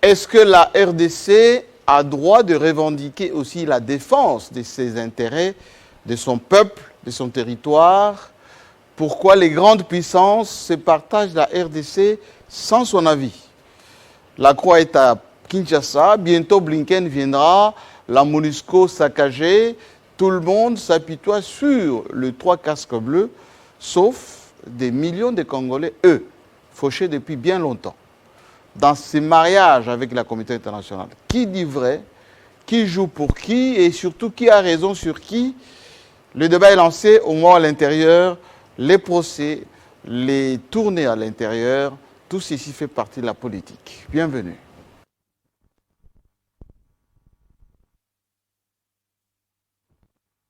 est-ce que la RDC a droit de revendiquer aussi la défense de ses intérêts, de son peuple, de son territoire? Pourquoi les grandes puissances se partagent la RDC sans son avis? La croix est à Kinshasa, bientôt Blinken viendra, la MONUSCO saccagée, tout le monde s'apitoie sur les 3 casques bleus, sauf des millions de Congolais, eux, fauchés depuis bien longtemps. Dans ces mariages avec la communauté internationale, qui dit vrai, qui joue pour qui et surtout qui a raison sur qui? Le débat est lancé au moins à l'intérieur, les procès, les tournées à l'intérieur, tout ceci fait partie de la politique. Bienvenue.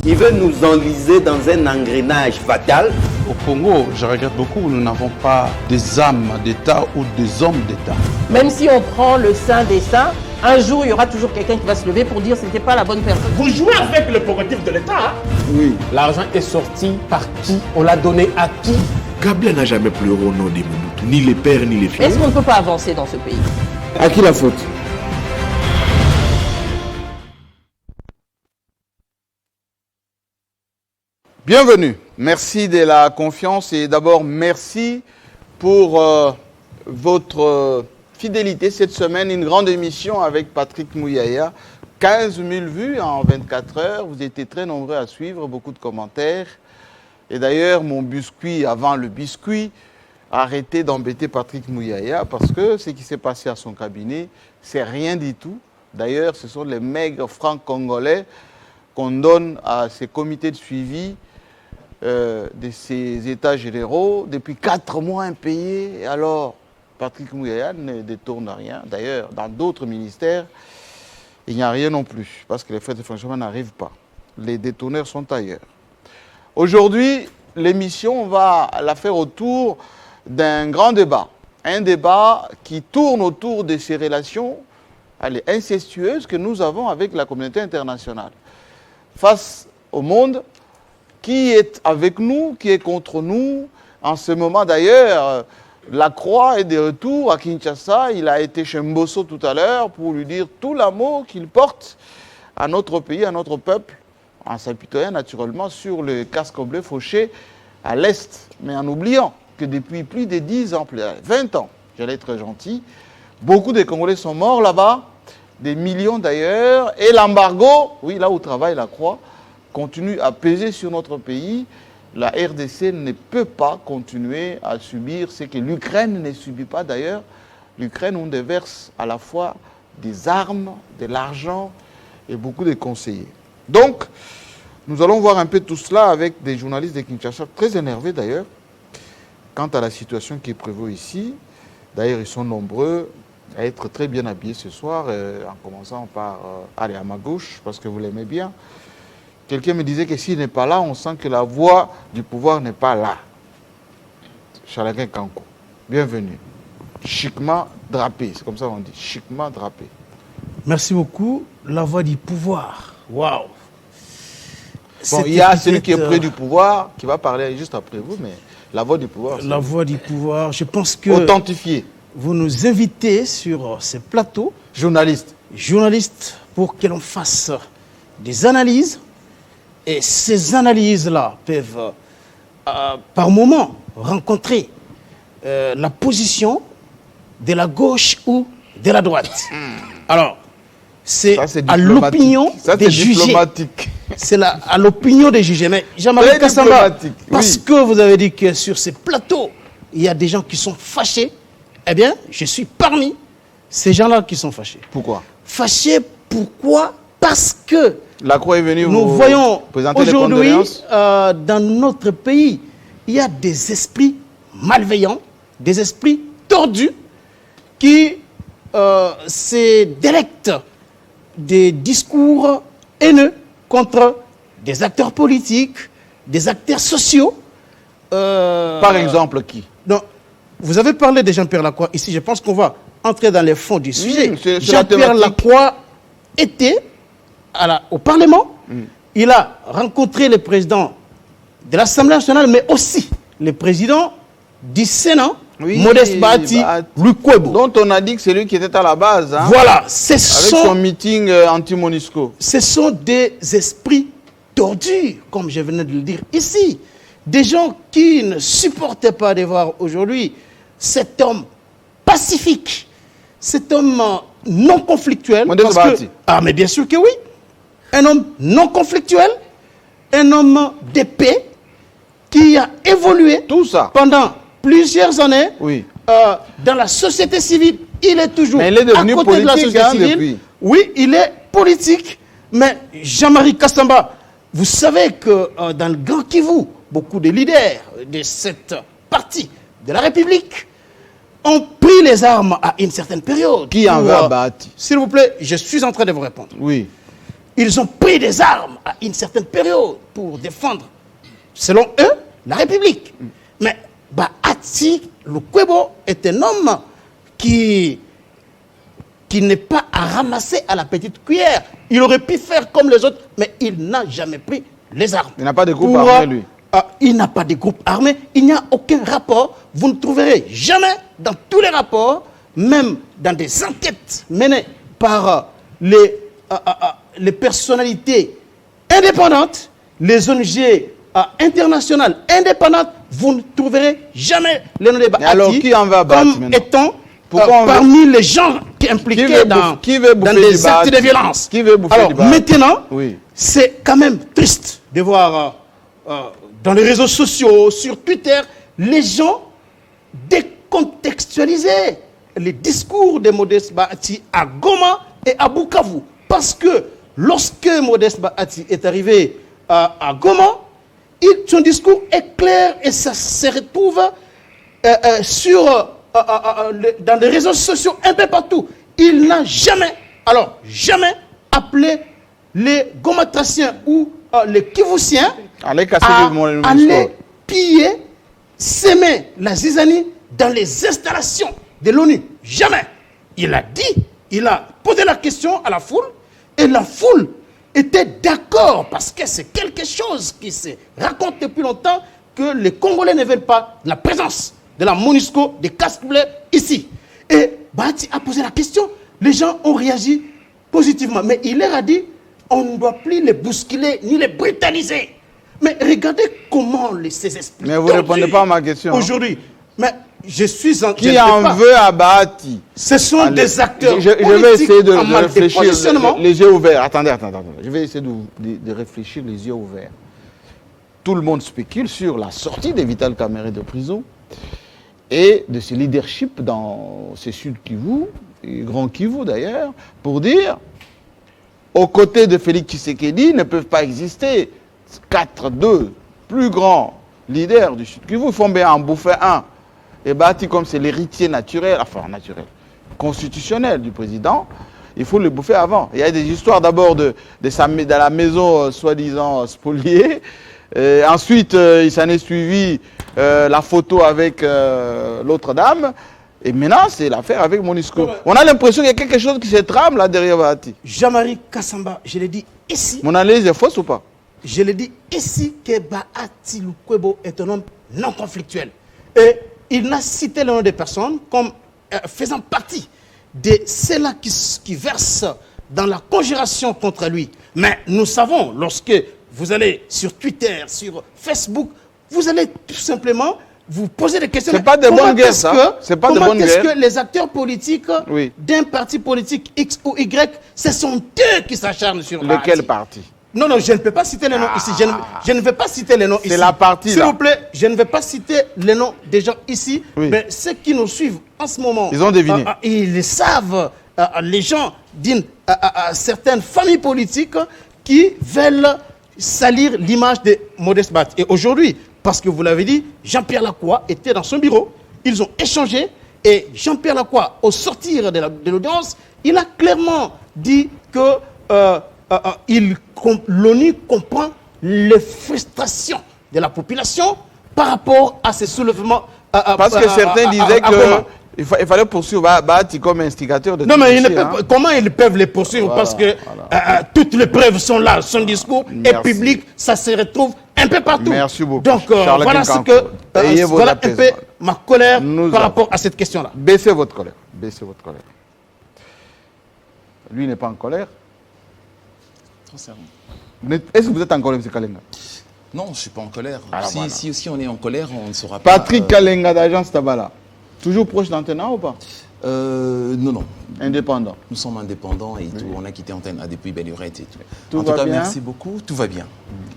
Il veut nous enliser dans un engrenage fatal. Au Congo, je regrette beaucoup, nous n'avons pas des âmes d'État ou des hommes d'État. Même si on prend le saint des saints, un jour il y aura toujours quelqu'un qui va se lever pour dire que ce n'était pas la bonne personne. Vous jouez avec le prérogatif de l'État, hein? Oui. L'argent est sorti par qui? On l'a donné à qui? Kabila n'a jamais pleuré au nom des Mobutu, ni les pères ni les fils. Est-ce qu'on ne peut pas avancer dans ce pays? À qui la faute? Bienvenue. Merci de la confiance et d'abord merci pour votre fidélité cette semaine. Une grande émission avec Patrick Mouyaya. 15 000 vues en 24 heures. Vous étiez très nombreux à suivre, beaucoup de commentaires. Et d'ailleurs, mon biscuit, avant le biscuit, a arrêté d'embêter Patrick Mouyaya parce que ce qui s'est passé à son cabinet, c'est rien du tout. D'ailleurs, ce sont les maigres francs congolais qu'on donne à ces comités de suivi de ces états généraux depuis 4 mois impayés. Et alors, Patrick Mouyaya ne détourne rien. D'ailleurs, dans d'autres ministères, il n'y a rien non plus, parce que les frais de fonctionnement n'arrivent pas. Les détourneurs sont ailleurs. Aujourd'hui, l'émission, on va la faire autour d'un grand débat. Un débat qui tourne autour de ces relations incestueuses que nous avons avec la communauté internationale. Face au monde, qui est avec nous, qui est contre nous. En ce moment d'ailleurs, la croix est de retour à Kinshasa. Il a été chez Mbosso tout à l'heure pour lui dire tout l'amour qu'il porte à notre pays, à notre peuple, en s'apitoyant naturellement sur le casque bleu fauché à l'Est, mais en oubliant que depuis plus de 10 ans, plus de 20 ans, j'allais être gentil, beaucoup de Congolais sont morts là-bas, des millions d'ailleurs, et l'embargo, oui, là où travaille la croix, continue à peser sur notre pays. La RDC ne peut pas continuer à subir ce que l'Ukraine ne subit pas d'ailleurs. L'Ukraine, on déverse à la fois des armes, de l'argent et beaucoup de conseillers. Donc, nous allons voir un peu tout cela avec des journalistes de Kinshasa, très énervés d'ailleurs, quant à la situation qui est prévue ici. D'ailleurs, ils sont nombreux à être très bien habillés ce soir, en commençant par aller à ma gauche, parce que vous l'aimez bien. Quelqu'un me disait que s'il n'est pas là, on sent que la voix du pouvoir n'est pas là. Chalakin Kanko, bienvenue. Chiquement drapé, c'est comme ça qu'on dit, chiquement drapé. Merci beaucoup. La voix du pouvoir. Waouh. Bon, il y a celui qui est près du pouvoir, qui va parler juste après vous, mais la voix du pouvoir. La voix du pouvoir, je pense que... Authentifié. Vous nous invitez sur ces plateaux. Journaliste. Journalistes, pour que l'on fasse des analyses. Et ces analyses-là peuvent, par moment, rencontrer la position de la gauche ou de la droite. Alors, c'est à l'opinion des jugés. C'est à l'opinion des jugés. Mais Jean-Marie Kassamba, parce que vous avez dit que sur ces plateaux, il y a des gens qui sont fâchés, eh bien, je suis parmi ces gens-là qui sont fâchés. Pourquoi? Fâchés, pourquoi? Parce que la Croix est venue nous voyons aujourd'hui dans notre pays, il y a des esprits malveillants, des esprits tordus qui se délectent des discours haineux contre des acteurs politiques, des acteurs sociaux. Par exemple, qui? Non, vous avez parlé de Jean-Pierre Lacroix. Ici, je pense qu'on va entrer dans les fonds du sujet. Jean-Pierre Lacroix était au Parlement. Il a rencontré le président de l'Assemblée nationale, mais aussi le président du Sénat. Oui, Modeste Bahati Lukwebo. Dont on a dit que c'est lui qui était à la base. Hein, Voilà, avec son meeting anti-Monisco. Ce sont des esprits tordus, comme je venais de le dire ici. Des gens qui ne supportaient pas de voir aujourd'hui cet homme pacifique, cet homme non conflictuel. Modeste Bahati. Ah, mais bien sûr que oui. Un homme non conflictuel, un homme de paix qui a évolué Tout ça. pendant plusieurs années Oui. dans la société civile. Il est toujours Mais il est devenu à côté de la politique, société hein, civile. depuis. Oui, il est politique. Mais Jean-Marie Kassamba, vous savez que dans le Grand Kivu, beaucoup de leaders de cette partie de la République ont pris les armes à une certaine période. Qui en pour, veut à Bahati? S'il vous plaît, je suis en train de vous répondre. Oui. Ils ont pris des armes à une certaine période pour défendre, selon eux, la République. Mais Bahati Lukwebo est un homme qui n'est pas à ramasser à la petite cuillère. Il aurait pu faire comme les autres, mais il n'a jamais pris les armes. Il n'a pas de groupe armé, lui. Il n'a pas de groupe armé. Il n'y a aucun rapport. Vous ne trouverez jamais dans tous les rapports, même dans des enquêtes menées par les personnalités indépendantes, les ONG internationales indépendantes, vous ne trouverez jamais le nom de Bahati alors, qui en va à Bahati comme maintenant? étant Pourquoi parmi les gens qui impliqués dans des actes de violence. Qui veut bouffer Alors du Bahati? maintenant, Oui. c'est quand même triste de voir dans les réseaux sociaux, sur Twitter, les gens décontextualiser les discours de Modeste Bahati à Goma et à Bukavu. Parce que lorsque Modeste Bahati est arrivé à Goma, son discours est clair et ça se retrouve dans les réseaux sociaux un peu partout. Il n'a jamais appelé les Gomatraciens ou les Kivusiens Allez casser le aller piller, s'aimer la zizanie dans les installations de l'ONU. Jamais. Il a dit, il a posé la question à la foule et la foule était d'accord parce que c'est quelque chose qui se raconte depuis longtemps que les Congolais ne veulent pas la présence de la MONUSCO, des casques-bleus ici. Et Bahati a posé la question, les gens ont réagi positivement. Mais il leur a dit, on ne doit plus les bousculer ni les brutaliser. Mais regardez comment ces esprits... Mais vous ne répondez pas à ma question. Aujourd'hui, mais je suis en... Qui en veut à Bahati? Ce sont des acteurs je vais essayer de en réfléchir positionnement. les yeux ouverts. Attendez. Je vais essayer de réfléchir les yeux ouverts. Tout le monde spécule sur la sortie de Vital Kamerhe de prison et de ce leadership dans ce Sud Kivu, et Grand Kivu d'ailleurs, pour dire, aux côtés de Félix Tshisekedi ne peuvent pas exister 2 plus grands leaders du Sud Kivu. Il faut bien en bouffer un. Et Bahati, comme c'est l'héritier naturel, constitutionnel du président, il faut le bouffer avant. Il y a des histoires d'abord dans la maison soi-disant spoliée. Ensuite, il s'en est suivi la photo avec l'autre dame. Et maintenant, c'est l'affaire avec MONUSCO. On a l'impression qu'il y a quelque chose qui se trame là derrière Bahati. Jean-Marie Kassamba, je l'ai dit ici. Mon analyse est fausse ou pas? Je l'ai dit ici que Bahati Lukwebo est un homme non conflictuel. Et il n'a cité le nom des personnes comme faisant partie de ceux-là qui versent dans la conjuration contre lui. Mais nous savons, lorsque vous allez sur Twitter, sur Facebook, vous allez tout simplement vous poser des questions. C'est pas de bonne guerre, ça. C'est pas de bonne guerre. Comment est-ce que les acteurs politiques d'un parti politique X ou Y, ce sont eux qui s'acharnent sur Bahati? Lequel parti? Non, je ne peux pas citer les noms ici. Je ne vais pas citer les noms ici. C'est la partie, s'il vous plaît, je ne vais pas citer les noms des gens ici. Oui. Mais ceux qui nous suivent en ce moment, ils ont deviné. Ils savent, les gens d'une certaines familles politiques qui veulent salir l'image de Modeste Bahati. Et aujourd'hui, parce que vous l'avez dit, Jean-Pierre Lacroix était dans son bureau. Ils ont échangé. Et Jean-Pierre Lacroix, au sortir de l'audience, il a clairement dit que l'ONU comprend les frustrations de la population par rapport à ces soulèvements. Parce que certains disaient qu'il fallait poursuivre Bahati comme instigateur de... Non, mais comment ils peuvent les poursuivre? Parce que toutes les preuves sont là. Son discours est public, ça se retrouve un peu partout. Merci beaucoup. Donc Charles voilà ce Kinkanko. que Ayez vos voilà un peu apaisements. ma colère Nous par avons. rapport à cette question-là. Baissez votre colère. Baissez votre colère. Lui n'est pas en colère. Sincèrement. Est-ce que vous êtes en colère, M. Kalenga? Non, je ne suis pas en colère. Alors voilà. Si on est en colère, on ne saura pas. Patrick Kalenga d'Agence Tabala. Toujours proche d'Antena ou pas? Non. Indépendant. Nous sommes indépendants et tout. On a quitté Antenne depuis belle lurette et tout. Tout en va tout cas, bien? merci beaucoup. Tout va bien.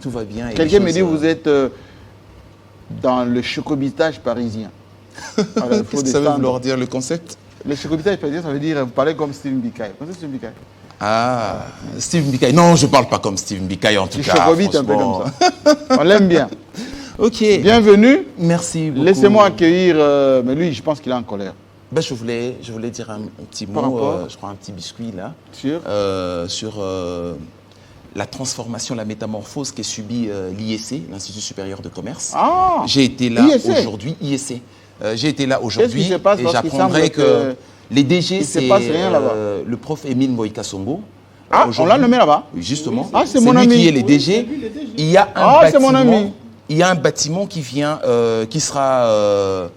Tout va bien. et Quelqu'un les me dit choses, que vous êtes dans le chocobitage parisien. Alors, il faut Qu'est-ce que ça veut descendre. vouloir dire le concept? Le chocobitage parisien, ça veut dire vous parlez comme Steven Bikaï. Vous connaissez Steven Bikaï? Ah, Steve Bikaï. Non, je ne parle pas comme Steve Bikaï en tout Tu cas. chocobites un peu franchement. comme ça. On l'aime bien. Ok. Bienvenue. Merci beaucoup. Laissez-moi accueillir, mais lui, je pense qu'il est en colère. Ben, je voulais dire un petit Par mot, rapport je crois un petit biscuit là, Sur la transformation, la métamorphose qu'est subie l'IEC, l'Institut supérieur de commerce. Ah, J'ai été là IEC. aujourd'hui, IEC. J'ai été là aujourd'hui Qu'est-ce qui se passe et parce qu'il j'apprendrai semble que les DG, il se c'est passe rien là-bas. le prof Émile Moïka Songo. Ah, on Aujourd'hui- l'a nommé là-bas. Oui, justement. Ah, c'est mon lui ami. qui est les DG. Il y a un Ah, c'est mon bâtiment. ami. Il y a un bâtiment qui vient, qui sera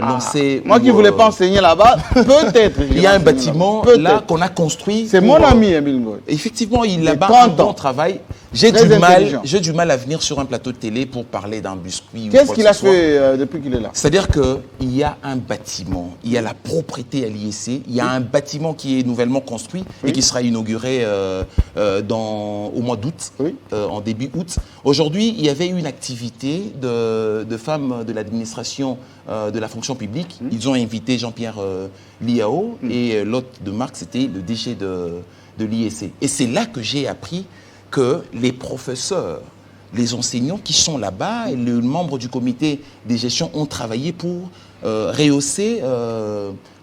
lancé. Moi qui ne voulais pas enseigner là-bas, peut-être. Il y a un bâtiment Peut-être. là qu'on a construit. C'est pour, mon ami, Emile Ngoy. Effectivement, il a a là-bas 30 un bon ans. travail. J'ai Très intelligent. du mal à venir sur un plateau de télé pour parler d'un biscuit. ou Qu'est-ce quoi qu'il que a ce soit. fait depuis qu'il est là? C'est-à-dire qu'il y a un bâtiment, il y a la propriété à l'IEC, il y a un bâtiment qui est nouvellement construit et qui sera inauguré au mois d'août, Oui. en début août. Aujourd'hui, il y avait une activité de femmes de l'administration de la fonction publique. Ils ont invité Jean-Pierre Liao et l'hôte de marque, c'était le DG de l'IEC. Et c'est là que j'ai appris que les professeurs, les enseignants qui sont là-bas et les membres du comité de gestion ont travaillé pour rehausser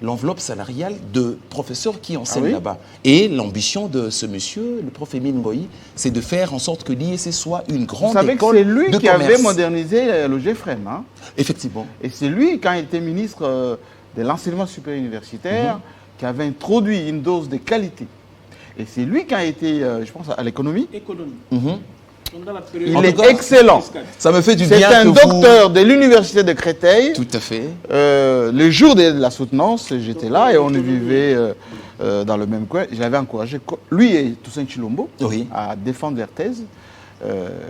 l'enveloppe salariale de professeurs qui enseignent oui là-bas. Et l'ambition de ce monsieur, le prof Émile Ngoyi, c'est de faire en sorte que l'IEC soit une Vous grande savez que école c'est lui de qui commerce. avait modernisé le GFREM. Hein? Effectivement. Et c'est lui, quand il était ministre de l'enseignement supérieur universitaire, qui avait introduit une dose de qualité. Et c'est lui qui a été, je pense, à l'économie. Il En est tout cas, excellent. Ça me fait du C'est bien un que vous... docteur de l'université de Créteil. Tout à fait. Le jour de la soutenance, j'étais là et on vivait dans le même coin. Je l'avais encouragé, lui et Toussaint Chilombo, Oui. à défendre leur thèse.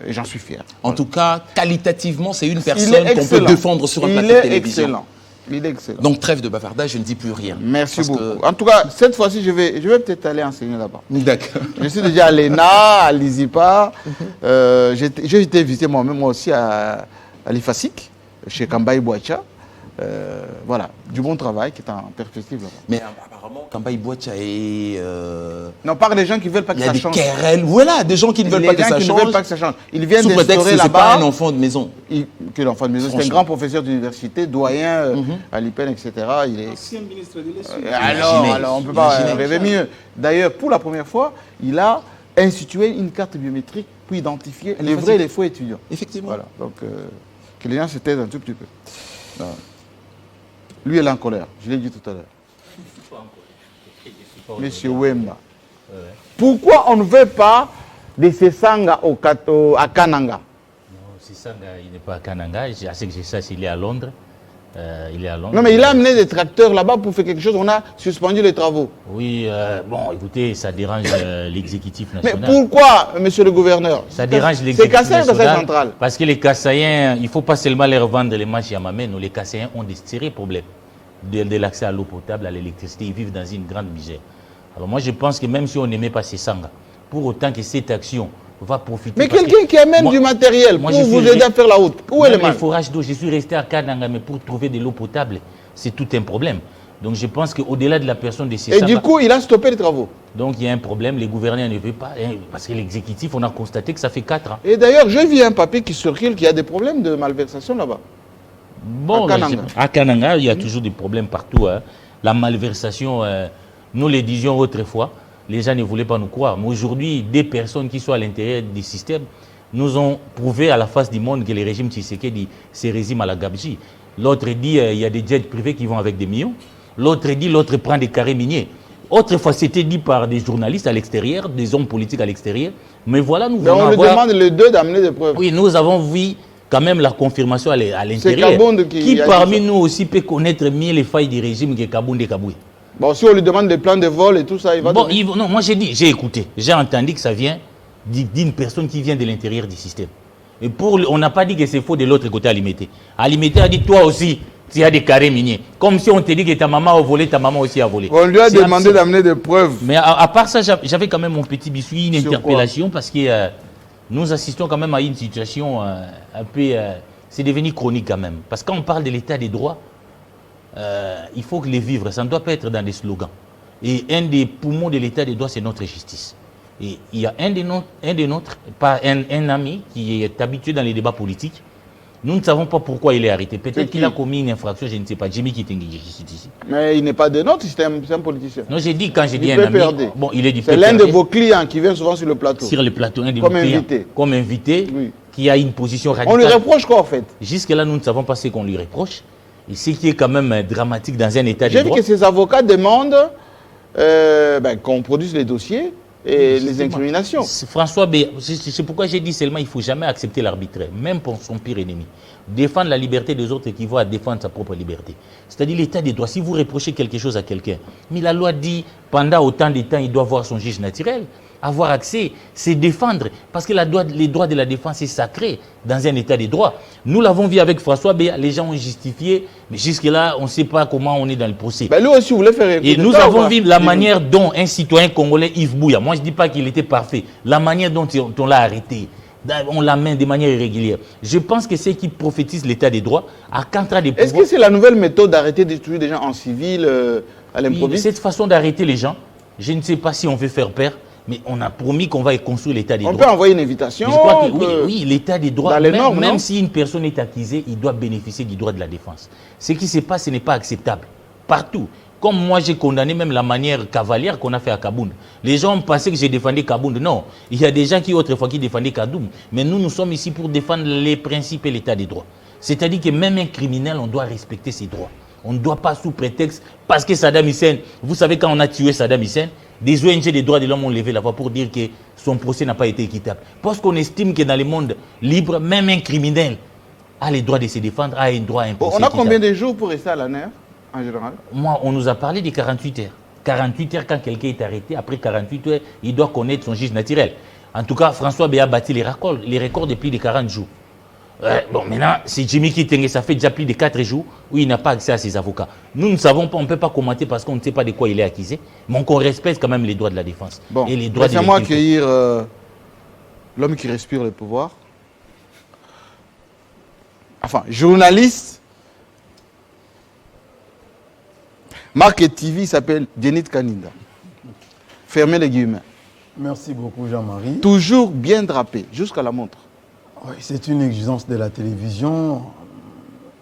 Et j'en suis fier. En tout cas, qualitativement, c'est une Il personne est qu'on peut excellent. défendre sur un Il plateau de est télévision. excellent. Il est excellent. Donc, trêve de bavardage, je ne dis plus rien. Merci Parce beaucoup. que- En tout cas, cette fois-ci, je vais peut-être aller enseigner là-bas. D'accord. Je suis déjà à l'ENA, à l'ISIPA. J'ai été visiter moi-même aussi à l'IFASIC, chez Kambaï Boacha. Voilà, du bon travail qui est en perspective là-bas. Mais apparemment, Kambaï Boacha est... Non, par des gens qui ne veulent pas que il y a ça des change. querelles. Voilà, des gens qui ne veulent Les pas que gens ça qui ne change. veulent pas que ça change. Ils viennent Sous prétexte d'instaurer que c'est pas là-bas. un enfant de maison. Que l'enfant de maison, c'est un Franchement. grand professeur d'université, doyen à l'IPEN, etc. Il est... Ancien ministre de l'Essor. Alors, on ne peut pas Imaginez. rêver mieux. D'ailleurs, pour la première fois, il a institué une carte biométrique pour identifier les vrais et les faux étudiants. Effectivement. Voilà, donc que les gens se taisent un tout petit peu. Lui, il est en colère, je l'ai dit tout à l'heure. Monsieur Wemba. Pourquoi on ne veut pas de Sesanga à Kananga? Sisanga, il n'est pas à Kananga. À ce que je sache, il est à Londres. Il est à Londres. Non, mais il a amené des tracteurs là-bas pour faire quelque chose. On a suspendu les travaux. Oui, bon, écoutez, ça dérange l'exécutif Mais national. pourquoi, monsieur le gouverneur? Ça dérange C'est l'exécutif Kassai ou Kassai national. central? Parce que les Kassaïens, il ne faut pas seulement les revendre les matchs Yamamé. Nous, les Kassaïens ont des sérieux problèmes de l'accès à l'eau potable, à l'électricité. Ils vivent dans une grande misère. Alors moi, je pense que même si on n'aimait pas Sesanga, pour autant que cette action va profiter... Mais parce que quelqu'un qui amène moi- du matériel moi, pour je suis vous aider à faire la route, où est le Même les mal? forages d'eau, je suis resté à Kananga, mais pour trouver de l'eau potable, c'est tout un problème. Donc je pense qu'au-delà de la personne de Et Sesanga, du coup, il a stoppé les travaux. donc il y a un problème, les gouverneurs ne veulent pas, hein, parce que l'exécutif, on a constaté que ça fait 4 ans. Et d'ailleurs, j'ai vu un papier qui circule qu'il y a des problèmes de malversation là-bas. Bon, À Kananga. à Kananga, il y a toujours des problèmes partout. Hein. La malversation, nous les disions autrefois, les gens ne voulaient pas nous croire. Mais aujourd'hui, des personnes qui sont à l'intérieur du système nous ont prouvé à la face du monde que le régime Tshisekedi, c'est régime à la gabegie. L'autre dit il y a des jets privés qui vont avec des millions. L'autre dit l'autre prend des carrés miniers. Autrefois, c'était dit par des journalistes à l'extérieur, des hommes politiques à l'extérieur. Mais voilà, nous Donc voulons on lui avoir... demande les deux d'amener des preuves. Oui, nous avons vu quand même la confirmation à l'intérieur. Kabound qui a dit parmi ça. nous aussi peut connaître mieux les failles du régime que Kabound et Kaboué? Bon, si on lui demande des plans de vol et tout ça, il va Bon, donner. non, moi j'ai dit, j'ai écouté, j'ai entendu que ça vient d'une personne qui vient de l'intérieur du système. Et on n'a pas dit que c'est faux de l'autre côté Alimité. Alimité a dit, toi aussi, tu as des carrés miniers. Comme si on te dit que ta maman a volé, ta maman aussi a volé. On lui a C'est demandé absurde. d'amener des preuves. Mais à part ça, j'avais quand même mon petit biscuit, une Sur interpellation, parce que nous assistons quand même à une situation un peu... c'est devenu chronique quand même. Parce que quand on parle de l'état des droits, il faut que les vivre, ça ne doit pas être dans des slogans. Et un des poumons de l'état des droits, c'est notre justice. Et il y a un des nôtres, pas un ami qui est habitué dans les débats politiques. Nous ne savons pas pourquoi il est arrêté. Peut-être qu'il a commis une infraction, je ne sais pas. Jimmy Kitenge, ici. Mais il n'est pas de notre système, c'est un politicien. Non, j'ai dit, quand j'ai dit Il un ami, PPRD. bon, il est du C'est l'un de PPRD. vos clients qui vient souvent sur le plateau. Sur le plateau, un de Comme nos clients, invité. comme invité, Oui. qui a une position On radicale. lui reproche quoi en fait? Jusque-là, nous ne savons pas ce qu'on lui reproche. Et ce qui est quand même dramatique dans un état de J'ai vu droit. que ses avocats demandent qu'on produise les dossiers et les incriminations. François B, c'est pourquoi j'ai dit seulement il ne faut jamais accepter l'arbitraire, même pour son pire ennemi. Défendre la liberté des autres équivaut à défendre sa propre liberté. C'est-à-dire l'état des droits. Si vous reprochez quelque chose à quelqu'un, mais la loi dit pendant autant de temps, il doit avoir son juge naturel. Avoir accès, c'est défendre. Parce que les droits de la défense, c'est sacré dans un état des droits. Nous l'avons vu avec François B, les gens ont justifié, mais jusque-là, on ne sait pas comment on est dans le procès. Ben lui aussi voulait faire Et nous avons vu la manière dont un citoyen congolais, Yves Bouya, moi je ne dis pas qu'il était parfait, la manière dont on l'a arrêté, on l'amène de manière irrégulière. Je pense que c'est qui prophétise l'état des droits à contrat des pouvoirs. Est-ce que c'est la nouvelle méthode d'arrêter de tuer des gens en civil à l'improviste? Cette façon d'arrêter les gens, je ne sais pas si on veut faire peur, mais on a promis qu'on va construire l'état des droits. On peut envoyer une invitation. Mais je crois que oui, l'état des droits, dans les normes, même non? si une personne est accusée, il doit bénéficier du droit de la défense. Ce qui se passe, ce n'est pas acceptable. Partout. Comme moi, j'ai condamné même la manière cavalière qu'on a fait à Kabound. Les gens ont pensé que j'ai défendu Kabound. Non, il y a des gens qui autrefois qui défendaient Kabound. Mais nous, nous sommes ici pour défendre les principes et l'état des droits. C'est-à-dire que même un criminel, on doit respecter ses droits. On ne doit pas sous prétexte, parce que Saddam Hussein, vous savez quand on a tué Saddam Hussein, des ONG des droits de l'homme ont levé la voix pour dire que son procès n'a pas été équitable. Parce qu'on estime que dans le monde libre, même un criminel a le droit de se défendre, a un droit à un procès On a équitable. combien de jours pour rester à la nerf en général? Moi, on nous a parlé de 48 heures. 48 heures, quand quelqu'un est arrêté, après 48 heures, il doit connaître son juge naturel. En tout cas, François Béa a bâti les records de plus de 40 jours. Bon, maintenant, c'est Jimmy Kitenge, ça fait déjà plus de 4 jours où il n'a pas accès à ses avocats. Nous ne savons pas, on ne peut pas commenter parce qu'on ne sait pas de quoi il est accusé, mais on respecte quand même les droits de la défense. Bon, et les droits laissez-moi des accueillir l'homme qui respire le pouvoir. Enfin, journaliste. Marc et TV s'appelle Denit Kaninda. Fermez les guillemets. Merci beaucoup Jean-Marie. Toujours bien drapé, jusqu'à la montre. Oui, c'est une exigence de la télévision,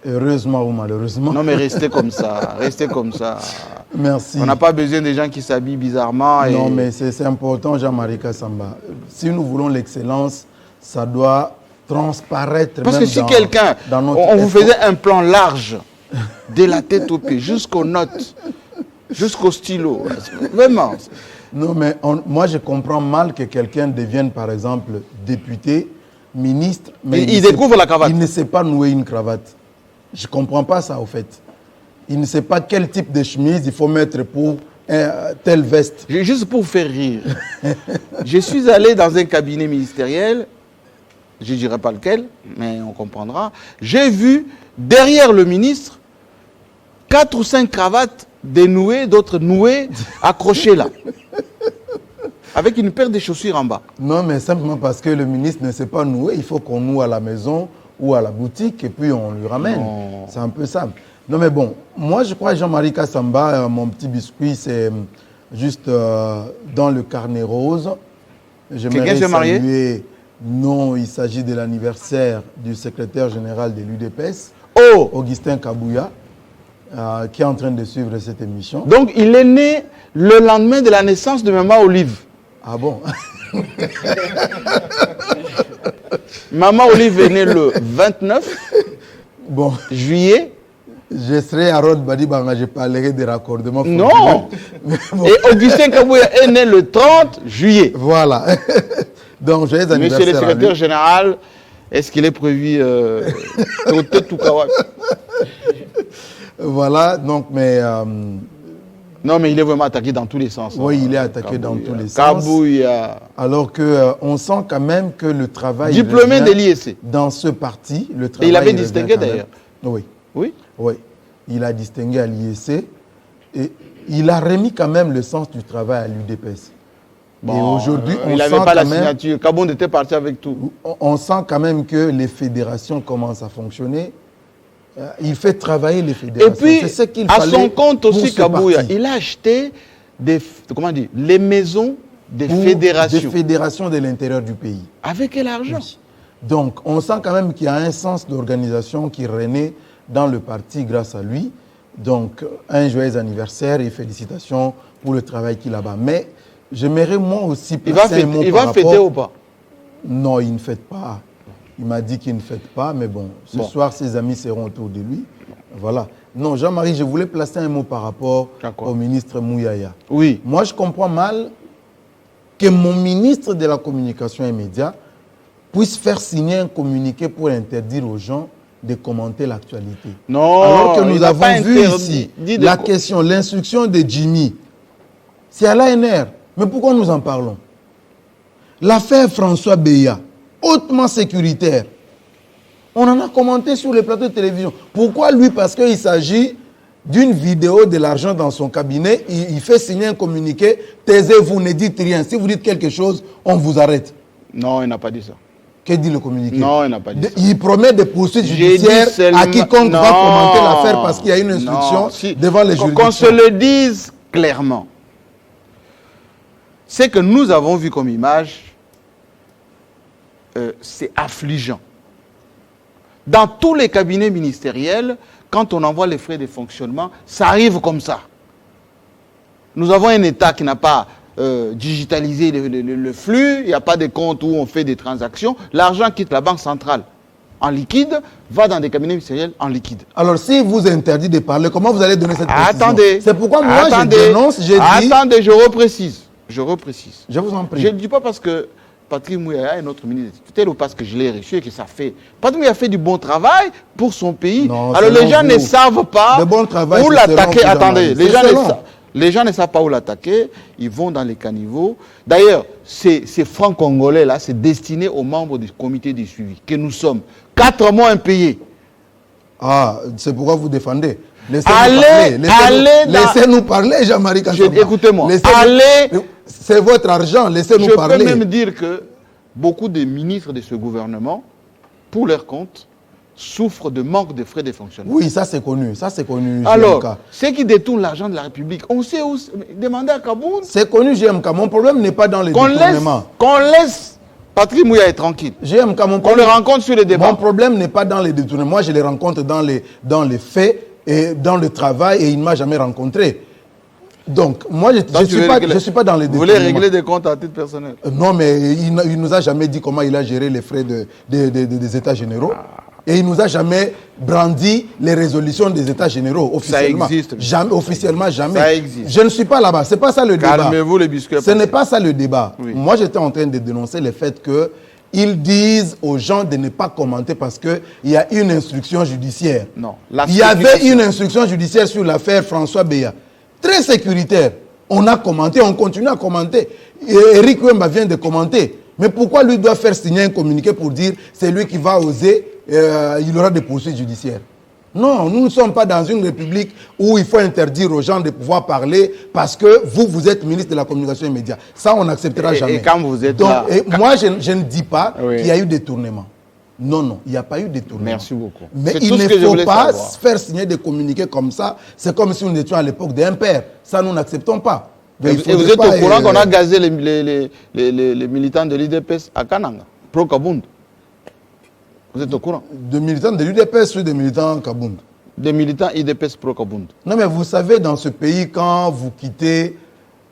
heureusement ou malheureusement. Non mais restez comme ça, restez comme ça. Merci. On n'a pas besoin des gens qui s'habillent bizarrement. Non mais c'est important Jean-Marie Kassamba. Si nous voulons l'excellence, ça doit transparaître. Parce même que si dans- quelqu'un, dans notre on vous effort. faisait un plan large, de la tête aux pieds, jusqu'aux notes, jusqu'au stylo. Vraiment. Non mais moi je comprends mal que quelqu'un devienne par exemple député, ministre, mais Il ne sait- découvre la cravate. Il ne sait pas nouer une cravate. Je ne comprends pas ça au fait. Il ne sait pas quel type de chemise il faut mettre pour telle veste. Juste pour vous faire rire. Je suis allé dans un cabinet ministériel, je ne dirai pas lequel, mais on comprendra. J'ai vu derrière le ministre 4 ou 5 cravates dénouées, d'autres nouées, accrochées là. Avec une paire de chaussures en bas. Non, mais simplement parce que le ministre ne sait pas nouer, il faut qu'on noue à la maison ou à la boutique et puis on lui ramène. C'est un peu ça. Non, mais bon, moi je crois Jean-Marie Kassamba, mon petit biscuit, c'est juste dans le carnet rose. Quelqu'un s'est marié? Saluer- Non, il s'agit de l'anniversaire du secrétaire général de l'UDPS, Oh! Augustin Kabouya, qui est en train de suivre cette émission. Donc il est né le lendemain de la naissance de Maman Olive. Ah bon? Maman Olive est née le 29 Bon. juillet Je serai à Rod Badibanga, je parlerai des raccordements. Non. Bon. Et Augustin Kabouya est né le 30 juillet. Voilà. Donc, joyeux anniversaire. Monsieur le secrétaire général, est-ce qu'il est prévu Voilà, donc, mais... non, mais il est vraiment attaqué dans tous les sens. Oui, il est attaqué dans tous les sens. Kabouya. Alors qu'on sent quand même que le travail... Diplômé de l'IEC. Dans ce parti, le travail... Et il avait distingué d'ailleurs. Oui. Oui. Oui. Il a distingué à l'IEC et il a remis quand même le sens du travail à l'UDPS. Bon, et aujourd'hui, on il sent n'avait pas la quand même, signature. Kabound était parti avec tout. on sent quand même que les fédérations commencent à fonctionner. Il fait travailler les fédérations. Et puis, c'est ce qu'il à fallait son compte pour aussi, ce Kabouya, parti. il a acheté les maisons des fédérations. Des fédérations de l'intérieur du pays. Avec quel argent? Oui. Donc, on sent quand même qu'il y a un sens d'organisation qui renaît dans le parti grâce à lui. Donc, un joyeux anniversaire et félicitations pour le travail qu'il a là-bas. Mais j'aimerais moi aussi placer un mot il par va fêter rapport... ou pas? Non, il ne fête pas. Il m'a dit qu'il ne fête pas, mais bon, ce soir, ses amis seront autour de lui. Voilà. Non, Jean-Marie, je voulais placer un mot par rapport au ministre Mouyaya. Oui. Moi, je comprends mal que mon ministre de la Communication et Médias puisse faire signer un communiqué pour interdire aux gens de commenter l'actualité. Non, alors que nous il n'a avons pas vu interdit. ici la question, l'instruction de Jimmy. C'est à l'ANR. Mais pourquoi nous en parlons? L'affaire François Beya, hautement sécuritaire. On en a commenté sur les plateaux de télévision. Pourquoi lui? Parce qu'il s'agit d'une vidéo de l'argent dans son cabinet. Il fait signer un communiqué. Taisez-vous, ne dites rien. Si vous dites quelque chose, on vous arrête. Non, il n'a pas dit ça. Que dit le communiqué? Non, il n'a pas dit ça. Il promet des poursuites judiciaires à quiconque va commenter l'affaire parce qu'il y a une instruction devant les juridictions. Qu'on se le dise clairement. Ce que nous avons vu comme image, c'est affligeant. Dans tous les cabinets ministériels, quand on envoie les frais de fonctionnement, ça arrive comme ça. Nous avons un État qui n'a pas digitalisé le flux, il n'y a pas de compte où on fait des transactions. L'argent quitte la banque centrale en liquide, va dans des cabinets ministériels en liquide. Alors, si vous interdit de parler, comment vous allez donner cette précision? Attendez. C'est pourquoi moi, je dénonce, j'ai dit... Attendez, je reprécise. Je vous en prie. Je ne dis pas parce que Patrick Mouyaya est notre ministre de tutelle ou parce que je l'ai reçu et que ça fait... Patrick Mouyaya fait du bon travail pour son pays. Non, alors, les gens ne savent pas où l'attaquer. Attendez, les gens ne savent pas où l'attaquer. Ils vont dans les caniveaux. D'ailleurs, ces francs congolais-là, c'est destiné aux membres du comité de suivi que nous sommes. 4 mois impayés. Ah, c'est pourquoi vous défendez. Laissez-nous parler, Jean-Marie Kassamba. Écoutez-moi. C'est votre argent, laissez-nous parler. Je peux même dire que beaucoup de ministres de ce gouvernement, pour leur compte, souffrent de manque de frais de fonctionnement. Oui, ça c'est connu. Alors, ceux qui détournent l'argent de la République, on sait où... Demandez à Kabound. C'est connu, GMK. Mon problème n'est pas dans les détournements. Qu'on laisse Patrick Mouyaya tranquille. GMK, on le rencontre sur les débats. Mon problème n'est pas dans les détournements. Moi, je les rencontre dans les faits et dans le travail et il ne m'a jamais rencontré. Donc, moi, je ne suis pas dans les détournements. Vous voulez régler des comptes à titre personnel? Non, mais il ne nous a jamais dit comment il a géré les frais des États généraux. Et il ne nous a jamais brandi les résolutions des États généraux officiellement. Ça existe. Jamais, officiellement, jamais. Ça existe. Je ne suis pas là-bas. Ce n'est pas ça le débat. Calmez-vous les biscuits. Ce n'est pas ça le débat. Oui. Moi, j'étais en train de dénoncer le fait qu'ils disent aux gens de ne pas commenter parce qu'il y a une instruction judiciaire. Non. Il y avait une instruction judiciaire sur l'affaire François Beya. Très sécuritaire. On a commenté, on continue à commenter. Eric Wemba vient de commenter. Mais pourquoi lui doit faire signer un communiqué pour dire c'est lui qui va oser, il aura des poursuites judiciaires? Non, nous ne sommes pas dans une république où il faut interdire aux gens de pouvoir parler parce que vous êtes ministre de la Communication et Médias. Ça, on n'acceptera jamais. Et quand vous êtes donc, là... moi, je ne dis pas qu'il y a eu détournement. Non, il n'y a pas eu détournement. Merci beaucoup. Mais il ne faut pas faire signer des communiqués comme ça. C'est comme si nous étions à l'époque des impairs. Ça, nous n'acceptons pas. Et vous êtes au courant qu'on a gazé les militants de l'IDPS à Kananga, pro-Kabound? Vous êtes au courant? Des militants de l'UDPS ou des militants Kabound? Des militants IDPS pro-Kabound. Non, mais vous savez, dans ce pays, quand vous quittez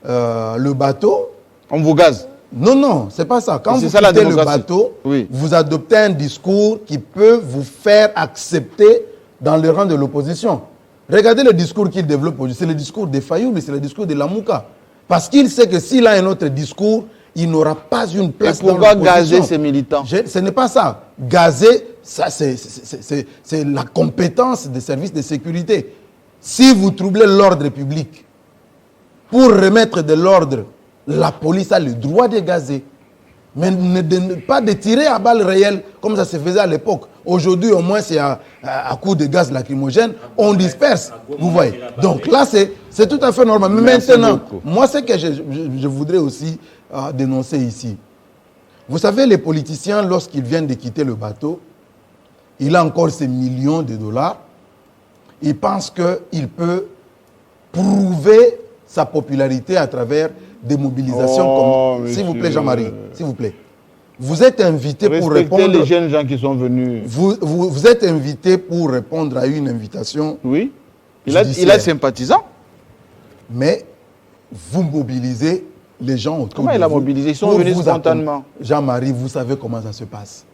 le bateau... On vous gaze? Non, c'est pas ça. Quand vous ça, quittez le bateau, vous adoptez un discours qui peut vous faire accepter dans le rang de l'opposition. Regardez le discours qu'il développe aujourd'hui. C'est le discours de Fayoul, c'est le discours de Lamouka. Parce qu'il sait que s'il a un autre discours, il n'aura pas une place dans l'opposition. Et pourquoi gazer ses militants? Ce n'est pas ça. Gazer, ça c'est la compétence des services de sécurité. Si vous troublez l'ordre public, pour remettre de l'ordre, la police a le droit de gazer. Mais pas de tirer à balles réelles comme ça se faisait à l'époque. Aujourd'hui, au moins, c'est à coup de gaz lacrymogène, on disperse. Vous voyez. Donc là, c'est tout à fait normal. Mais maintenant, moi, ce que je voudrais aussi dénoncer ici. Vous savez, les politiciens, lorsqu'ils viennent de quitter le bateau, il a encore ces millions de dollars. Il pense qu'il peut prouver sa popularité à travers des mobilisations comme... S'il vous plaît, Jean-Marie, s'il vous plaît. Vous êtes invité pour répondre... les jeunes gens qui sont venus. Vous êtes invité pour répondre à une invitation. Oui. Il a sympathisant. Mais vous mobilisez les gens autour de vous. Comment il a mobilisé? Ils sont venus spontanément. Jean-Marie, vous savez comment ça se passe.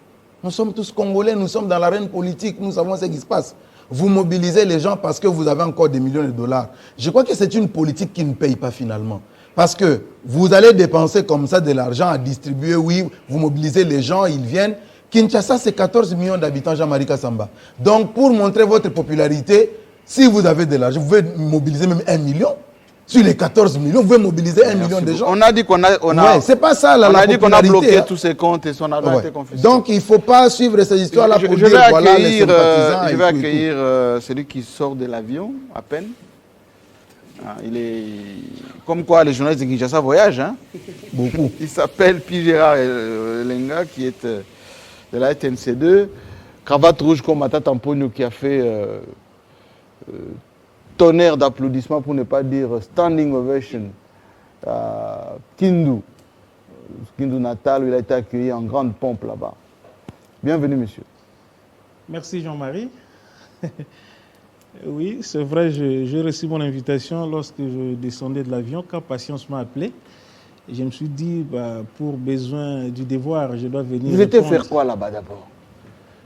Nous sommes tous Congolais, nous sommes dans l'arène politique, nous savons ce qui se passe. Vous mobilisez les gens parce que vous avez encore des millions de dollars. Je crois que c'est une politique qui ne paye pas finalement. Parce que vous allez dépenser comme ça de l'argent à distribuer, oui, vous mobilisez les gens, ils viennent. Kinshasa, c'est 14 millions d'habitants, Jean-Marie Kassamba. Donc, pour montrer votre popularité, si vous avez de l'argent, vous pouvez mobiliser même 1 million. Sur les 14 millions, vous pouvez mobiliser 1 million de gens. On a dit qu'on a... Ouais, c'est pas ça, la a dit qu'on a bloqué hein. tous ces comptes et son argent a été confisqué. Donc, il ne faut pas suivre ces histoires-là pour dire, voilà, les sympathisants... Je vais accueillir celui qui sort de l'avion, à peine. Ah, il est... Comme quoi, les journalistes de Kinshasa voyagent. Hein? Beaucoup. Il s'appelle Pi Gérard Lenga, qui est de la TNC2. Cravate rouge comme Matata Tampogno, qui a fait... tonnerre d'applaudissements, pour ne pas dire standing ovation, à Kindu Natal, où il a été accueilli en grande pompe là-bas. Bienvenue, monsieur. Merci, Jean-Marie. Oui, c'est vrai, j'ai reçu mon invitation lorsque je descendais de l'avion, quand Patience m'a appelé. Et je me suis dit, pour besoin du devoir, je dois venir. Vous étiez faire quoi là-bas d'abord?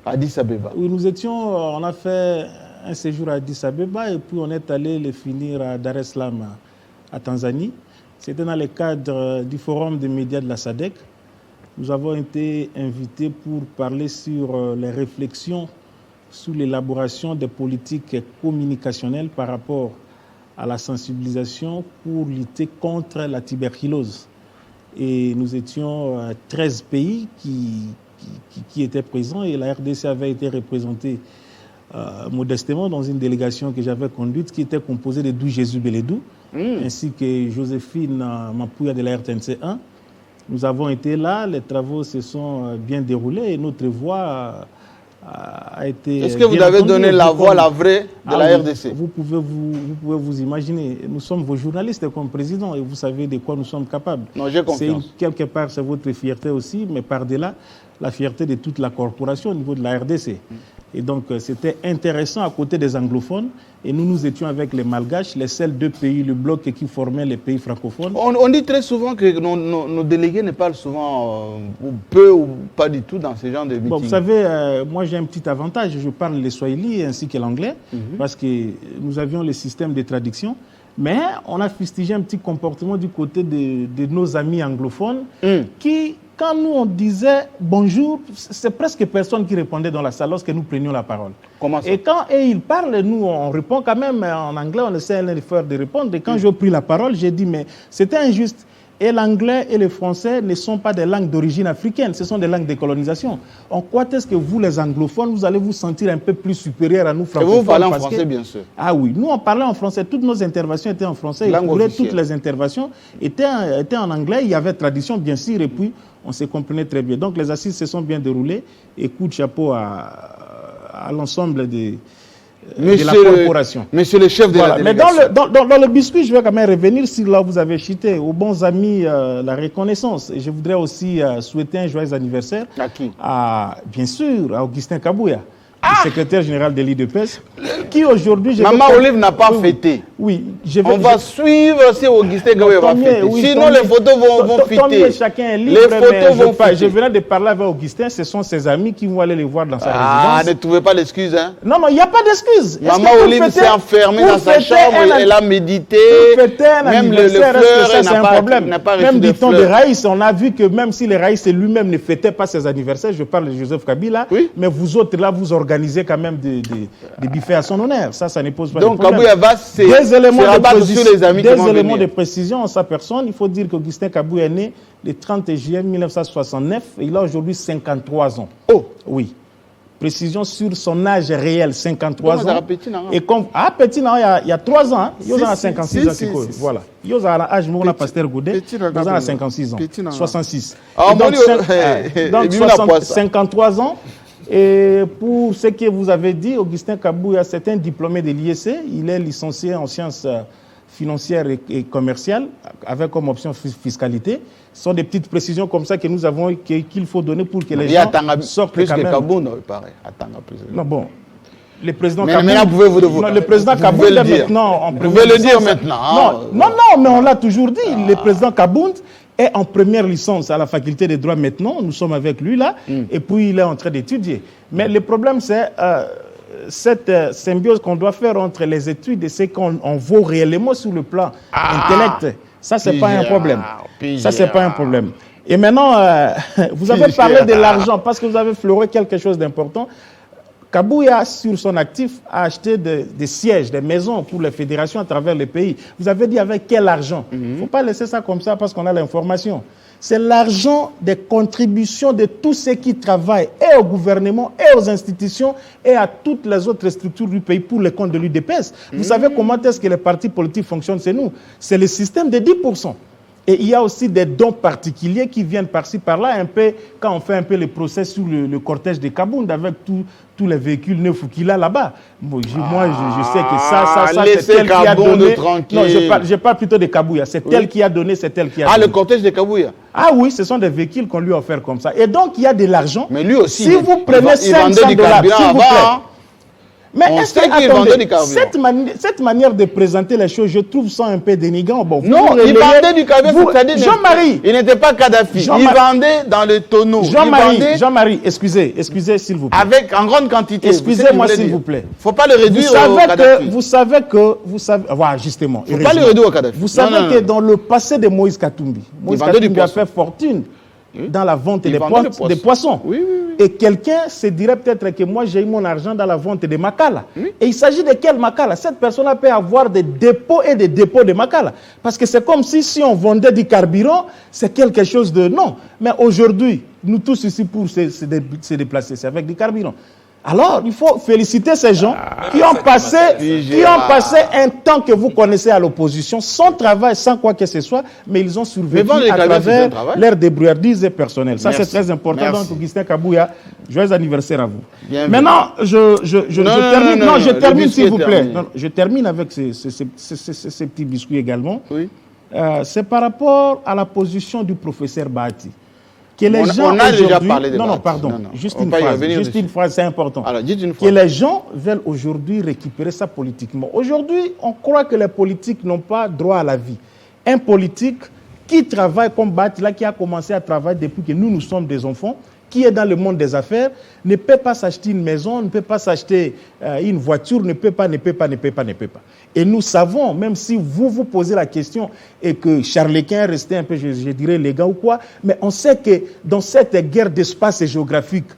À Addis Abeba? Oui, on a fait un séjour à Addis Abeba et puis on est allé le finir à Dar es Salaam, à Tanzanie. C'était dans le cadre du forum des médias de la SADC. Nous avons été invités pour parler sur les réflexions sur l'élaboration des politiques communicationnelles par rapport à la sensibilisation pour lutter contre la tuberculose. Et nous étions 13 pays qui étaient présents et la RDC avait été représentée modestement dans une délégation que j'avais conduite qui était composée de Dou Jésus Beledou ainsi que Joséphine Mapouya de la RTNC 1. Nous avons été là, les travaux se sont bien déroulés et notre voix a été... Est-ce que vous avez donné la voix, la vraie, de la RDC? Vous pouvez vous imaginer. Nous sommes vos journalistes comme président et vous savez de quoi nous sommes capables. Non, j'ai confiance. Quelque part, c'est votre fierté aussi, mais par-delà, la fierté de toute la corporation au niveau de la RDC. Et donc, c'était intéressant à côté des anglophones. Et nous étions avec les Malgaches, les seuls deux pays, le bloc qui formait les pays francophones. On dit très souvent que nos délégués ne parlent souvent, ou peu ou pas du tout dans ce genre de meetings. Bon, vous savez, moi j'ai un petit avantage. Je parle le swahili ainsi que l'anglais, parce que nous avions le système de traduction. Mais on a fustigé un petit comportement du côté de nos amis anglophones qui... Quand nous, on disait bonjour, c'est presque personne qui répondait dans la salle lorsque nous prenions la parole. Comment ça? Et quand ils parlent, nous, on répond quand même en anglais, on essaie de faire de répondre. Et quand j'ai pris la parole, j'ai dit, mais c'était injuste. Et l'anglais et le français ne sont pas des langues d'origine africaine, ce sont des langues de colonisation. En quoi est-ce que vous, les anglophones, vous allez vous sentir un peu plus supérieurs à nous, francophones? Et vous parlez en français, bien sûr. Ah oui, nous, on parlait en français. Toutes nos interventions étaient en français. Et toutes les interventions étaient en anglais. Il y avait tradition, bien sûr, et puis on se comprenait très bien. Donc les assises se sont bien déroulées. Et coup de chapeau à l'ensemble de la corporation. Monsieur le chef de la délégation. Mais dans le biscuit, je vais quand même revenir sur là où vous avez cité, aux bons amis, la reconnaissance. Et je voudrais aussi souhaiter un joyeux anniversaire. À qui? Bien sûr, à Augustin Kabouya. le secrétaire général de l'IDPS, qui aujourd'hui... Maman Olive n'a pas fêté. Oui. On va suivre si Augustin Kabouya va fêter. Sinon, les photos vont fêter. Chacun est libre, les photos vont fêter. Je venais de parler avec Augustin, ce sont ses amis qui vont aller les voir dans sa résidence. Ne trouvez pas d'excuse, hein? Non, il n'y a pas d'excuse. Maman Olive s'est enfermée dans sa chambre, elle a médité. Même le fleur n'a pas problème. Même dit-on de Raïs, on a vu que même si les Raïs lui-même ne fêtait pas ses anniversaires, je parle de Joseph Kabila, mais vous autres là, vous organisez quand même des buffets à son honneur. Ça ne pose pas de problème. Donc Kabouya va des éléments de précision en sa personne. Il faut dire qu'Augustin Kabouya est né le 30 juillet 1969 et il a aujourd'hui 53 ans. Oh oui. Précision sur son âge réel, 53 ans. Petit, non? Et comme petit, non, il y a 3 ans, il y a 56 ans. Voilà. Il y a l'âge de Pasteur Goudet, il y a 56 ans. 66. Donc 53 ans. Et pour ce que vous avez dit, Augustin Kabouya, c'est un diplômé de l'IEC. Il est licencié en sciences financières et commerciales avec comme option fiscalité. Ce sont des petites précisions comme ça que nous avons qu'il faut donner pour que les gens sortent plus quand même. Kaboun, il paraît. Non, bon. Le président Kaboun... le président Kaboun, maintenant... Vous pouvez le dire maintenant. Non, mais on l'a toujours dit. Le président Kaboun est en première licence à la faculté des droits maintenant. Nous sommes avec lui là. Et puis, il est en train d'étudier. Mais le problème, c'est... cette symbiose qu'on doit faire entre les études et ce qu'on vaut réellement sur le plan intellect, ça, c'est pas un problème. Ça, c'est pas un problème. Et maintenant, vous avez parlé de l'argent parce que vous avez fleuré quelque chose d'important. Kabouya, sur son actif, a acheté des sièges, des maisons pour les fédérations à travers le pays. Vous avez dit avec quel argent? Il ne faut pas laisser ça comme ça parce qu'on a l'information. C'est l'argent des contributions de tous ceux qui travaillent et au gouvernement et aux institutions et à toutes les autres structures du pays pour les comptes de l'UDPS. Vous savez comment est-ce que les partis politiques fonctionnent chez nous? C'est le système de 10%. Et il y a aussi des dons particuliers qui viennent par-ci, par-là, un peu, quand on fait un peu le procès sur le cortège de Kabound avec tous les véhicules neufs qu'il a là-bas. Moi, je sais que ça c'est elle qui a donné... Tranquille. Non, je parle plutôt de Kabouya. C'est elle qui a donné, c'est elle qui a donné. Le cortège de Kabouya? Ah oui, ce sont des véhicules qu'on lui a offert comme ça. Et donc, il y a de l'argent. Mais lui aussi, si vous prenez 500 $, s'il vous plaît. Mais est-ce que, attendez, cette manière de présenter les choses, je trouve ça un peu dénigrant. Bon, non, il vendait du carburant, Jean-Marie. Il n'était pas Kadhafi. Il vendait dans le tonneau. Jean-Marie, excusez s'il vous plaît. Avec en grande quantité. Excusez-moi s'il vous plaît. Il ne faut pas le réduire au Kadhafi. Vous savez, voilà, justement. Il ne faut pas le réduire au Kadhafi. Vous savez que dans le passé de Moïse Katumbi, Moïse Katumbi a fait fortune dans la vente des poissons. Oui. Et quelqu'un se dirait peut-être que moi j'ai eu mon argent dans la vente de Makala. Et il s'agit de quel Makala? Cette personne peut avoir des dépôts et des dépôts de Makala. Parce que c'est comme si on vendait du carburant, c'est quelque chose de... Non. Mais aujourd'hui, nous tous ici pour se déplacer, c'est avec du carburant. Alors, il faut féliciter ces gens qui ont passé un temps que vous connaissez à l'opposition, sans travail, sans quoi que ce soit, mais ils ont survécu à travers leur débrouillardise personnelle. Ça, c'est très important. Merci. Donc, Augustin Kabouya, joyeux anniversaire à vous. Bienvenue. Maintenant, je termine, s'il vous plaît. Non, je termine avec ces petits biscuits également. Oui. C'est par rapport à la position du professeur Bahati. On a déjà parlé de Non, pardon. Juste une phrase, c'est important. Alors, dites une fois. Que les gens veulent aujourd'hui récupérer ça politiquement. Aujourd'hui, on croit que les politiques n'ont pas droit à la vie. Un politique qui travaille comme Bahati, là, qui a commencé à travailler depuis que nous sommes des enfants, qui est dans le monde des affaires, ne peut pas s'acheter une maison, ne peut pas s'acheter une voiture, ne peut pas. Et nous savons, même si vous posez la question et que Charles-Quint est resté un peu, je dirais, élégant ou quoi, mais on sait que dans cette guerre d'espace géographique,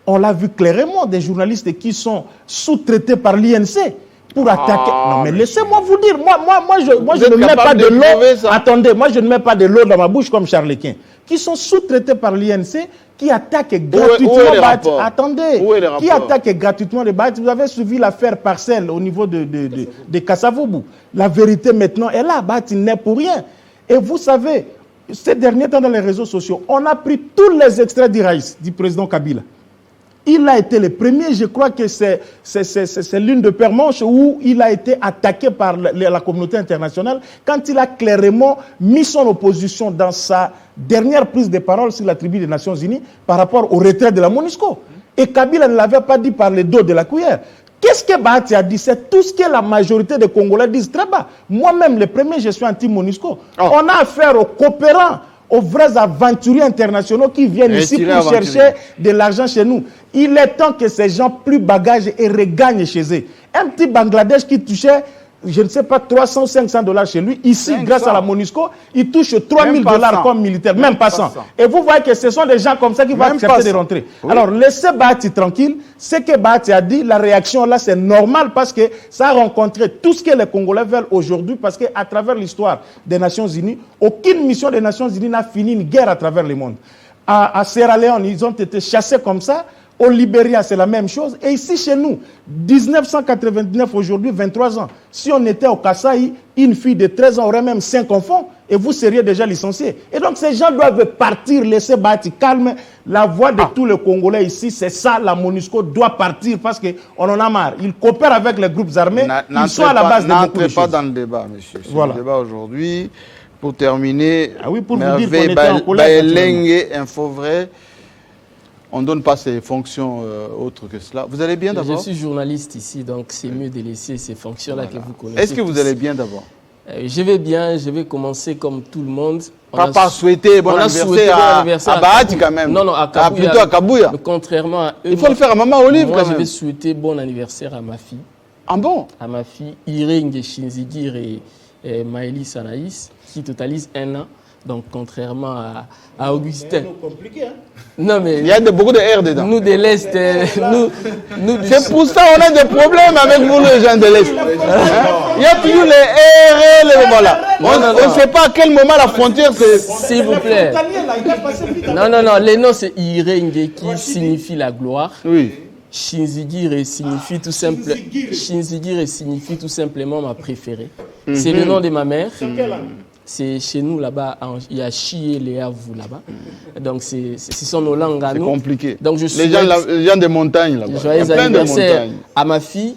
on l'a vu clairement, des journalistes qui sont sous-traités par l'INC pour attaquer. Non, mais laissez-moi vous dire, moi je ne mets pas de l'eau. Attendez, moi je ne mets pas de l'eau dans ma bouche comme Charles-Quint, qui sont sous-traités par l'INC, qui attaquent gratuitement Bahati. Attendez, qui attaquent gratuitement les Bahati. Vous avez suivi l'affaire Parcelle au niveau de Kassavoubou. La vérité maintenant est là. Bahati n'est pour rien. Et vous savez, ces derniers temps dans les réseaux sociaux, on a pris tous les extraits d'Iraïs, du président Kabila. Il a été le premier, je crois que c'est l'une de Permanche où il a été attaqué par la communauté internationale quand il a clairement mis son opposition dans sa dernière prise de parole sur la tribune des Nations Unies par rapport au retrait de la MONUSCO. Et Kabila ne l'avait pas dit par le dos de la cuillère. Qu'est-ce que Bahati a dit? C'est tout ce que la majorité des Congolais disent très bas. Moi-même, le premier, je suis anti-MONUSCO. On a affaire aux coopérants, aux vrais aventuriers internationaux qui viennent ici pour chercher de l'argent chez nous. Il est temps que ces gens plus bagagent et regagnent chez eux. Un petit Bangladesh qui touchait, je ne sais pas, 300 ou 500 dollars chez lui. Ici, 500. Grâce à la MONUSCO, il touche 3000 dollars comme militaire, même pas 100. Et vous voyez que ce sont des gens comme ça qui vont accepter de rentrer. Oui. Alors, laissez Bahati tranquille. Ce que Bahati a dit, la réaction là, c'est normal parce que ça a rencontré tout ce que les Congolais veulent aujourd'hui parce qu'à travers l'histoire des Nations Unies, aucune mission des Nations Unies n'a fini une guerre à travers le monde. À Sierra Leone, ils ont été chassés comme ça. Au Libéria, c'est la même chose. Et ici, chez nous, 1999, aujourd'hui, 23 ans. Si on était au Kasaï, une fille de 13 ans aurait même 5 enfants et vous seriez déjà licencié. Et donc, ces gens doivent partir, laisser Bahati calme. La voix de tous les Congolais ici, c'est ça, la MONUSCO doit partir parce qu'on en a marre. Ils coopèrent avec les groupes armés, ils sont à la base de beaucoup de choses. N'entrez pas dans le débat, monsieur. Voilà. Le débat aujourd'hui, pour terminer, pour vous dire qu'on était en colère. Info vrai. On ne donne pas ses fonctions autres que cela. Vous allez bien d'abord? Je suis journaliste ici, donc c'est mieux de laisser ces fonctions-là que vous connaissez. Est-ce que vous allez bien d'abord? Je vais bien, je vais commencer comme tout le monde. Pas souhaiter bon anniversaire à Bahati quand même. Non, à Kabouya. Plutôt à Kabouya. Contrairement à eux. Il faut le faire à Maman Olive moi, quand même. Je vais souhaiter bon anniversaire à ma fille. Ah bon? À ma fille Irène Shinzigir et Maëlys Anaïs, qui totalisent 1 an. Donc, contrairement à Augustin. C'est compliqué, hein? Non, mais il y a beaucoup de R dedans. Nous de l'Est, nous c'est pour ça qu'on a des problèmes avec vous, les gens de l'Est. Il y a toujours les R, les voilà. On ne sait pas à quel moment la frontière c'est. S'il vous plaît. Non, le nom c'est Irenge qui signifie la gloire. Oui. Shinzigir signifie tout simplement ma préférée. C'est le nom de ma mère. C'est chez nous là-bas, il y a Chi et Léa, vous là-bas. Donc, ce sont nos langues à nous. C'est compliqué. Donc, les gens des montagnes là-bas. Joyeux anniversaire à ma fille.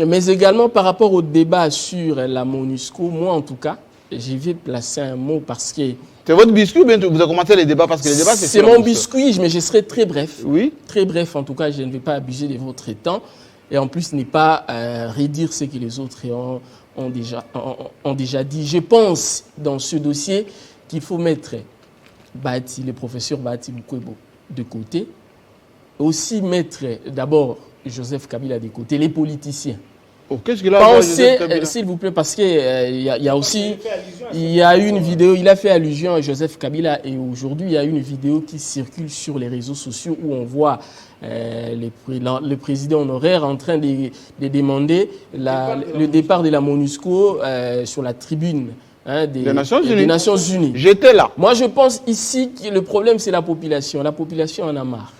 Mais également par rapport au débat sur la MONUSCO, moi en tout cas, je vais placer un mot parce que. C'est votre biscuit ou bien vous avez commencé les débats parce que les débats c'est. C'est mon biscuit, mais je serai très bref. Oui. Très bref, en tout cas, je ne vais pas abuser de votre temps. Et en plus, ne pas redire ce que les autres ont déjà dit. Je pense, dans ce dossier, qu'il faut mettre Bahati, le professeur Bahati Lukwebo de côté. Aussi mettre d'abord Joseph Kabila de côté, les politiciens. Oh, qu'est-ce qu'il a pensez, s'il vous plaît, parce qu'il y a aussi, il y a une vidéo, il a fait allusion à Joseph Kabila et aujourd'hui, il y a une vidéo qui circule sur les réseaux sociaux où on voit le président honoraire en train de demander le départ de la MONUSCO sur la tribune des Nations Unies. J'étais là. Moi, je pense ici que le problème, c'est la population. La population en a marre.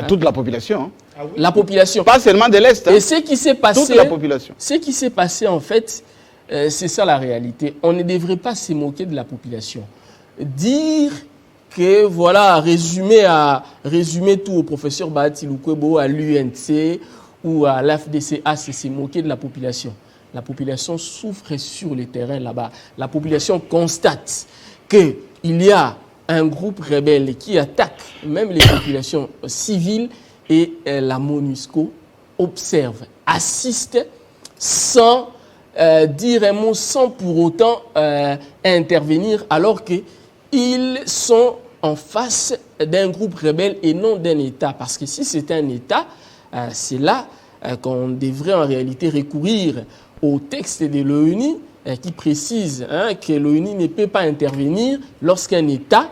Toute la population. Hein. Ah oui. La population. Pas seulement de l'Est. Hein. Et ce qui s'est passé. Toute la population. Ce qui s'est passé, en fait, c'est ça la réalité. On ne devrait pas se moquer de la population. Dire que, voilà, résumer tout au professeur Bahati Lukwebo, à l'UNC ou à l'AFDCA, c'est se moquer de la population. La population souffre sur le terrain là-bas. La population constate qu'il y a un groupe rebelle qui attaque même les populations civiles et la MONUSCO observe, assiste sans dire un mot, sans pour autant intervenir alors qu'ils sont en face d'un groupe rebelle et non d'un État. Parce que si c'est un État, c'est là qu'on devrait en réalité recourir au texte de l'ONU qui précise que l'ONU ne peut pas intervenir lorsqu'un État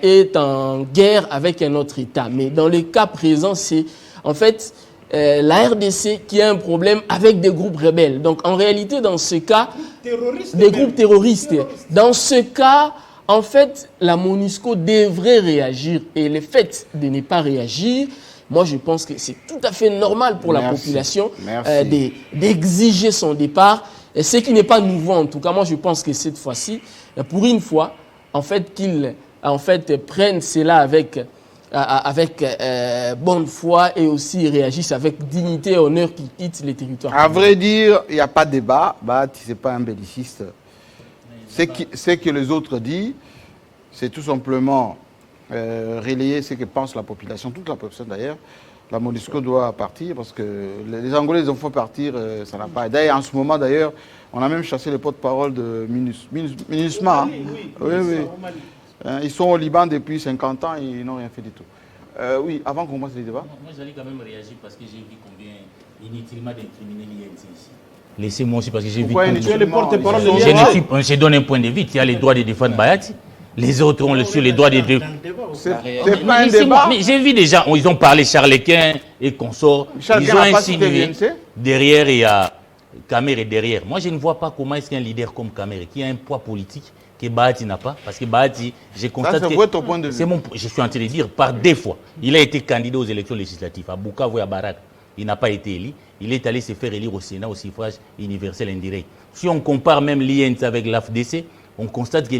est en guerre avec un autre État. Mais dans le cas présent, c'est en fait la RDC qui a un problème avec des groupes rebelles. Donc en réalité, dans ce cas, des groupes terroristes. Dans ce cas, en fait, la MONUSCO devrait réagir. Et le fait de ne pas réagir, moi je pense que c'est tout à fait normal pour la population d'exiger son départ. Et ce qui n'est pas nouveau en tout cas. Moi je pense que cette fois-ci, pour une fois, en fait, qu'ils prennent cela avec bonne foi et aussi réagissent avec dignité et honneur qu'ils quittent les territoires. À vrai dire, il n'y a pas de débat. Bahati, ce n'est pas un belliciste. Ce que les autres disent, c'est tout simplement relayer ce que pense la population, toute la population d'ailleurs. La MONUSCO doit partir parce que les Angolais, ils en font partir, ça n'a pas. D'ailleurs, en ce moment, d'ailleurs, on a même chassé les porte-parole de MINUSMA. Oui. Ils sont au Liban depuis 50 ans et ils n'ont rien fait du tout. Oui, avant qu'on commence les débats. Moi, j'allais quand même réagir parce que j'ai vu combien inutilement d'incriminés l'INC ici. Laissez-moi aussi parce que j'ai vu combien... Je donne un point de vue. Il y a les droits de défendre Bayati. Les autres ont sur les droits de défendre. C'est pas un débat. Mais j'ai vu des gens, ils ont parlé Charles-Quint et consorts. Ils ont insinué derrière, il y a Kamer derrière. Moi, je ne vois pas comment est-ce qu'un leader comme Kamer, qui a un poids politique, que Bahati n'a pas, parce que Bahati, j'ai constaté que... ton point de vue. Je suis en train de dire, par deux fois, il a été candidat aux élections législatives, à Bukavu et à Barak. Il n'a pas été élu. Il est allé se faire élire au Sénat au suffrage universel indirect. Si on compare même l'INC avec l'AFDC, on constate que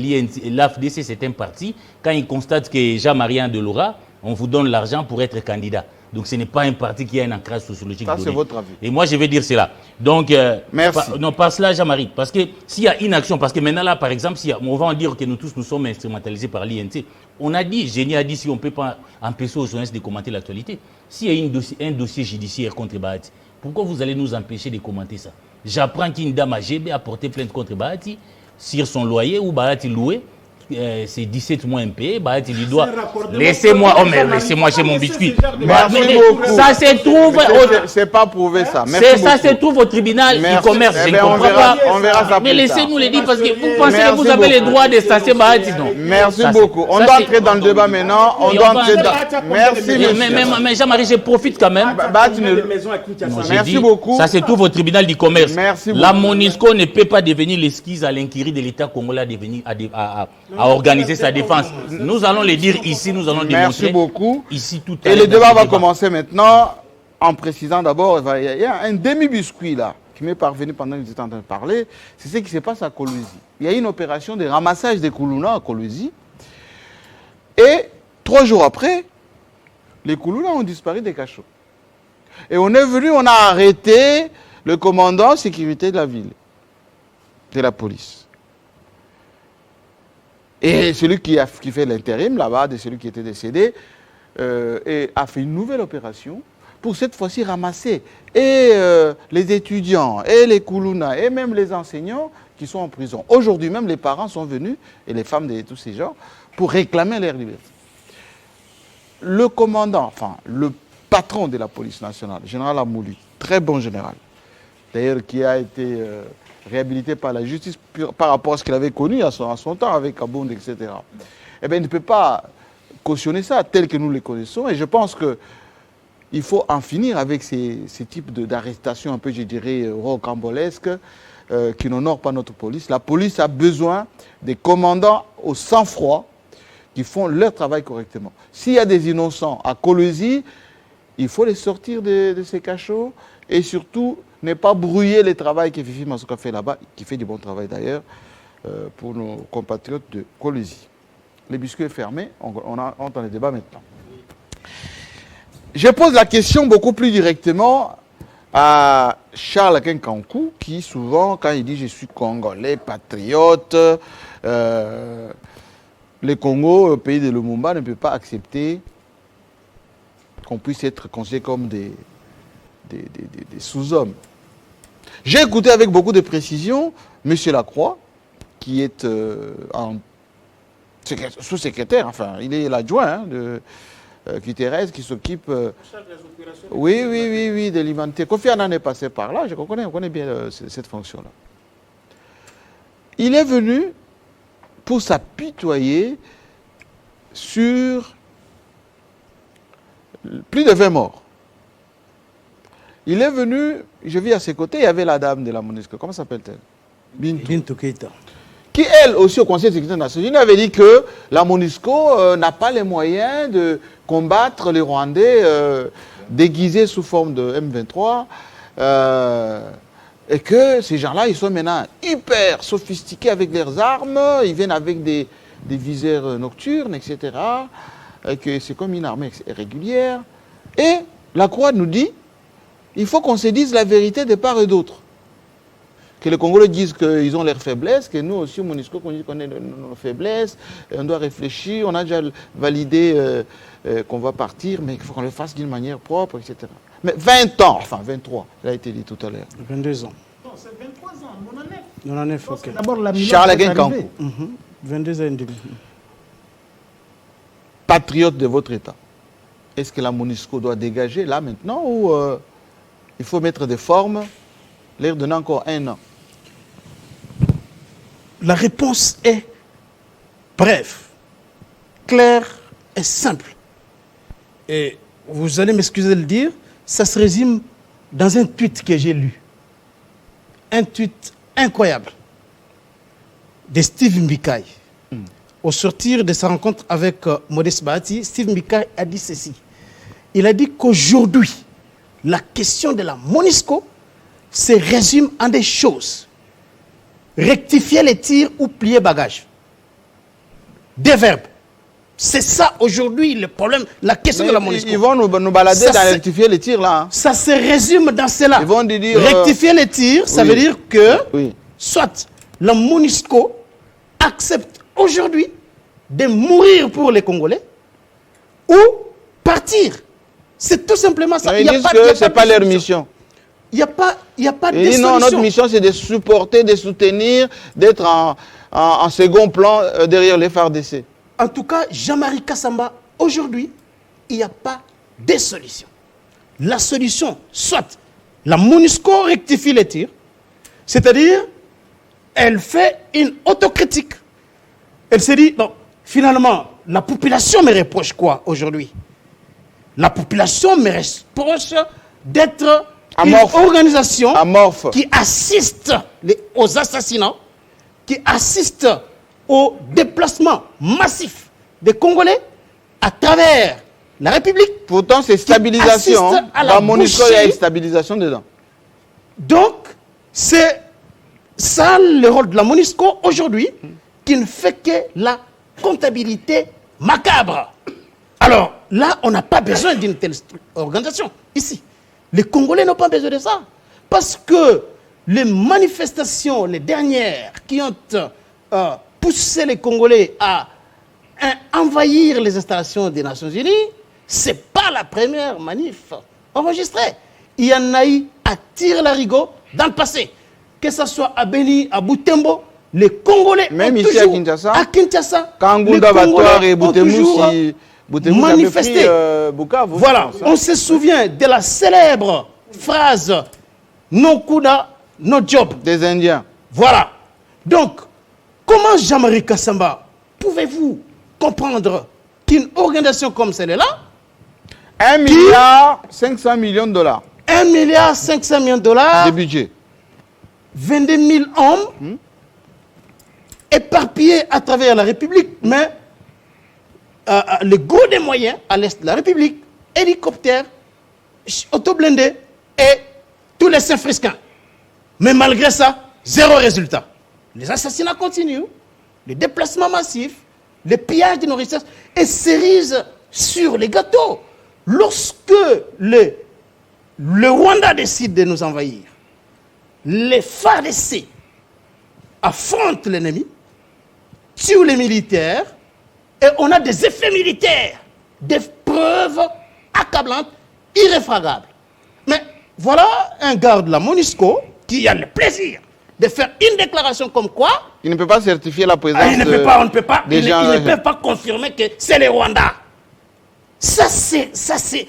l'AFDC, c'est un parti. Quand il constate que Jean-Marie Delora, on vous donne l'argent pour être candidat. Donc ce n'est pas un parti qui a un ancrage sociologique. Ça, c'est votre avis. Et moi, je vais dire cela. Donc, merci. Non, par cela, Jean-Marie, parce que s'il y a inaction, parce que maintenant là, par exemple, on va en dire que nous tous, nous sommes instrumentalisés par l'INC. On a dit, Génie a dit, si on ne peut pas empêcher aux journalistes de commenter l'actualité, s'il y a un dossier judiciaire contre Bahati, pourquoi vous allez nous empêcher de commenter ça? J'apprends qu'une dame à GB a porté plainte contre Bahati sur son loyer où Bahati louait. C'est 17 mois impayés, Bahati lui doit. Laissez-moi, laissez-moi chez mon biscuit. Merci beaucoup. Ça se trouve. C'est pas prouvé ça. Ça se trouve au tribunal du commerce. Je ne comprends pas. On verra ça. Mais laissez-nous le dire parce que vous pensez que vous avez le droit de statuer Bahati, non? Merci beaucoup. On doit entrer dans le débat maintenant. Merci, monsieur. Mais Jean-Marie, je profite quand même. Merci beaucoup. Ça se trouve au tribunal du commerce. Merci beaucoup. La MONUSCO ne peut pas devenir l'esquisse à l'inquirie de l'État congolais à organiser sa défense. Nous allons le dire ici, nous allons démontrer. Merci beaucoup. Ici, tout et le débat va commencer maintenant en précisant d'abord, il y a un demi-biscuit là qui m'est parvenu pendant que j'étais en train de parler. C'est ce qui se passe à Kolwezi. Il y a une opération de ramassage des Koulouna à Kolwezi. Et 3 jours après, les Koulouna ont disparu des cachots. Et on est venu, on a arrêté le commandant sécurité de la ville, de la police. Et celui qui fait l'intérim là-bas, de celui qui était décédé, a fait une nouvelle opération pour cette fois-ci ramasser et les étudiants, et les Koulouna, et même les enseignants qui sont en prison. Aujourd'hui même, les parents sont venus, et les femmes de tous ces gens, pour réclamer leur liberté. Le commandant, enfin, le patron de la police nationale, général Amouli, très bon général, d'ailleurs qui a été... réhabilité par la justice par rapport à ce qu'il avait connu à son temps avec Kabound, etc. Eh bien, il ne peut pas cautionner ça tel que nous le connaissons. Et je pense qu'il faut en finir avec ces types d'arrestations un peu, je dirais, rocambolesques qui n'honorent pas notre police. La police a besoin des commandants au sang-froid qui font leur travail correctement. S'il y a des innocents à Kolwezi, il faut les sortir de ces cachots et surtout ne pas brouiller le travail que Fifi Masuka fait là-bas, qui fait du bon travail d'ailleurs, pour nos compatriotes de Kolwezi. Le biscuit est fermé, on entend le débat maintenant. Je pose la question beaucoup plus directement à Charles Kenkankou, qui souvent, quand il dit « je suis congolais, patriote », le Congo, pays de Lumumba, ne peut pas accepter qu'on puisse être considéré comme des sous-hommes. J'ai écouté avec beaucoup de précision M. Lacroix, qui est sous-secrétaire, enfin, il est l'adjoint de Thérèse, qui s'occupe... oui, de l'humanité. Kofi Annan est passé par là, on connaît bien cette fonction-là. Il est venu pour s'apitoyer sur plus de 20 morts. Il est venu, je vis à ses côtés, il y avait la dame de la MONUSCO, comment s'appelle-t-elle? Bintou Keïta. Qui, elle aussi, au Conseil de sécurité nationale, avait dit que la MONUSCO n'a pas les moyens de combattre les Rwandais déguisés sous forme de M23 et que ces gens-là, ils sont maintenant hyper sophistiqués avec leurs armes, ils viennent avec des viseurs nocturnes, etc. Et que c'est comme une armée régulière. Et la Croix nous dit, il faut qu'on se dise la vérité de part et d'autre. Que les Congolais disent qu'ils ont leurs faiblesses, que nous aussi, au MONUSCO, qu'on connaît nos faiblesses, on doit réfléchir, on a déjà validé qu'on va partir, mais il faut qu'on le fasse d'une manière propre, etc. Mais 20 ans, enfin 23, ça a été dit tout à l'heure. 22 ans. Non, c'est 23 ans, 99. 99, ok. D'abord, la Charles Aguin-Kankou. 22 ans et demi. Patriote de votre État. Est-ce que la MONUSCO doit dégager là maintenant ou il faut mettre des formes, leur donner encore 1 an? La réponse est brève, claire et simple. Et vous allez m'excuser de le dire, ça se résume dans un tweet que j'ai lu. Un tweet incroyable de Steve Mbikaï. Au sortir de sa rencontre avec Modeste Bahati, Steve Mbikaï a dit ceci. Il a dit qu'aujourd'hui, la question de la MONUSCO se résume en des choses. Rectifier les tirs ou plier bagage. Des verbes. C'est ça aujourd'hui le problème, la question de la MONUSCO. Ils vont nous balader dans rectifier les tirs là. Hein. Ça se résume dans cela. Ils vont dire, rectifier les tirs, ça veut dire que soit la MONUSCO accepte aujourd'hui de mourir pour les Congolais ou partir. C'est tout simplement ça. Ils disent que ce n'est pas leur mission. Il n'y a pas de solution. Non, notre mission, c'est de supporter, de soutenir, d'être en second plan derrière les FARDC. En tout cas, Jean-Marie Kassamba, aujourd'hui, il n'y a pas de solution. La solution, soit la MONUSCO rectifie les tirs, c'est-à-dire, elle fait une autocritique. Elle se dit, non, finalement, la population me reproche quoi aujourd'hui? La population me reproche d'être une organisation qui assiste aux assassinats, qui assiste au déplacement massif des Congolais à travers la République. Pourtant, c'est stabilisation. Dans MONUSCO, il y a une stabilisation dedans. Donc, c'est ça le rôle de la MONUSCO aujourd'hui, qui ne fait que la comptabilité macabre. Alors, là, on n'a pas besoin d'une telle organisation, ici. Les Congolais n'ont pas besoin de ça. Parce que les manifestations, les dernières, qui ont poussé les Congolais à envahir les installations des Nations Unies, ce n'est pas la première manif enregistrée. Il y en a eu à Tire-Larigot dans le passé. Que ce soit à Beni, à Butembo, les Congolais même ont ici toujours, à Kinshasa, Kangunda, Batoire et Butembo, manifester. Voilà, on se souvient de la célèbre phrase « No Kuda, no job » des Indiens. Voilà. Donc, comment Jean-Marie Kassamba, pouvez-vous comprendre qu'une organisation comme celle-là, 1 milliard 500 millions de dollars. 1 milliard 500 millions de dollars de budget. 22 000 hommes éparpillés à travers la République, mais le gros des moyens à l'est de la République, hélicoptères, autoblindés et tous les Saint-Friscains. Mais malgré ça, zéro résultat. Les assassinats continuent, les déplacements massifs, les pillages de nos richesses et cerise sur les gâteaux. Lorsque le Rwanda décide de nous envahir, les FARDC affrontent l'ennemi, tuent les militaires, et on a des effets militaires, des preuves accablantes, irréfragables. Mais voilà un garde de la MONUSCO qui a le plaisir de faire une déclaration comme quoi... Il ne peut pas certifier la présence il ne peut pas, on ne peut pas, il ne peut pas confirmer que c'est le Rwanda. Ça c'est...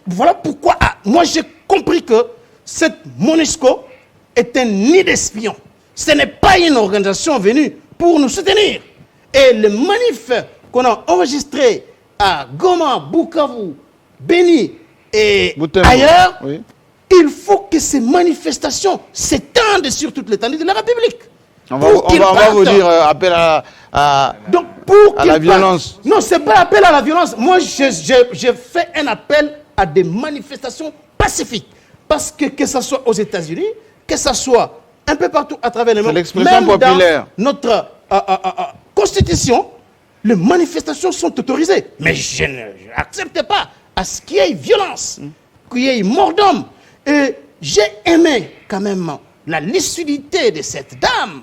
Voilà pourquoi moi j'ai compris que cette MONUSCO est un nid d'espions. Ce n'est pas une organisation venue pour nous soutenir. Et les manifs qu'on a enregistrés à Goma, Bukavu, Beni et ailleurs, il faut que ces manifestations s'étendent sur toute l'étendue de la République. On va vous dire appel à la violence. Non, ce n'est pas appel à la violence. Moi, j'ai fait un appel à des manifestations pacifiques. Parce que ce soit aux États-Unis, que ce soit un peu partout à travers le monde, l'expression populaire. Dans notre constitution, les manifestations sont autorisées. Mais je n'accepte pas à ce qu'il y ait violence, qu'il y ait mort d'homme. Et j'ai aimé quand même la lucidité de cette dame.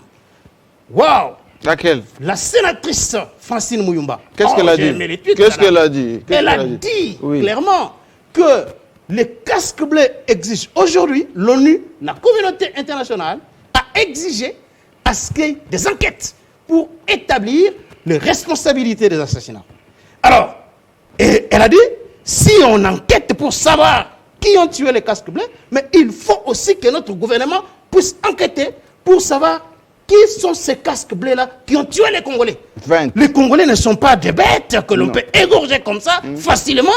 Waouh! Laquelle? La sénatrice Francine Mouyumba. Qu'est-ce qu'elle a dit? Qu'est-ce qu'elle a dit? Elle a dit clairement que les casques bleus exigent. Aujourd'hui, l'ONU, la communauté internationale, a exigé à ce qu'il y ait des enquêtes pour établir les responsabilités des assassinats. Alors, et elle a dit, si on enquête pour savoir qui ont tué les casques bleus, mais il faut aussi que notre gouvernement puisse enquêter pour savoir qui sont ces casques bleus-là qui ont tué les Congolais. 20. Les Congolais ne sont pas des bêtes que l'on peut égorger comme ça, facilement,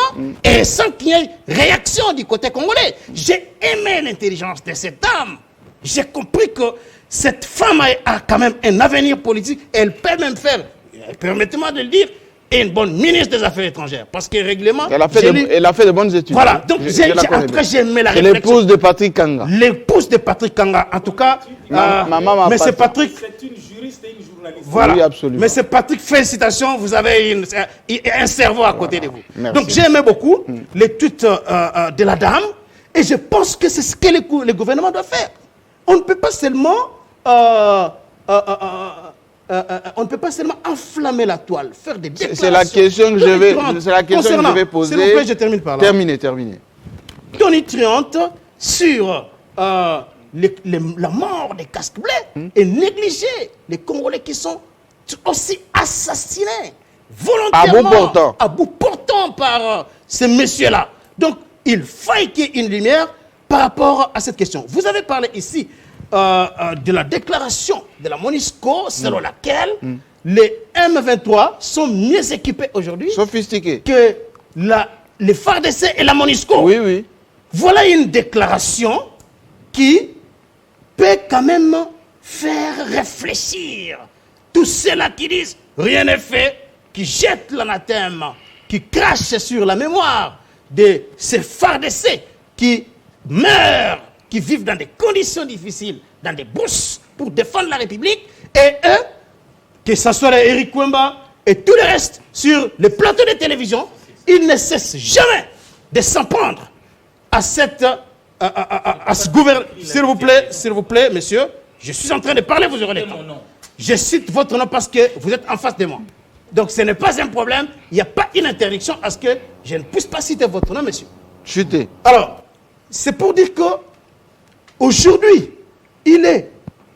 et sans qu'il y ait réaction du côté congolais. J'ai aimé l'intelligence de cette dame. J'ai compris que cette femme a quand même un avenir politique. Elle peut même faire, permettez-moi de le dire, une bonne ministre des Affaires étrangères. Parce que règlement... Elle a fait de bonnes études. Voilà, donc en tout cas, j'ai aimé la réflexion. C'est l'épouse de Patrick Kanga. L'épouse de Patrick Kanga, en tout cas. Maman mais c'est Patrick... C'est une juriste et une journaliste. Voilà, oui, absolument. Mais c'est Patrick, félicitations, vous avez un cerveau à côté de vous. Merci. Donc j'ai aimé beaucoup l'étude de la dame, et je pense que c'est ce que le gouvernement doit faire. On ne peut pas seulement... on ne peut pas seulement enflammer la toile, faire des déclarations. C'est la question que je vais poser. S'il vous plaît, je termine par là. Terminez. Tonitruante sur la mort des casques bleus et négliger les Congolais qui sont aussi assassinés volontairement, à bout portant par ces messieurs-là. Donc, il faut qu'il y ait une lumière par rapport à cette question. Vous avez parlé ici de la déclaration de la MONUSCO selon laquelle les M23 sont mieux équipés aujourd'hui que les FARDC et la MONUSCO. Oui. Voilà une déclaration qui peut quand même faire réfléchir tous ceux-là qui disent rien n'est fait, qui jettent l'anathème, qui crachent sur la mémoire de ces FARDC qui meurent, qui vivent dans des conditions difficiles, dans des bourses pour défendre la République, et eux, que ce soit Eric Kwemba et tout le reste sur les plateaux de télévision, ils ne cessent jamais de s'en prendre à ce gouvernement. S'il vous plaît, monsieur, je suis en train de parler, vous aurez le temps. Je cite votre nom parce que vous êtes en face de moi. Donc ce n'est pas un problème, il n'y a pas une interdiction à ce que je ne puisse pas citer votre nom, monsieur. Chutez. Alors, c'est pour dire que aujourd'hui, il est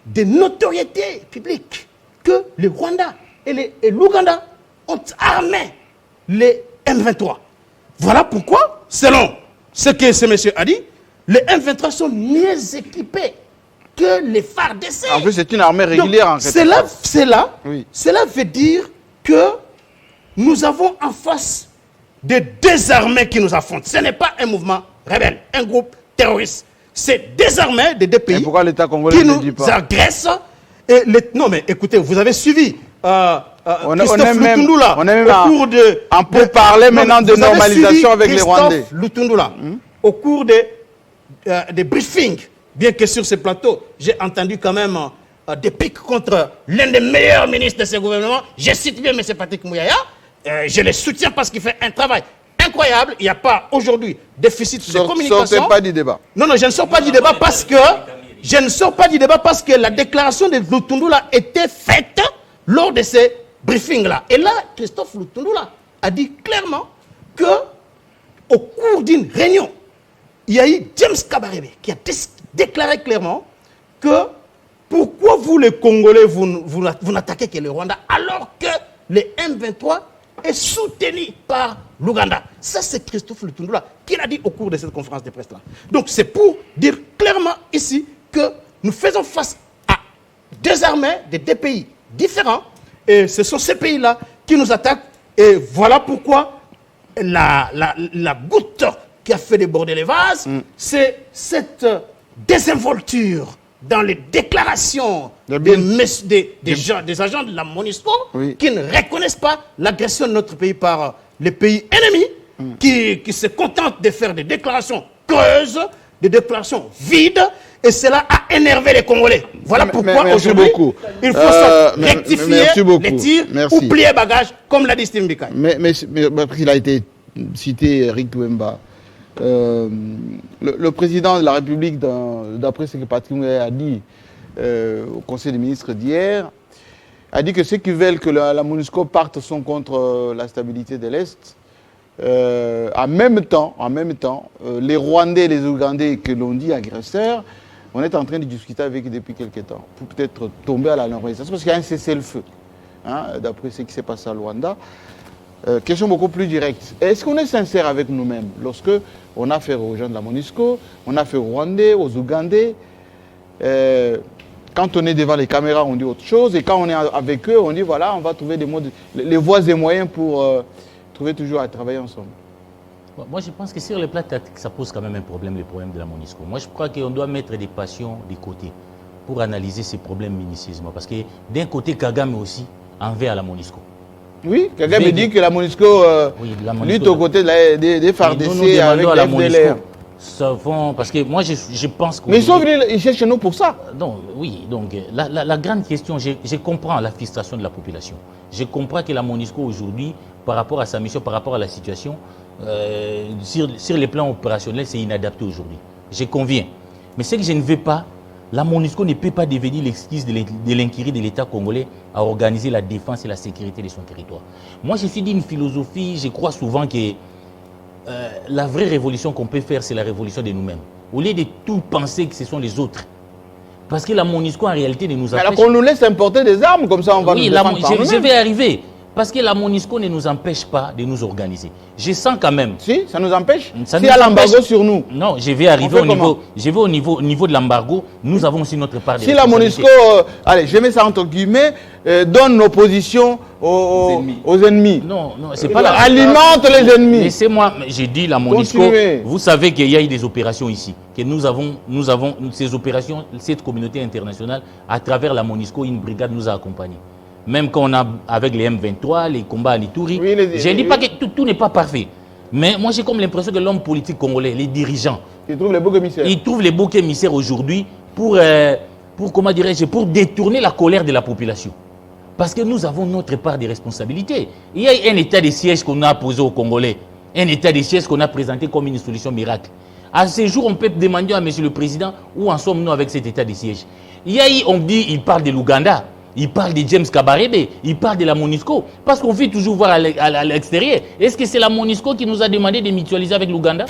de notoriété publique que le Rwanda et l'Ouganda ont armé les M23. Voilà pourquoi, selon ce que ce monsieur a dit, les M23 sont mieux équipés que les FARDC. En plus, c'est une armée régulière. Donc, cela veut dire que nous avons en face des armées qui nous affrontent. Ce n'est pas un mouvement rebelle, un groupe terroriste. C'est des armées de deux pays qui nous agressent. Non, mais écoutez, vous avez suivi Christophe Lutundula on peut parler maintenant de normalisation avec les Rwandais. Christophe Lutundula, au cours des briefings, bien que sur ce plateau, j'ai entendu quand même des piques contre l'un des meilleurs ministres de ce gouvernement. Je cite bien M. Patrick Mouyaya. Je le soutiens parce qu'il fait un travail incroyable. Il n'y a pas aujourd'hui déficit de communication. Sortez pas du débat. Non, je ne sors pas du débat parce que la déclaration de Lutundula était faite lors de ces briefings-là. Et là, Christophe Lutundula a dit clairement que au cours d'une réunion, il y a eu James Kabarebe qui a déclaré clairement que pourquoi vous les Congolais vous n'attaquez que le Rwanda alors que les M23 est soutenu par l'Ouganda. Ça, c'est Christophe Lutundula qui l'a dit au cours de cette conférence de presse-là. Donc, c'est pour dire clairement ici que nous faisons face à deux armées de deux pays différents. Et ce sont ces pays-là qui nous attaquent. Et voilà pourquoi la goutte qui a fait déborder les vases, c'est cette désinvolture dans les déclarations des agents de la MONUSCO qui ne reconnaissent pas l'agression de notre pays par les pays ennemis, qui se contentent de faire des déclarations creuses, des déclarations vides, et cela a énervé les Congolais. Voilà pourquoi aujourd'hui, il faut rectifier les tirs ou plier bagage, comme l'a dit Steve Mbika. Mais il a été cité Eric Wemba. le président de la République, d'après ce que Patrick Mouyaïa a dit au Conseil des ministres d'hier, a dit que ceux qui veulent que la MONUSCO parte sont contre la stabilité de l'Est. En même temps, les Rwandais et les Ougandais que l'on dit agresseurs, on est en train de discuter avec eux depuis quelques temps pour peut-être tomber à la normalisation parce qu'il y a un cessez-le-feu, hein, d'après ce qui s'est passé à Luanda. Question beaucoup plus directe. Est-ce qu'on est sincère avec nous-mêmes lorsque on a affaire aux gens de la MONUSCO, on a affaire aux Rwandais, aux Ougandais? Quand on est devant les caméras, on dit autre chose. Et quand on est avec eux, on dit voilà, on va trouver des modes, les voies et moyens pour trouver toujours à travailler ensemble. Moi, je pense que sur le plan tactique, ça pose quand même un problème, le problème de la MONUSCO. Moi, je crois qu'on doit mettre des passions de côté pour analyser ces problèmes minutieusement. Parce que d'un côté, Kagame aussi envers la MONUSCO. Oui, Kagame dit que la MONUSCO lutte aux côtés des FARDC avec la FDLR. Parce que moi, je pense que... Mais ils sont venus, ils cherchent nous pour ça. Donc, oui, donc la grande question, je comprends la frustration de la population. Je comprends que la MONUSCO aujourd'hui, par rapport à sa mission, par rapport à la situation, sur les plans opérationnels, c'est inadapté aujourd'hui. Je conviens. Mais ce que je ne veux pas, la MONUSCO ne peut pas devenir l'excuse de l'inquiétude de l'État congolais à organiser la défense et la sécurité de son territoire. Moi, je suis d'une philosophie, je crois souvent que la vraie révolution qu'on peut faire, c'est la révolution de nous-mêmes. Au lieu de tout penser que ce sont les autres. Parce que la MONUSCO, en réalité, ne nous empêche... Alors qu'on nous laisse importer des armes, comme ça on va nous défendre par nous-mêmes. Je vais arriver. Parce que la MONUSCO ne nous empêche pas de nous organiser. Je sens quand même... Si, ça nous empêche. S'il y a l'embargo sur nous. Non, je vais arriver au niveau de l'embargo. Nous avons aussi notre part de si la MONUSCO, allez, je mets ça entre guillemets, donne nos positions aux ennemis. Non, c'est pas la... Alimente les ennemis. Laissez-moi, j'ai dit la MONUSCO. Continuez. Vous savez qu'il y a eu des opérations ici. Que nous avons ces opérations, cette communauté internationale, à travers la MONUSCO, une brigade nous a accompagnés. Même quand on a, avec les M23, les combats à l'Ituri, je ne dis pas que tout n'est pas parfait. Mais moi, j'ai comme l'impression que l'homme politique congolais, les dirigeants, ils trouvent les boucs émissaires. Ils trouvent les boucs émissaires aujourd'hui pour comment dirais-je, pour détourner la colère de la population. Parce que nous avons notre part de responsabilité. Il y a un état de siège qu'on a posé aux Congolais, un état de siège qu'on a présenté comme une solution miracle. À ce jour, on peut demander à M. le Président où en sommes-nous avec cet état de siège. Il parle de l'Ouganda. Il parle de James Kabarebe, il parle de la MONUSCO, parce qu'on fait toujours voir à l'extérieur. Est-ce que c'est la MONUSCO qui nous a demandé de mutualiser avec l'Ouganda?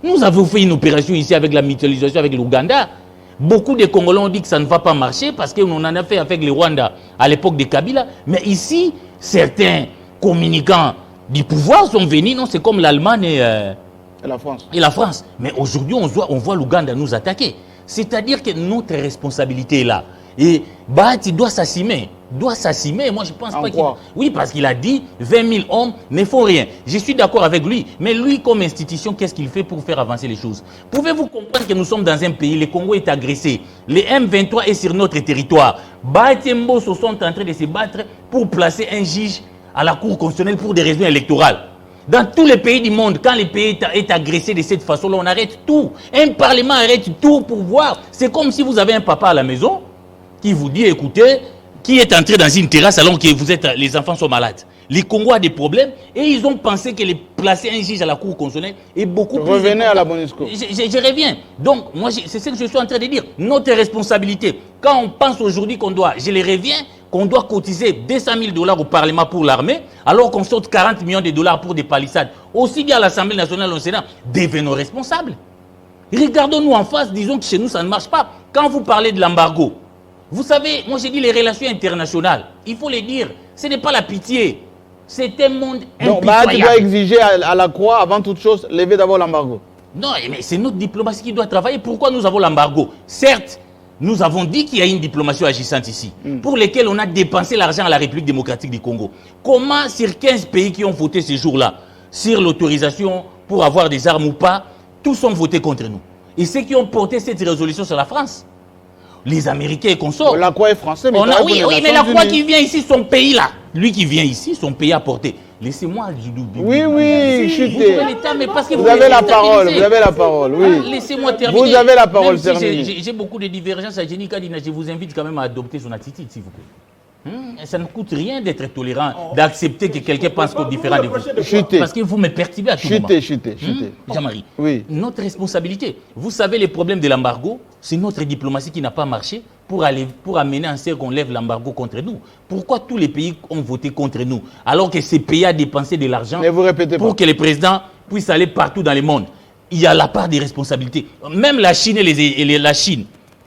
Nous avons fait une opération ici avec la mutualisation avec l'Ouganda. Beaucoup de Congolais ont dit que ça ne va pas marcher parce qu'on en a fait avec les Rwanda à l'époque de Kabila. Mais ici, certains communicants du pouvoir sont venus, non, c'est comme l'Allemagne et la France. Mais aujourd'hui, on voit l'Ouganda nous attaquer. C'est-à-dire que notre responsabilité est là. Et Bahati doit s'assumer. Moi, je pense pas qu'il... Oui, parce qu'il a dit 20 000 hommes ne font rien. Je suis d'accord avec lui. Mais lui, comme institution, qu'est-ce qu'il fait pour faire avancer les choses? Pouvez-vous comprendre que nous sommes dans un pays, le Congo est agressé. Les M23 est sur notre territoire. Bahati et Mbosso sont en train de se battre pour placer un juge à la Cour constitutionnelle pour des raisons électorales. Dans tous les pays du monde, quand le pays est agressé de cette façon-là, on arrête tout. Un parlement arrête tout pour voir. C'est comme si vous avez un papa à la maison qui vous dit, écoutez, qui est entré dans une terrasse alors que les enfants sont malades. Les Congos ont des problèmes et ils ont pensé que placer un juge à la Cour constitutionnelle est beaucoup plus... Revenez à la MONUSCO. Je reviens. Donc, moi, c'est ce que je suis en train de dire. Notre responsabilité, quand on pense aujourd'hui qu'on doit, je les reviens, qu'on doit cotiser 200 000 $ au Parlement pour l'armée, alors qu'on sorte 40 millions de dollars pour des palissades, aussi bien à l'Assemblée nationale au Sénat, devenons responsables. Regardons-nous en face, disons que chez nous, ça ne marche pas. Quand vous parlez de l'embargo, vous savez, moi j'ai dit les relations internationales, il faut les dire, ce n'est pas la pitié, c'est un monde impitoyable. Donc tu dois exiger à la croix, avant toute chose, lever d'abord l'embargo. Non, mais c'est notre diplomatie qui doit travailler. Pourquoi nous avons l'embargo? Certes, nous avons dit qu'il y a une diplomatie agissante ici, pour lesquelles on a dépensé l'argent à la République démocratique du Congo. Comment, sur 15 pays qui ont voté ces jours-là, sur l'autorisation pour avoir des armes ou pas, tous ont voté contre nous? Et ceux qui ont porté cette résolution, c'est la France. Les Américains et consorts. La croix est française, mais oui, mais la croix qui vient ici, son pays là. Lui qui vient ici, son pays a porté. Laissez-moi, oui, chutez. Vous avez la parole, oui. Laissez-moi terminer. Vous avez la parole, terminée. J'ai beaucoup de divergences à Jenny Kadina. Je vous invite quand même à adopter son attitude, s'il vous plaît. Ça ne coûte rien d'être tolérant, d'accepter que quelqu'un pense qu'on est différent de vous. Chutez. Parce que vous me perturbez à tout moment. Chutez. Jean-Marie, Oui. notre responsabilité. Vous savez, les problèmes de l'embargo, c'est notre diplomatie qui n'a pas marché pour amener en cercle qu'on lève l'embargo contre nous. Pourquoi tous les pays ont voté contre nous alors que ces pays ont dépensé de l'argent pour que les présidents puissent aller partout dans le monde? Il y a la part des responsabilités. Même la Chine la Chine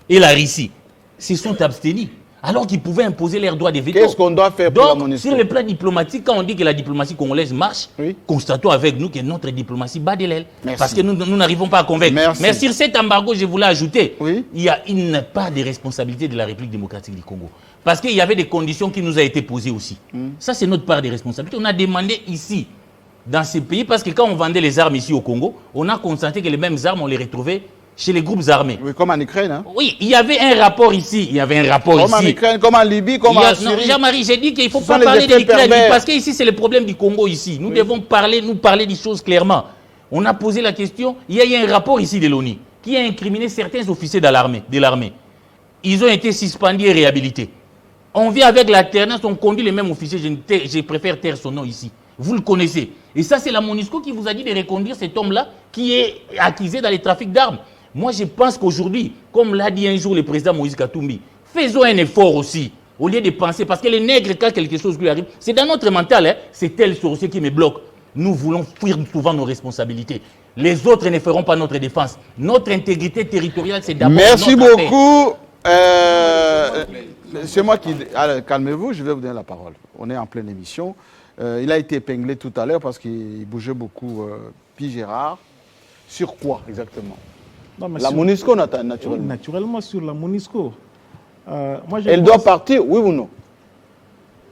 et la Russie se sont abstenus alors qu'ils pouvaient imposer leurs droits de veto. Qu'est-ce qu'on doit faire pour la Donc, MONUSCO? sur le plan diplomatique, quand on dit que la diplomatie congolaise marche, constatons avec nous que notre diplomatie bat de l'aile. Parce que nous n'arrivons pas à convaincre. Mais sur cet embargo, je voulais ajouter, il y a une part de responsabilité de la République démocratique du Congo. Parce qu'il y avait des conditions qui nous ont été posées aussi. Ça, c'est notre part de responsabilité. On a demandé ici, dans ces pays, parce que quand on vendait les armes ici au Congo, on a constaté que les mêmes armes, on les retrouvait chez les groupes armés. Oui, comme en Ukraine. Hein? Oui, il y avait un rapport ici. Comme en Ukraine, comme en Libye, comme en Syrie. Non, Jean-Marie, j'ai dit qu'il ne faut pas parler de l'Ukraine parce qu'ici, c'est le problème du Congo ici. Nous devons parler des choses clairement. On a posé la question. Il y a eu un rapport ici de l'ONU qui a incriminé certains officiers de l'armée. Ils ont été suspendus et réhabilités. On vient avec l'alternance, on conduit les mêmes officiers. Je préfère taire son nom ici. Vous le connaissez. Et ça, c'est la MONUSCO qui vous a dit de reconduire cet homme-là qui est accusé dans les trafics d'armes. Moi, je pense qu'aujourd'hui, comme l'a dit un jour le président Moïse Katumbi, faisons un effort aussi, au lieu de penser, parce que les nègres, quand quelque chose lui arrive, c'est dans notre mental, hein, c'est tel sorcier qui me bloque. Nous voulons fuir souvent nos responsabilités. Les autres ne feront pas notre défense. Notre intégrité territoriale, c'est d'abord Merci notre beaucoup. C'est moi qui... Alors, calmez-vous, je vais vous donner la parole. On est en pleine émission. Il a été épinglé tout à l'heure parce qu'il bougeait beaucoup, Pi Gérard. Sur quoi exactement? Non, la MONUSCO, naturellement. Oui, naturellement, sur la MONUSCO. Elle doit partir, oui ou non?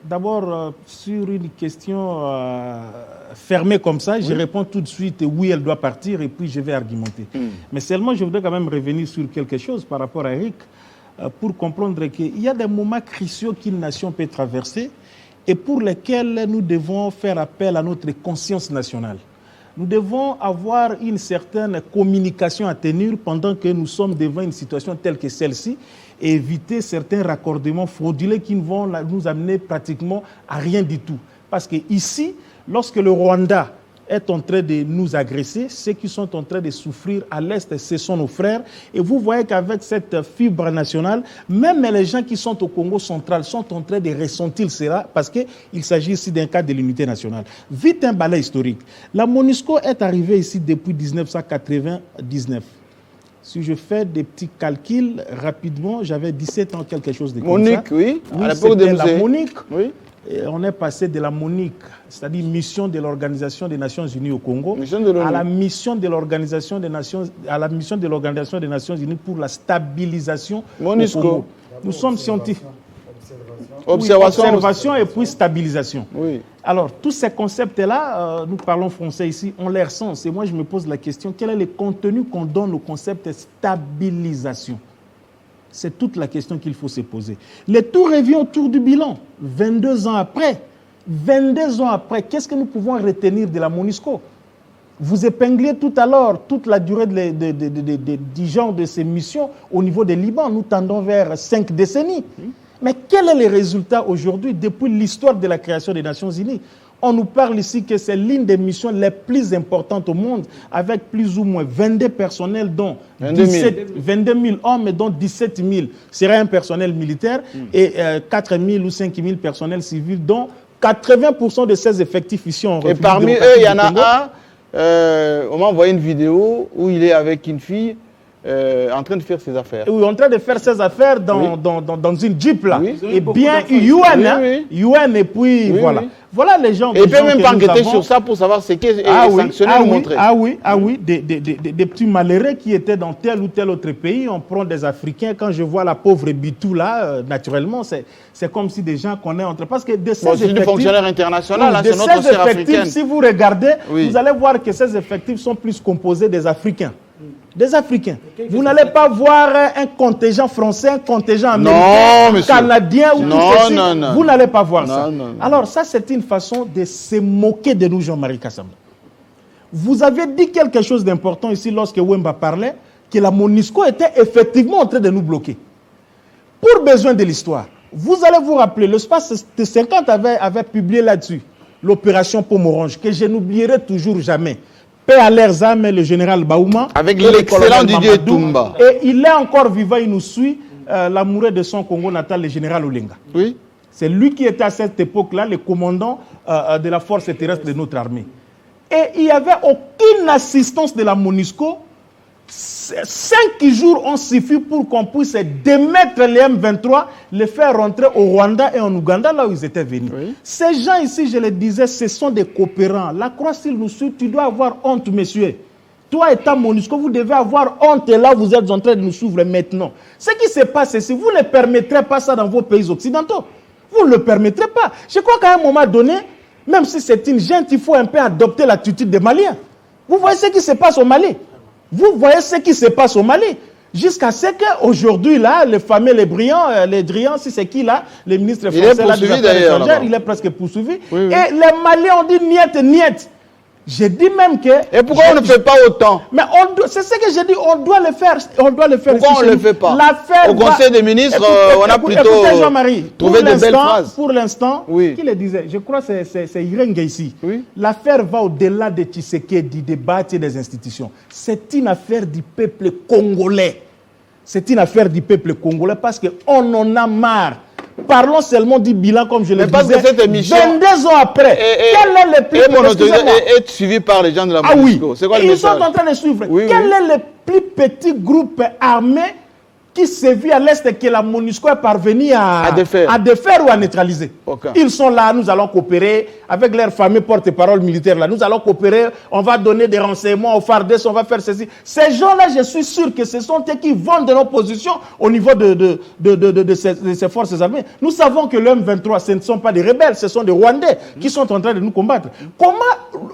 D'abord, sur une question fermée comme ça, je réponds tout de suite oui, elle doit partir et puis je vais argumenter. Mais seulement, je voudrais quand même revenir sur quelque chose par rapport à Eric pour comprendre qu'il y a des moments cruciaux qu'une nation peut traverser et pour lesquels nous devons faire appel à notre conscience nationale. Nous devons avoir une certaine communication à tenir pendant que nous sommes devant une situation telle que celle-ci et éviter certains raccordements frauduleux qui vont nous amener pratiquement à rien du tout. Parce que ici, lorsque le Rwanda est en train de nous agresser, ceux qui sont en train de souffrir à l'Est, ce sont nos frères. Et vous voyez qu'avec cette fibre nationale, même les gens qui sont au Congo central sont en train de ressentir cela parce qu'il s'agit ici d'un cas de l'unité nationale. Vite un balai historique. La MONUSCO est arrivée ici depuis 1999. Si je fais des petits calculs rapidement, j'avais 17 ans, quelque chose de comme ça. MONUC, oui. À l'époque de la MONUC. Oui. Et on est passé de la MONUC, c'est-à-dire mission de l'Organisation des Nations Unies au Congo, à la mission de l'Organisation des Nations, Unies pour la stabilisation MONUSCO. au Congo. Nous sommes scientifiques. Observation et puis stabilisation. Oui. Alors, tous ces concepts-là, nous parlons français ici, ont leur sens. Et moi, je me pose la question, quel est le contenu qu'on donne au concept stabilisation? C'est toute la question qu'il faut se poser. Le tout revient autour du bilan. 22 ans après, qu'est-ce que nous pouvons retenir de la MONUSCO? Vous épingliez tout à l'heure toute la durée du genre de ces missions au niveau des Liban. Nous tendons vers 5 décennies. Mais quel est le résultat aujourd'hui depuis l'histoire de la création des Nations Unies? On nous parle ici que c'est l'une des missions les plus importantes au monde, avec plus ou moins 22 personnels, dont 22 000 hommes, dont 17 000 seraient un personnel militaire, et 4 000 ou 5 000 personnels civils, dont 80% de ces effectifs ici en République. Et parmi eux, il y en a un, on m'a envoyé une vidéo où il est avec une fille en train de faire ses affaires. Oui, en train de faire ses affaires dans une Jeep là. Oui. Et bien UN, UN et puis voilà. Oui. Voilà les gens. Et il peut même pas enquêter sur ça pour savoir ce qui est sanctionné ou montré. Des petits malheureux qui étaient dans tel ou tel autre pays. On prend des Africains. Quand je vois la pauvre Bitou là, naturellement, c'est comme si des gens qu'on est entre. Parce que de ces effectifs, c'est du fonctionnaire international, c'est notre sœur africaine. Si vous regardez, vous allez voir que ces effectifs sont plus composés des Africains. Des Africains. Vous n'allez pas voir un contingent français, un contingent américain, canadien ou tout ceci. Non. Vous n'allez pas voir ça. Non. Alors ça, c'est une façon de se moquer de nous, Jean-Marie Kassamba. Vous avez dit quelque chose d'important ici lorsque Wemba parlait, que la MONUSCO était effectivement en train de nous bloquer. Pour besoin de l'histoire, Vous allez vous rappeler, l'espace de 50 avait publié là-dessus l'opération Pomme Orange, que je n'oublierai toujours jamais. Paix à leurs âmes, le général Baouma. Avec l'excellent Didier Toumba. Et il est encore vivant, il nous suit, l'amoureux de son Congo natal, le général Olenga. Oui. C'est lui qui était à cette époque-là le commandant de la force terrestre de notre armée. Et il n'y avait aucune assistance de la MONUSCO. 5 jours ont suffi pour qu'on puisse démettre les M23, les faire rentrer au Rwanda et en Ouganda, là où ils étaient venus. Oui. Ces gens ici, je le disais, ce sont des coopérants. La croix, s'il nous suit, tu dois avoir honte, monsieur. Toi, État MONUSCO, vous devez avoir honte, et là, vous êtes en train de nous suivre maintenant. Ce qui se passe ici, vous ne permettrez pas ça dans vos pays occidentaux. Vous ne le permettrez pas. Je crois qu'à un moment donné, même si c'est une junte, il faut un peu adopter l'attitude des Maliens. Vous voyez ce qui se passe au Mali. Vous voyez ce qui se passe au Mali. Jusqu'à ce qu'aujourd'hui, là, les fameux, les Drians, si c'est qui là, les ministres français là, des Affaires étrangères, il est presque poursuivi. Oui, oui. Et les Maliens ont dit niet, niet. J'ai dit même que... Et pourquoi on ne fait pas autant? Mais c'est ce que j'ai dit, on doit le faire. On doit le faire. Pourquoi on ne le fait pas? Au Conseil des ministres, on a plutôt trouvé de belles phrases. Pour l'instant, qui le disait? Je crois que c'est Irengue ici. Oui. L'affaire va au-delà de Tshisekedi, des débats et des institutions. C'est une affaire du peuple congolais. C'est une affaire du peuple congolais parce qu'on en a marre. Parlons seulement du bilan, comme je le disais. Parce que cette émission, 22 ans après, quel est le plus est suivi par les gens de la MONUSCO. C'est quoi le message? Ils sont en train de suivre. Quel est le plus petit groupe armé qui sévit à l'Est que la MONUSCO est parvenue à défaire ou à neutraliser? Ils sont là, nous allons coopérer avec leurs fameux porte-parole militaires là. Nous allons coopérer, on va donner des renseignements aux FARDC, on va faire ceci. Ces gens-là, je suis sûr que ce sont eux qui vendent nos positions au niveau de ces forces armées. Nous savons que le M23, ce ne sont pas des rebelles, ce sont des Rwandais qui sont en train de nous combattre. Comment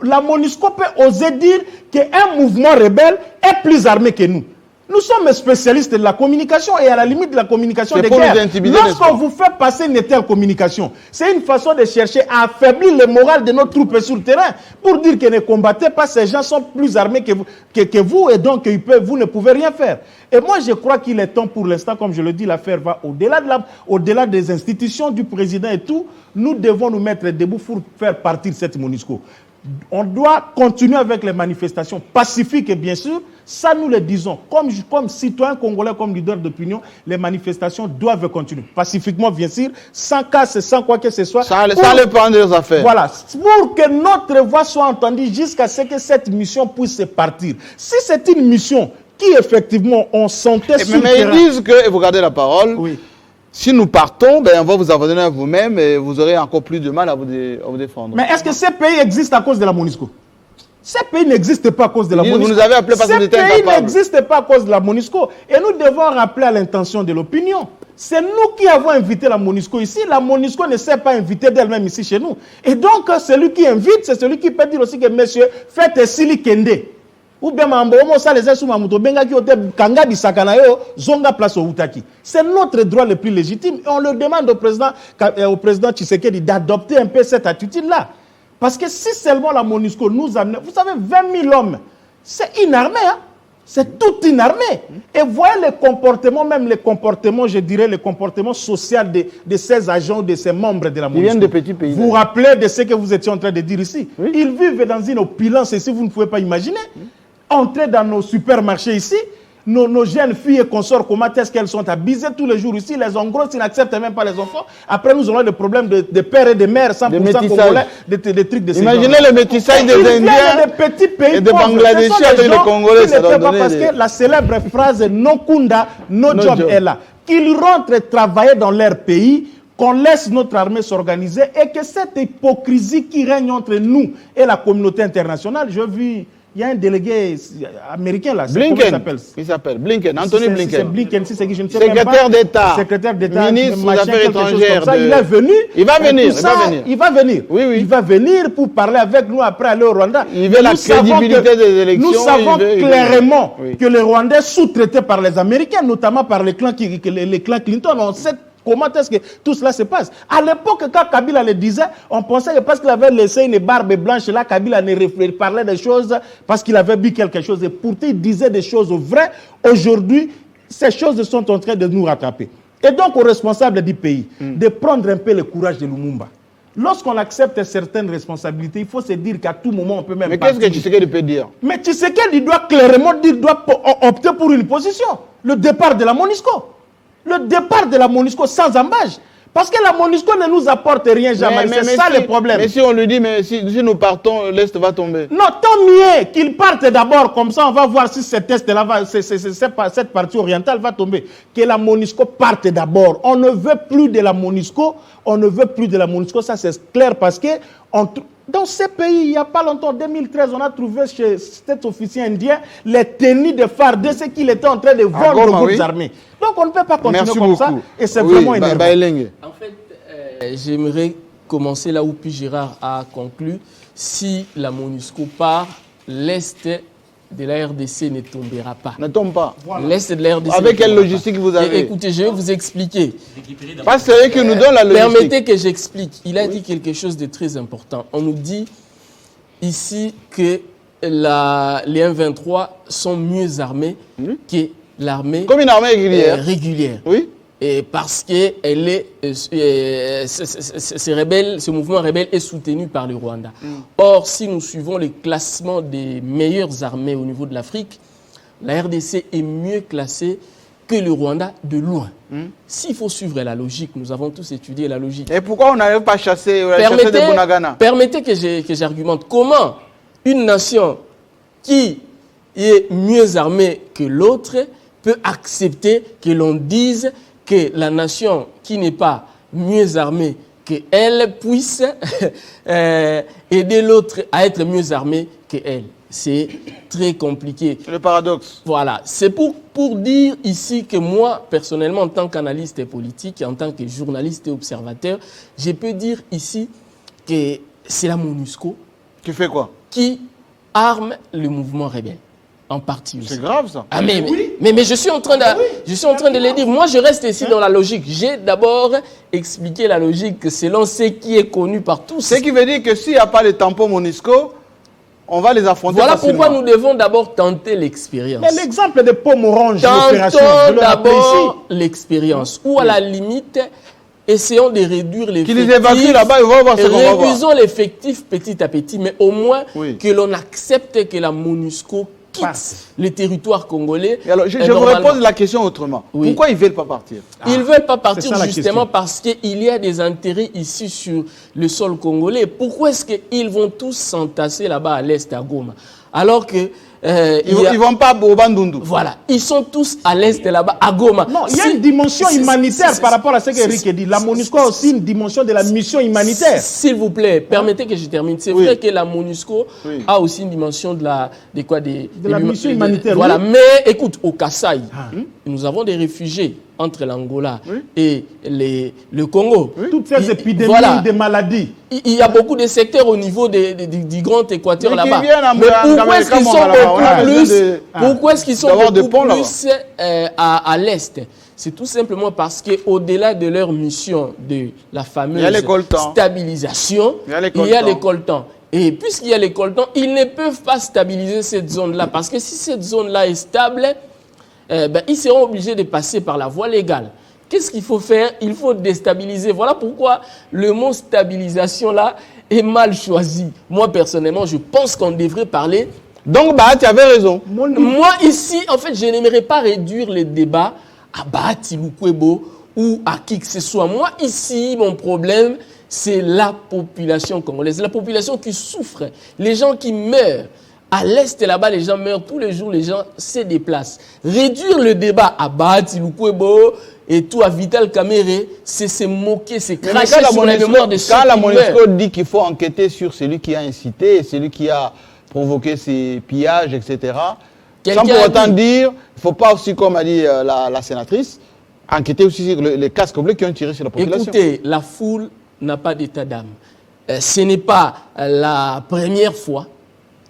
la MONUSCO peut oser dire qu'un mouvement rebelle est plus armé que nous? Nous sommes spécialistes de la communication et à la limite de la communication de guerre. Lorsqu'on vous fait passer une telle communication, c'est une façon de chercher à affaiblir le moral de nos troupes sur le terrain pour dire que ne combattez pas, ces gens sont plus armés que vous et donc vous ne pouvez rien faire. Et moi je crois qu'il est temps pour l'instant, comme je le dis, l'affaire va au-delà des institutions du président et tout. Nous devons nous mettre debout pour faire partir cette MONUSCO. On doit continuer avec les manifestations pacifiques et bien sûr, ça nous le disons, comme citoyens congolais, comme leaders d'opinion, les manifestations doivent continuer pacifiquement, bien sûr, sans casse, sans quoi que ce soit. Sans les prendre les affaires. Voilà, pour que notre voix soit entendue jusqu'à ce que cette mission puisse partir. Si c'est une mission qui effectivement on sentait sur le terrain... Mais ils disent que, et vous gardez la parole, oui. Si nous partons, ben on va vous abandonner à vous-même et vous aurez encore plus de mal à vous défendre. Mais est-ce que ces pays existent à cause de la MONUSCO? Ces pays n'existent pas à cause de la MONUSCO. Vous nous avez appelé parce que vous étiez incapable. Ces pays n'existent pas à cause de la MONUSCO. Et nous devons rappeler à l'intention de l'opinion. C'est nous qui avons invité la MONUSCO ici. La MONUSCO ne s'est pas invitée d'elle-même ici chez nous. Et donc, celui qui invite, c'est celui qui peut dire aussi que monsieur, faites Sili Kende. Ou bien c'est notre droit le plus légitime. Et on le demande au président Tshisekedi d'adopter un peu cette attitude-là. Parce que si seulement la MONUSCO nous amène, vous savez, 20 000 hommes, c'est une armée, hein? C'est toute une armée. Et voyez les comportements, même les comportements, je dirais, les comportements sociaux de ces agents, de ces membres de la MONUSCO. Ils viennent de petits pays. Vous vous rappelez de ce que vous étiez en train de dire ici? Oui. Ils vivent dans une opulence ici, vous ne pouvez pas imaginer. Entrer dans nos supermarchés ici, nos jeunes filles et consorts, comment est-ce qu'elles sont habillées tous les jours ici, les engros, ils n'acceptent même pas les enfants. Après, nous aurons des problèmes de pères et de mères, 100% congolais, des trucs de ces Imaginez le métissage des Indiens des petits pays et des Bangladeshis avec les Congolais. Ça doit donner parce que la célèbre phrase « No Kunda, no job » est là. Qu'ils rentrent travailler dans leur pays, qu'on laisse notre armée s'organiser et que cette hypocrisie qui règne entre nous et la communauté internationale, je vis... Il y a un délégué américain là. Blinken. Il s'appelle Blinken, Anthony Blinken. C'est Blinken, si c'est qui je ne sais Secrétaire pas. d'État. Secrétaire d'État. Ministre des Affaires étrangères. Il est venu. Il va venir. Il va venir. Oui, oui. Il va venir pour parler avec nous après aller au Rwanda. Il veut la crédibilité des élections. Nous savons clairement que les Rwandais sous-traités par les Américains, notamment par les clans Clinton, on sait comment est-ce que tout cela se passe. À l'époque, quand Kabila le disait, on pensait que parce qu'il avait laissé une barbe blanche là, Kabila ne parlait des choses parce qu'il avait bu quelque chose. Et pourtant, il disait des choses vraies. Aujourd'hui, ces choses sont en train de nous rattraper. Et donc aux responsables du pays de prendre un peu le courage de Lumumba. Lorsqu'on accepte certaines responsabilités, il faut se dire qu'à tout moment, on peut même partir. Mais qu'est-ce que Tshisekedi peut dire? Mais Tshisekedi doit clairement dire, doit opter pour une position. Le départ de la MONUSCO. Le départ de la MONUSCO sans embâche. Parce que la MONUSCO ne nous apporte rien jamais. C'est ça le problème. Mais si on lui dit, mais si nous partons, l'Est va tomber. Non, tant mieux qu'il parte d'abord. Comme ça, on va voir si cette partie orientale va tomber. Que la MONUSCO parte d'abord. On ne veut plus de la MONUSCO. On ne veut plus de la MONUSCO. Ça, c'est clair parce que dans ces pays, il n'y a pas longtemps, en 2013, on a trouvé chez cet officier indien les tenues de phare de ce qu'il était en train de vendre aux groupes armés. Donc on ne peut pas continuer comme ça. Et c'est vraiment énervant. En fait, j'aimerais commencer là où puis Gérard a conclu. Si la MONUSCO part, l'Est de la RDC ne tombera pas. Ne tombe pas. Voilà. L'Est de la RDC. Avec quelle logistique vous avez? Écoutez, je vais vous expliquer. Parce que c'est eux qui nous donnent la logistique. Permettez que j'explique. Il a dit quelque chose de très important. On nous dit ici que les M23 sont mieux armés que l'armée comme une armée régulière. Régulière. Oui. Et parce que ce mouvement rebelle est soutenu par le Rwanda. Or, si nous suivons le classement des meilleures armées au niveau de l'Afrique, la RDC est mieux classée que le Rwanda de loin. S'il faut suivre la logique, nous avons tous étudié la logique. Et pourquoi on n'arrive pas à chasser de Bunagana? Permettez que j'argumente. Comment une nation qui est mieux armée que l'autre peut accepter que l'on dise que la nation qui n'est pas mieux armée qu'elle puisse aider l'autre à être mieux armée qu'elle? C'est très compliqué. Le paradoxe. Voilà. C'est pour dire ici que moi, personnellement, en tant qu'analyste politique, en tant que journaliste et observateur, je peux dire ici que c'est la MONUSCO qui fait quoi? Qui arme le mouvement rebelle. En partie aussi. C'est grave ça. Ah, mais je suis en train de, le dire. Moi, je reste ici dans la logique. J'ai d'abord expliqué la logique selon ce qui est connu par tous. Ce qui veut dire que s'il n'y a pas les tampons MONUSCO, on va les affronter Voilà facilement. Pourquoi nous devons d'abord tenter l'expérience. Mais l'exemple de Pomme Orange, tentons d'abord l'expérience. Ou à la limite, essayons de réduire l'effectif. Qu'ils les évacuent là-bas, ils vont voir ce qu'on va voir. Réduisons l'effectif petit à petit, mais au moins que l'on accepte que la MONUSCO quitte le territoire congolais. Et alors, je vous repose la question autrement. Oui. Pourquoi ils ne veulent pas partir? Ils ne veulent pas partir justement parce qu'il y a des intérêts ici sur le sol congolais. Pourquoi est-ce qu'ils vont tous s'entasser là-bas à l'est, à Goma? Alors que... ils ne vont pas au Bandundu. Voilà. Ils sont tous à l'est là-bas, à Goma. Non, il y a une dimension humanitaire par rapport à ce qu'Eric dit. La MONUSCO a aussi une dimension de la mission humanitaire. S'il vous plaît, permettez que je termine. C'est vrai que la MONUSCO a aussi une dimension de la mission humanitaire. Voilà. Mais écoute, au Kasaï, nous avons des réfugiés entre l'Angola et le Congo. Toutes ces épidémies de maladies. Il y a beaucoup de secteurs au niveau du Grand Équateur là-bas. Mais pourquoi est-ce qu'ils sont beaucoup plus à l'est? C'est tout simplement parce qu'au-delà de leur mission de la fameuse stabilisation, il y a les coltans. Et puisqu'il y a les coltans, ils ne peuvent pas stabiliser cette zone-là. Parce que si cette zone-là est stable, ils seront obligés de passer par la voie légale. Qu'est-ce qu'il faut faire? Il faut déstabiliser. Voilà pourquoi le mot stabilisation là est mal choisi. Moi, personnellement, je pense qu'on devrait parler... Donc, tu avais raison. Moi, ici, en fait, je n'aimerais pas réduire les débats à Bahati Lukwebo ou à qui que ce soit. Moi, ici, mon problème, c'est la population congolaise. La population qui souffre. Les gens qui meurent. À l'est, là-bas, les gens meurent tous les jours, les gens se déplacent. Réduire le débat à Bahati Lukwebo et tout à Vital Kamerhe, c'est se moquer, c'est cracher sur la mémoire de ceux qui meurent. Quand la MONUSCO dit qu'il faut enquêter sur celui qui a incité, celui qui a provoqué ces pillages, etc., sans pour autant dire, il ne faut pas aussi, comme a dit la sénatrice, enquêter aussi sur les casques bleus qui ont tiré sur la population. Écoutez, la foule n'a pas d'état d'âme. Ce n'est pas la première fois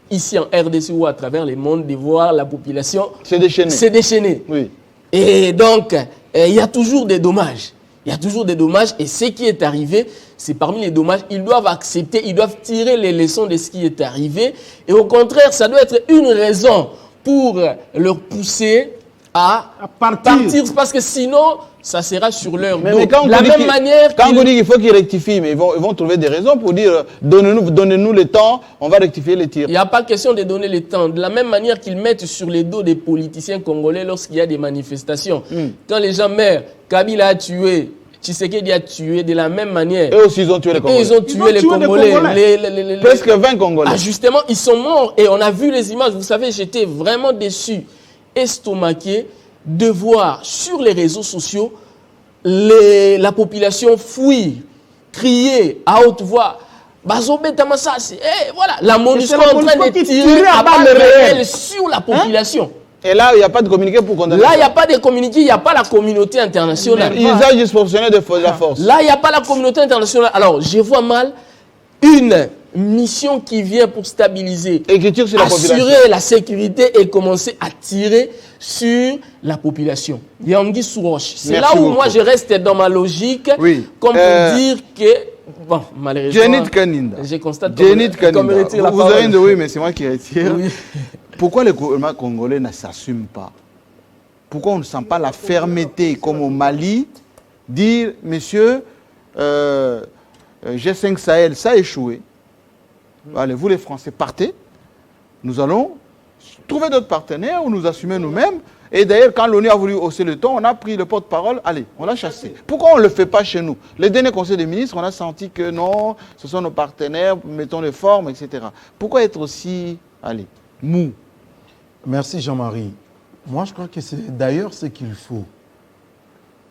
ici en RDC ou à travers le monde de voir la population se déchaîner. Oui. Et donc, il y a toujours des dommages. Il y a toujours des dommages et ce qui est arrivé, c'est parmi les dommages. Ils doivent accepter, ils doivent tirer les leçons de ce qui est arrivé. Et au contraire, ça doit être une raison pour leur pousser à partir. Parce que sinon, ça sera sur leur dos. Mais quand de la même manière, quand on dit qu'il faut qu'ils rectifient, mais ils vont trouver des raisons pour dire donnez-nous le temps, on va rectifier les tirs. Il n'y a pas question de donner le temps. De la même manière qu'ils mettent sur les dos des politiciens congolais lorsqu'il y a des manifestations. Quand les gens meurent, Kabila a tué, Tshisekedi a tué, de la même manière. Eux aussi, ils ont tué les Congolais. Ils ont tué les Congolais. Presque 20 Congolais. Ah, justement, ils sont morts et on a vu les images. Vous savez, j'étais vraiment déçu, estomaqué, de voir sur les réseaux sociaux la population fouiller, crier à haute voix. Bazobé Tamassasi, voilà, la MONUSCO est en train de tirer à balles réelles sur la population. Et là, il n'y a pas de communiqué pour condamner. Là, il n'y a pas de communiqué, il n'y a pas la communauté internationale. Usage disproportionné de la force. Là, il n'y a pas la communauté internationale. Alors, je vois mal une mission qui vient pour stabiliser, assurer la sécurité et commencer à tirer sur la population. Yangui Souroche. C'est là où moi je reste dans ma logique, comme pour dire que, bon, malheureusement, je constate comme retire la parole. Vous avez une de oui, mais c'est moi qui retire. Oui. Pourquoi le gouvernement congolais ne s'assume pas? Pourquoi on ne sent pas la fermeté comme au Mali, dire, messieurs, G5 Sahel, ça a échoué. Allez, vous les Français, partez. Nous allons trouver d'autres partenaires ou nous assumer nous-mêmes. Et d'ailleurs, quand l'ONU a voulu hausser le ton, on a pris le porte-parole, allez, on l'a chassé. Pourquoi on ne le fait pas chez nous? Les derniers conseils des ministres, on a senti que non, ce sont nos partenaires, mettons les formes, etc. Pourquoi être aussi, allez, mou? Merci Jean-Marie. Moi, je crois que c'est d'ailleurs ce qu'il faut.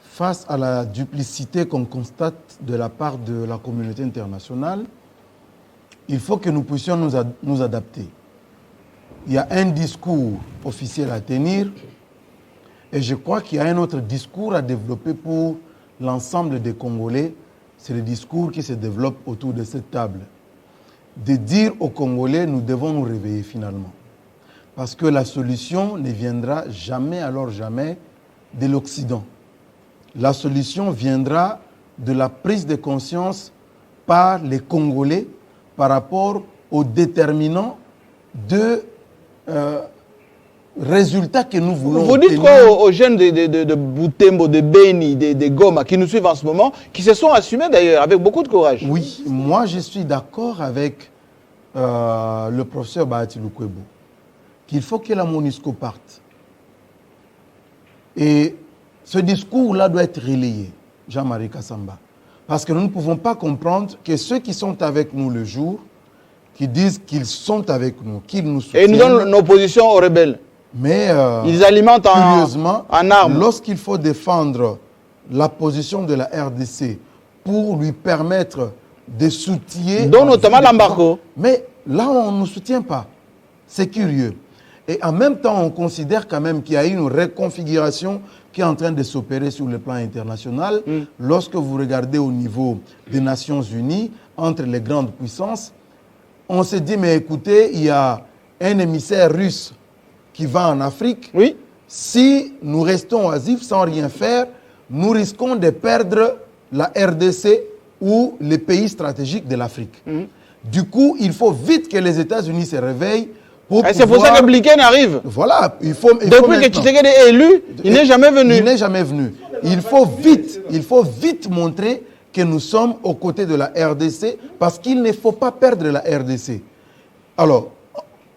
Face à la duplicité qu'on constate de la part de la communauté internationale, il faut que nous puissions nous adapter. Il y a un discours officiel à tenir et je crois qu'il y a un autre discours à développer pour l'ensemble des Congolais. C'est le discours qui se développe autour de cette table. De dire aux Congolais, nous devons nous réveiller finalement. Parce que la solution ne viendra jamais, alors jamais, de l'Occident. La solution viendra de la prise de conscience par les Congolais par rapport aux déterminants de résultats que nous voulons. Vous dites quoi aux jeunes de Butembo, de Beni, de Goma, qui nous suivent en ce moment, qui se sont assumés d'ailleurs avec beaucoup de courage? Oui, moi je suis d'accord avec le professeur Bahati Lukwebo, qu'il faut que la MONUSCO parte. Et ce discours-là doit être relayé, Jean-Marie Kassamba. Parce que nous ne pouvons pas comprendre que ceux qui sont avec nous le jour, qui disent qu'ils sont avec nous, qu'ils nous soutiennent. Et ils nous donnent nos positions aux rebelles. Mais ils alimentent curieusement, en armes. Lorsqu'il faut défendre la position de la RDC pour lui permettre de soutenir... dont notamment l'embargo. Mais là, on ne nous soutient pas. C'est curieux. Et en même temps, on considère quand même qu'il y a une reconfiguration qui est en train de s'opérer sur le plan international. Lorsque vous regardez au niveau des Nations Unies, entre les grandes puissances, on se dit, mais écoutez, il y a un émissaire russe qui va en Afrique. Oui. Si nous restons oisifs sans rien faire, nous risquons de perdre la RDC ou les pays stratégiques de l'Afrique. Du coup, il faut vite que les États-Unis se réveillent. C'est pour ça que Blinken arrive. Voilà, il faut depuis que Tshisekedi est élu, il n'est jamais venu. Il n'est jamais venu. Il faut vite montrer que nous sommes aux côtés de la RDC parce qu'il ne faut pas perdre la RDC. Alors,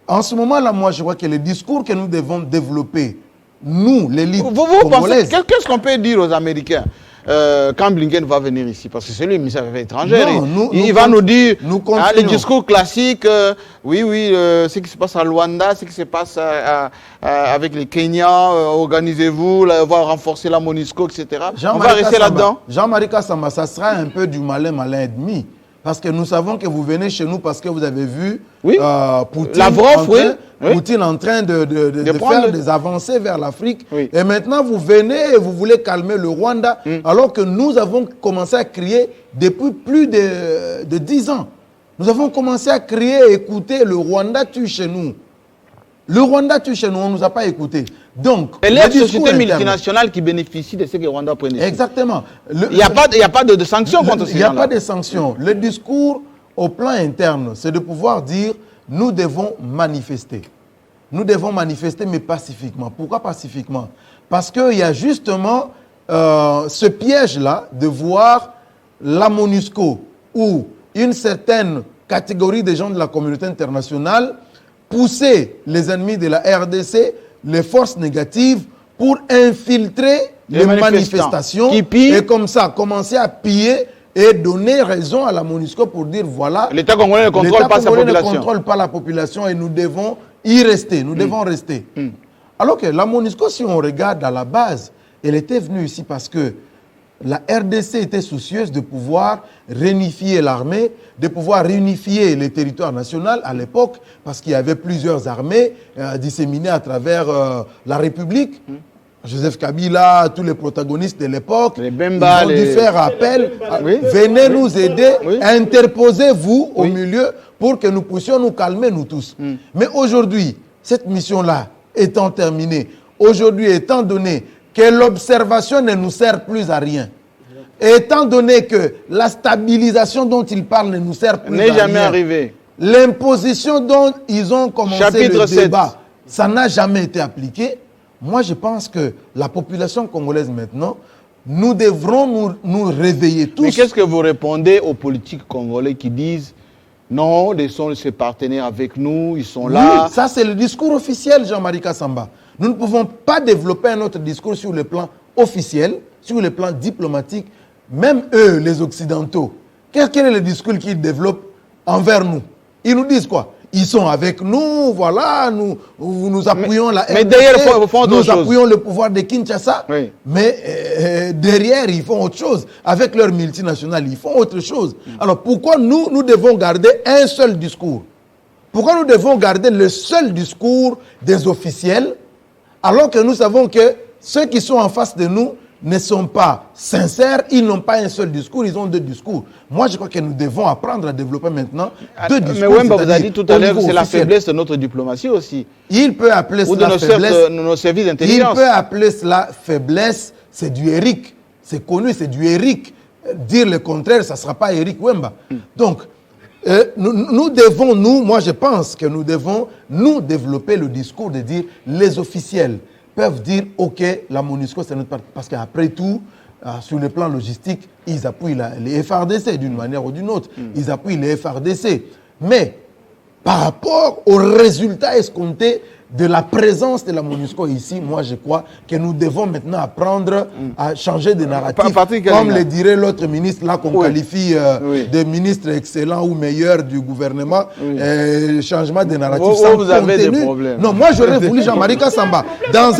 en ce moment-là, moi, je crois que le discours que nous devons développer, nous, l'élite congolaise... Qu'est-ce qu'on peut dire aux Américains quand Blinken va venir ici? Parce que c'est lui le ministre des Affaires étrangères. Il va nous dire les discours classiques, ce qui se passe à Luanda, ce qui se passe avec les Kenyans, organisez-vous, on va renforcer la MONUSCO, etc. On va rester là-dedans. Jean-Marie Kassamba, ça sera un peu du malin et demi. Parce que nous savons que vous venez chez nous parce que vous avez vu Poutine en train de faire des avancées vers l'Afrique. Et maintenant, vous venez et vous voulez calmer le Rwanda, alors que nous avons commencé à crier depuis plus de 10 ans. Nous avons commencé à crier, écoutez, le Rwanda tue chez nous. Le Rwanda tue chez nous, on ne nous a pas écoutés. Donc, et les sociétés multinationales qui bénéficient de ce que le Rwanda prenait. Exactement. Il n'y a pas de sanctions contre ces gens-là. Il n'y a pas de sanctions. Le discours au plan interne, c'est de pouvoir dire nous devons manifester. Nous devons manifester, mais pacifiquement. Pourquoi pacifiquement? Parce qu'il y a justement ce piège-là de voir la MONUSCO ou une certaine catégorie de gens de la communauté internationale pousser les ennemis de la RDC, les forces négatives, pour infiltrer les manifestations et comme ça commencer à piller et donner raison à la MONUSCO pour dire voilà, l'État congolais ne contrôle pas sa population. Ne contrôle pas la population et nous devons y rester, nous devons rester. Alors que la MONUSCO, si on regarde à la base, elle était venue ici parce que la RDC était soucieuse de pouvoir réunifier l'armée, de pouvoir réunifier les territoires nationaux à l'époque, parce qu'il y avait plusieurs armées disséminées à travers la République. Joseph Kabila, tous les protagonistes de l'époque, ils ont dû faire appel. Venez nous aider, interposez-vous au milieu pour que nous puissions nous calmer, nous tous. Mais aujourd'hui, cette mission-là étant terminée, aujourd'hui étant donné que l'observation ne nous sert plus à rien, étant donné que la stabilisation dont ils parlent ne nous sert plus à rien, n'est jamais arrivé. L'imposition dont ils ont commencé le débat, ça n'a jamais été appliqué. Moi, je pense que la population congolaise maintenant, nous devrons nous réveiller tous. Mais qu'est-ce que vous répondez aux politiques congolais qui disent non, ils sont ses partenaires avec nous, ils sont là. Oui, ça c'est le discours officiel, Jean-Marie Kassamba. Nous ne pouvons pas développer un autre discours sur le plan officiel, sur le plan diplomatique. Même eux, les Occidentaux, quel est le discours qu'ils développent envers nous? Ils nous disent quoi? Ils sont avec nous, voilà, nous appuyons la RDC, mais derrière, nous appuyons le pouvoir de Kinshasa, mais derrière, ils font autre chose. Avec leurs multinationales, ils font autre chose. Alors pourquoi nous devons garder un seul discours? Pourquoi nous devons garder le seul discours des officiels, alors que nous savons que ceux qui sont en face de nous ne sont pas sincères, ils n'ont pas un seul discours, ils ont deux discours. Moi, je crois que nous devons apprendre à développer maintenant deux discours. Mais Wemba vous a dit tout à l'heure que c'est la faiblesse de notre diplomatie aussi. Il peut appeler cela faiblesse. Nos services d'intelligence. Il peut appeler cela faiblesse, c'est du Eric. C'est connu, c'est du Eric. Dire le contraire, ça ne sera pas Eric Wemba. Donc, nous devons, moi je pense que nous devons nous développer le discours de dire les officiels peuvent dire ok, la MONUSCO c'est notre parti. Parce qu'après tout, sur le plan logistique, ils appuient les FRDC d'une manière ou d'une autre. Ils appuient les FRDC. Mais par rapport aux résultats escomptés de la présence de la MONUSCO ici, moi je crois que nous devons maintenant apprendre à changer de narratif. Comme le dirait l'autre ministre là qu'on qualifie de ministre excellent ou meilleur du gouvernement, changement de narratif sans vous avez contenu. Des problèmes. Non, moi j'aurais voulu Jean-Marie Kassamba. Non,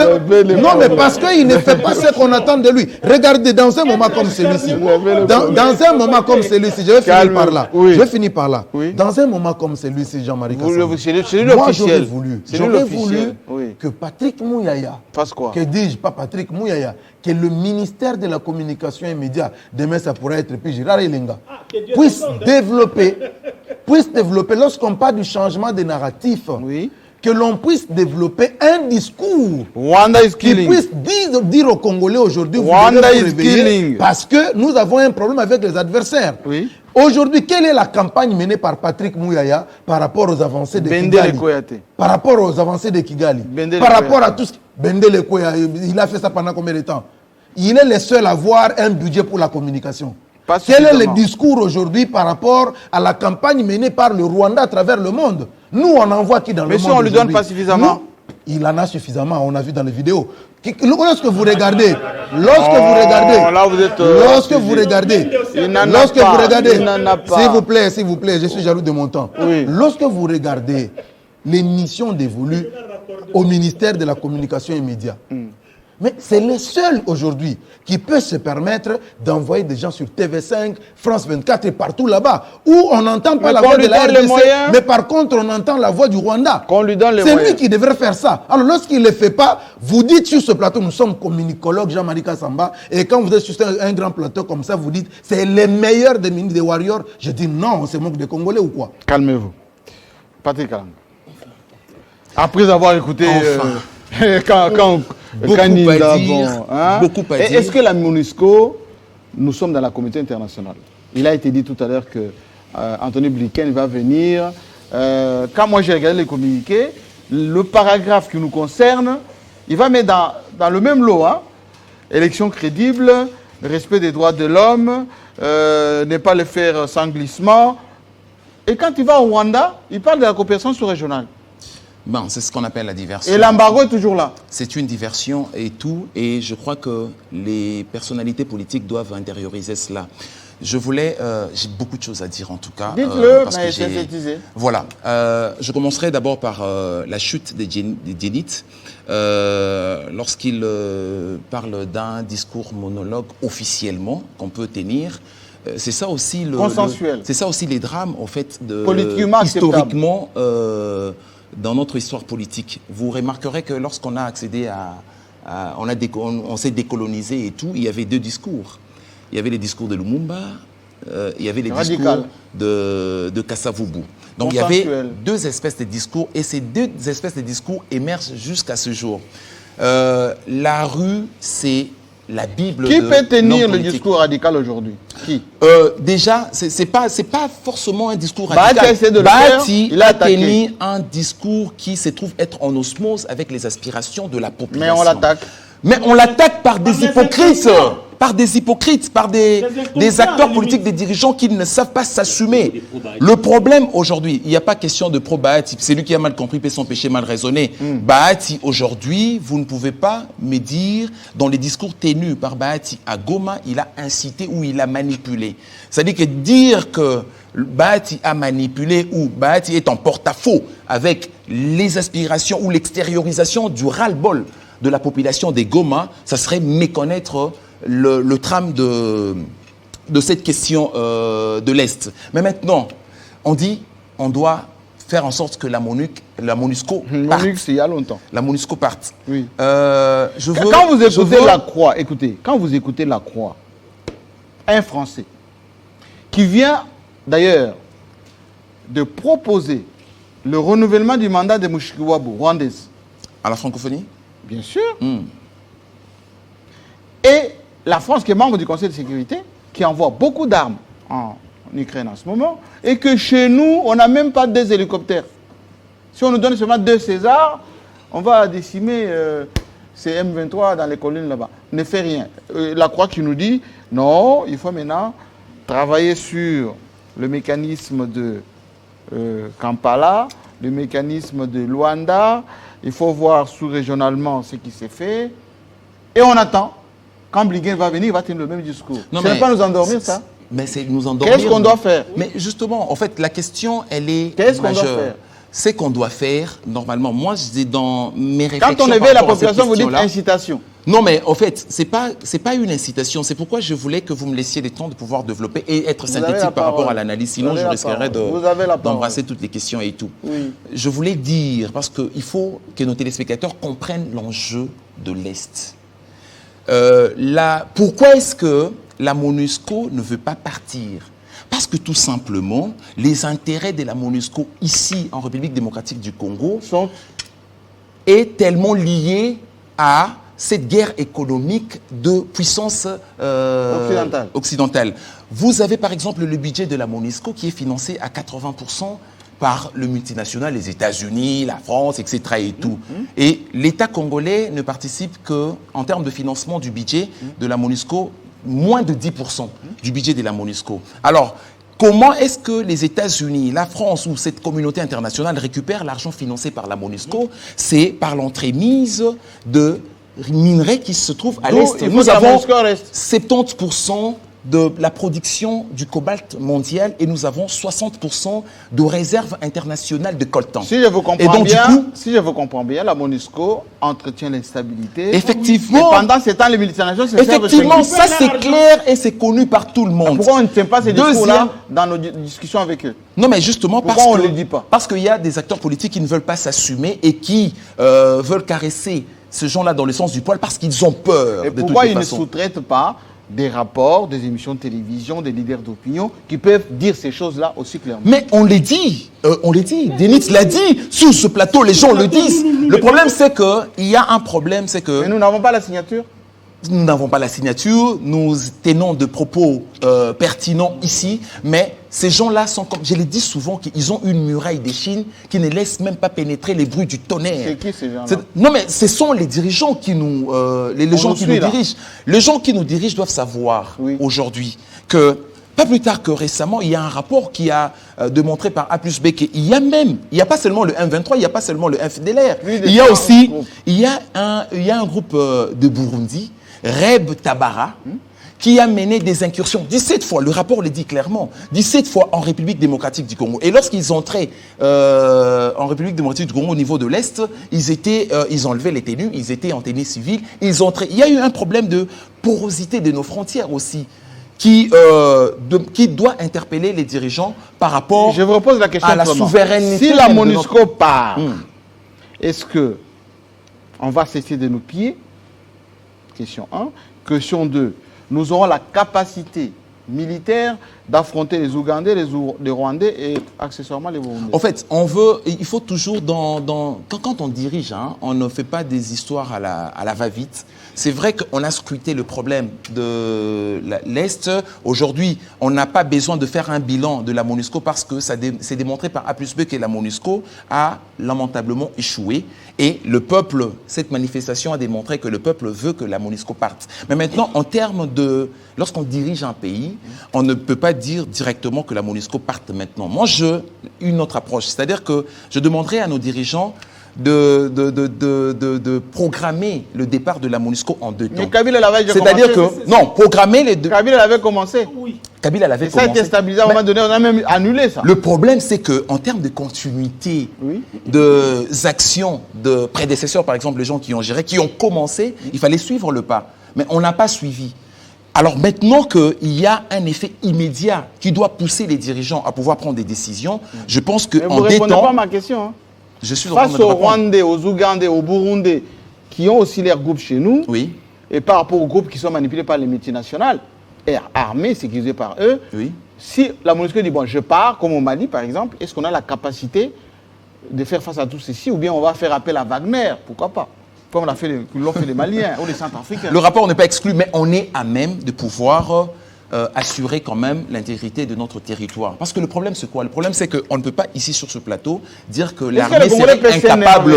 mais parce qu'il ne fait pas ce qu'on attend de lui. Regardez, dans un moment comme celui-ci, dans un moment comme celui-ci, je vais finir par là. Je vais finir par là. Dans un moment comme celui-ci, Jean-Marie Kassamba, moi j'aurais voulu que Patrick Mouyaya, que dis-je, pas Patrick Mouyaya, que le ministère de la Communication et Médias, demain ça pourrait être puis Gérard Elenga, puisse développer, lorsqu'on parle du changement des narratifs, que l'on puisse développer un discours qui puisse dire aux Congolais aujourd'hui, vous devez vous réveiller parce que nous avons un problème avec les adversaires. Aujourd'hui, quelle est la campagne menée par Patrick Mouyaya par rapport aux avancées de Kigali? Par rapport aux avancées de Kigali? Par rapport à tout ce... Bendele Koyate, il a fait ça pendant combien de temps? Il est le seul à avoir un budget pour la communication. Quel est le discours aujourd'hui par rapport à la campagne menée par le Rwanda à travers le monde? Nous, on envoie qui dans le monde? Mais si on ne lui donne pas suffisamment? Il en a suffisamment, on a vu dans les vidéos. Lorsque vous regardez, s'il vous plaît, je suis jaloux de mon temps. Lorsque vous regardez les missions dévolues au ministère de la Communication et Médias, mais c'est le seul aujourd'hui qui peut se permettre d'envoyer des gens sur TV5, France 24 et partout là-bas, où on n'entend pas la voix de la RDC, mais par contre on entend la voix du Rwanda. C'est lui qui devrait faire ça. Alors lorsqu'il ne le fait pas, vous dites sur ce plateau, nous sommes communicologues, Jean-Marie Kassamba, et quand vous êtes sur un grand plateau comme ça, vous dites c'est les meilleurs des ministres des Warriors. Je dis non, on se moque des Congolais ou quoi? Calmez-vous. Patrick Kalanga. Après avoir écouté... Beaucoup à dire. Est-ce que la MONUSCO, nous sommes dans la communauté internationale? Il a été dit tout à l'heure que Anthony Blinken va venir. Quand moi j'ai regardé les communiqués, le paragraphe qui nous concerne, il va mettre dans le même lot élection crédible, respect des droits de l'homme, ne pas le faire sans glissement. Et quand il va au Rwanda, il parle de la coopération sous-régionale. Bon, c'est ce qu'on appelle la diversion. Et l'embargo est toujours là. C'est une diversion et tout, et je crois que les personnalités politiques doivent intérioriser cela. Je voulais, j'ai beaucoup de choses à dire en tout cas. Dites-le, parce mais que synthétisez. Voilà, je commencerai d'abord par la chute des Djenit. Lorsqu'il parle d'un discours monologue officiellement qu'on peut tenir, c'est ça aussi consensuel. C'est ça aussi les drames en fait politiquement historiquement dans notre histoire politique. Vous remarquerez que lorsqu'on a accédé on s'est décolonisé et tout, il y avait deux discours. Il y avait les discours de Lumumba, il y avait les discours de Kasavubu. Donc il y avait deux espèces de discours et ces deux espèces de discours émergent jusqu'à ce jour. La rue, c'est la Bible. Qui peut tenir le discours radical aujourd'hui? Qui? Déjà, c'est pas forcément un discours radical. Bahati a tenu un discours qui se trouve être en osmose avec les aspirations de la population. Mais on l'attaque. Mais on l'attaque par des hypocrites. Par des hypocrites, par des acteurs politiques, des dirigeants qui ne savent pas s'assumer. Le problème aujourd'hui, il n'y a pas question de pro-Bahati. C'est lui qui a mal compris, peut son péché mal raisonné. Bahati, aujourd'hui, vous ne pouvez pas me dire, dans les discours tenus par Bahati à Goma, il a incité ou il a manipulé. C'est-à-dire que dire que Bahati a manipulé ou Bahati est en porte-à-faux avec les aspirations ou l'extériorisation du ras-le-bol de la population des Goma, ça serait méconnaître le trame de cette question de l'Est. Mais maintenant, on dit on doit faire en sorte que la MONUSCO parte. MONUSCO, il y a longtemps. La MONUSCO parte. Oui. Quand vous écoutez la Croix, écoutez, quand vous écoutez la Croix, un Français qui vient d'ailleurs de proposer le renouvellement du mandat de Mushikiwabo, rwandaise. À la francophonie? Bien sûr. Et la France, qui est membre du Conseil de sécurité, qui envoie beaucoup d'armes en Ukraine en ce moment, et que chez nous, on n'a même pas 2 hélicoptères. Si on nous donne seulement 2 Césars, on va décimer ces M23 dans les collines là-bas. Ne fait rien. La Croix qui nous dit, non, il faut maintenant travailler sur le mécanisme de Kampala, le mécanisme de Luanda, il faut voir sous-régionalement ce qui s'est fait, et on attend. Quand Blinken va venir, il va tenir le même discours. Ce n'est pas nous endormir, ça. Mais c'est nous endormir. Qu'est-ce qu'on doit faire? Mais justement, en fait, la question, elle est Qu'est-ce qu'on doit faire? C'est qu'on doit faire, normalement. Moi, je dis dans mes réflexions. Quand on éveille la population, vous dites incitation. Non, mais en fait, c'est pas une incitation. C'est pourquoi je voulais que vous me laissiez le temps de pouvoir développer et être synthétique par rapport à l'analyse. Sinon, je risquerais d'embrasser toutes les questions et tout. Oui. Je voulais dire, parce qu'il faut que nos téléspectateurs comprennent l'enjeu de l'Est. Pourquoi est-ce que la MONUSCO ne veut pas partir? Parce que tout simplement, les intérêts de la MONUSCO ici, en République démocratique du Congo, sont tellement liés à cette guerre économique de puissance occidentale. Vous avez par exemple le budget de la MONUSCO qui est financé à 80% par le multinational, les États-Unis, la France, etc. et tout. Et l'État congolais ne participe qu'en termes de financement du budget de la MONUSCO, moins de 10% du budget de la MONUSCO. Alors, comment est-ce que les États-Unis, la France ou cette communauté internationale récupèrent l'argent financé par la MONUSCO? C'est par l'entremise de minerais qui se trouvent à l'Est. Nous avons 70% de la production du cobalt mondial et nous avons 60% de réserves internationales de coltan. Si je vous comprends bien, la MONUSCO entretient l'instabilité. Effectivement. Et pendant ce temps, les multinationales se servent. Effectivement, ça c'est clair et c'est connu par tout le monde. Pourquoi on ne tient pas ces discours-là dans nos discussions avec eux? Non, mais justement pourquoi on ne le dit pas? Parce qu'il y a des acteurs politiques qui ne veulent pas s'assumer et qui veulent caresser ces gens-là dans le sens du poil parce qu'ils ont peur. Et pourquoi ils ne sous-traitent pas des rapports, des émissions de télévision, des leaders d'opinion qui peuvent dire ces choses-là aussi clairement? Mais on les dit, Denitz l'a dit, sur ce plateau, les gens le disent. Le problème, c'est qu'il y a un problème, c'est que... Mais nous n'avons pas la signature? Nous n'avons pas la signature, nous tenons de propos pertinents ici, mais Ces gens-là sont comme, je le dis souvent, qu'ils ont une muraille des Chines qui ne laisse même pas pénétrer les bruits du tonnerre. C'est qui ces gens-là? Non, mais ce sont les dirigeants qui nous, les gens qui nous dirigent. Les gens qui nous dirigent doivent savoir aujourd'hui que, pas plus tard que récemment, il y a un rapport qui a démontré par A plus B qu'il y a même, il n'y a pas seulement le M23, il n'y a pas seulement le FDLR. Il y a aussi, il y a un groupe de Burundi, Reb Tabara, qui a mené des incursions 17 fois, le rapport le dit clairement, 17 fois en République démocratique du Congo. Et lorsqu'ils entraient en République démocratique du Congo au niveau de l'Est, ils enlevaient les tenues, ils étaient en tenue civile, ils entraient. Il y a eu un problème de porosité de nos frontières aussi, qui doit interpeller les dirigeants par rapport Je vous repose la question à la souveraineté. Si la MONUSCO part, est-ce que on va cesser de nous piller? Question 1. Question 2. Nous aurons la capacité militaire d'affronter les Ougandais, les Rwandais et accessoirement les Burundais. En fait, il faut toujours, quand on dirige, on ne fait pas des histoires à la va-vite. C'est vrai qu'on a scruté le problème de l'Est. Aujourd'hui, on n'a pas besoin de faire un bilan de la MONUSCO parce que c'est démontré par A plus B que la MONUSCO a lamentablement échoué. Et le peuple, cette manifestation a démontré que le peuple veut que la MONUSCO parte. Mais maintenant, en termes de... Lorsqu'on dirige un pays, on ne peut pas dire directement que la MONUSCO parte maintenant. Moi, une autre approche. C'est-à-dire que je demanderai à nos dirigeants de programmer le départ de la MONUSCO en 2 temps. Mais Kabila l'avait déjà commencé. C'est-à-dire que... Non, programmer les deux... Kabila l'avait commencé. Oui. Kabila l'avait commencé. Ça a été stabilisé à un moment donné, on a même annulé ça. Le problème, c'est qu'en termes de continuité des actions de prédécesseurs, par exemple, les gens qui ont géré, qui ont commencé, il fallait suivre le pas. Mais on n'a pas suivi. Alors maintenant qu'il y a un effet immédiat qui doit pousser les dirigeants à pouvoir prendre des décisions, je pense qu'en 2 temps... Vous ne répondez pas à ma question. Je suis face aux Rwandais, aux Ougandais, aux Burundais, qui ont aussi leurs groupes chez nous, et par rapport aux groupes qui sont manipulés par les multinationales, et armés, sécurisés par eux, si la MONUSCO dit, bon, je pars, comme au Mali par exemple, est-ce qu'on a la capacité de faire face à tout ceci, ou bien on va faire appel à Wagner, pourquoi pas, comme l'ont fait les Maliens ou les Centrafricains. Le rapport n'est pas exclu, mais on est à même de pouvoir assurer quand même l'intégrité de notre territoire. Parce que le problème, c'est quoi? Le problème, c'est qu'on ne peut pas, ici, sur ce plateau, dire que l'armée serait incapable,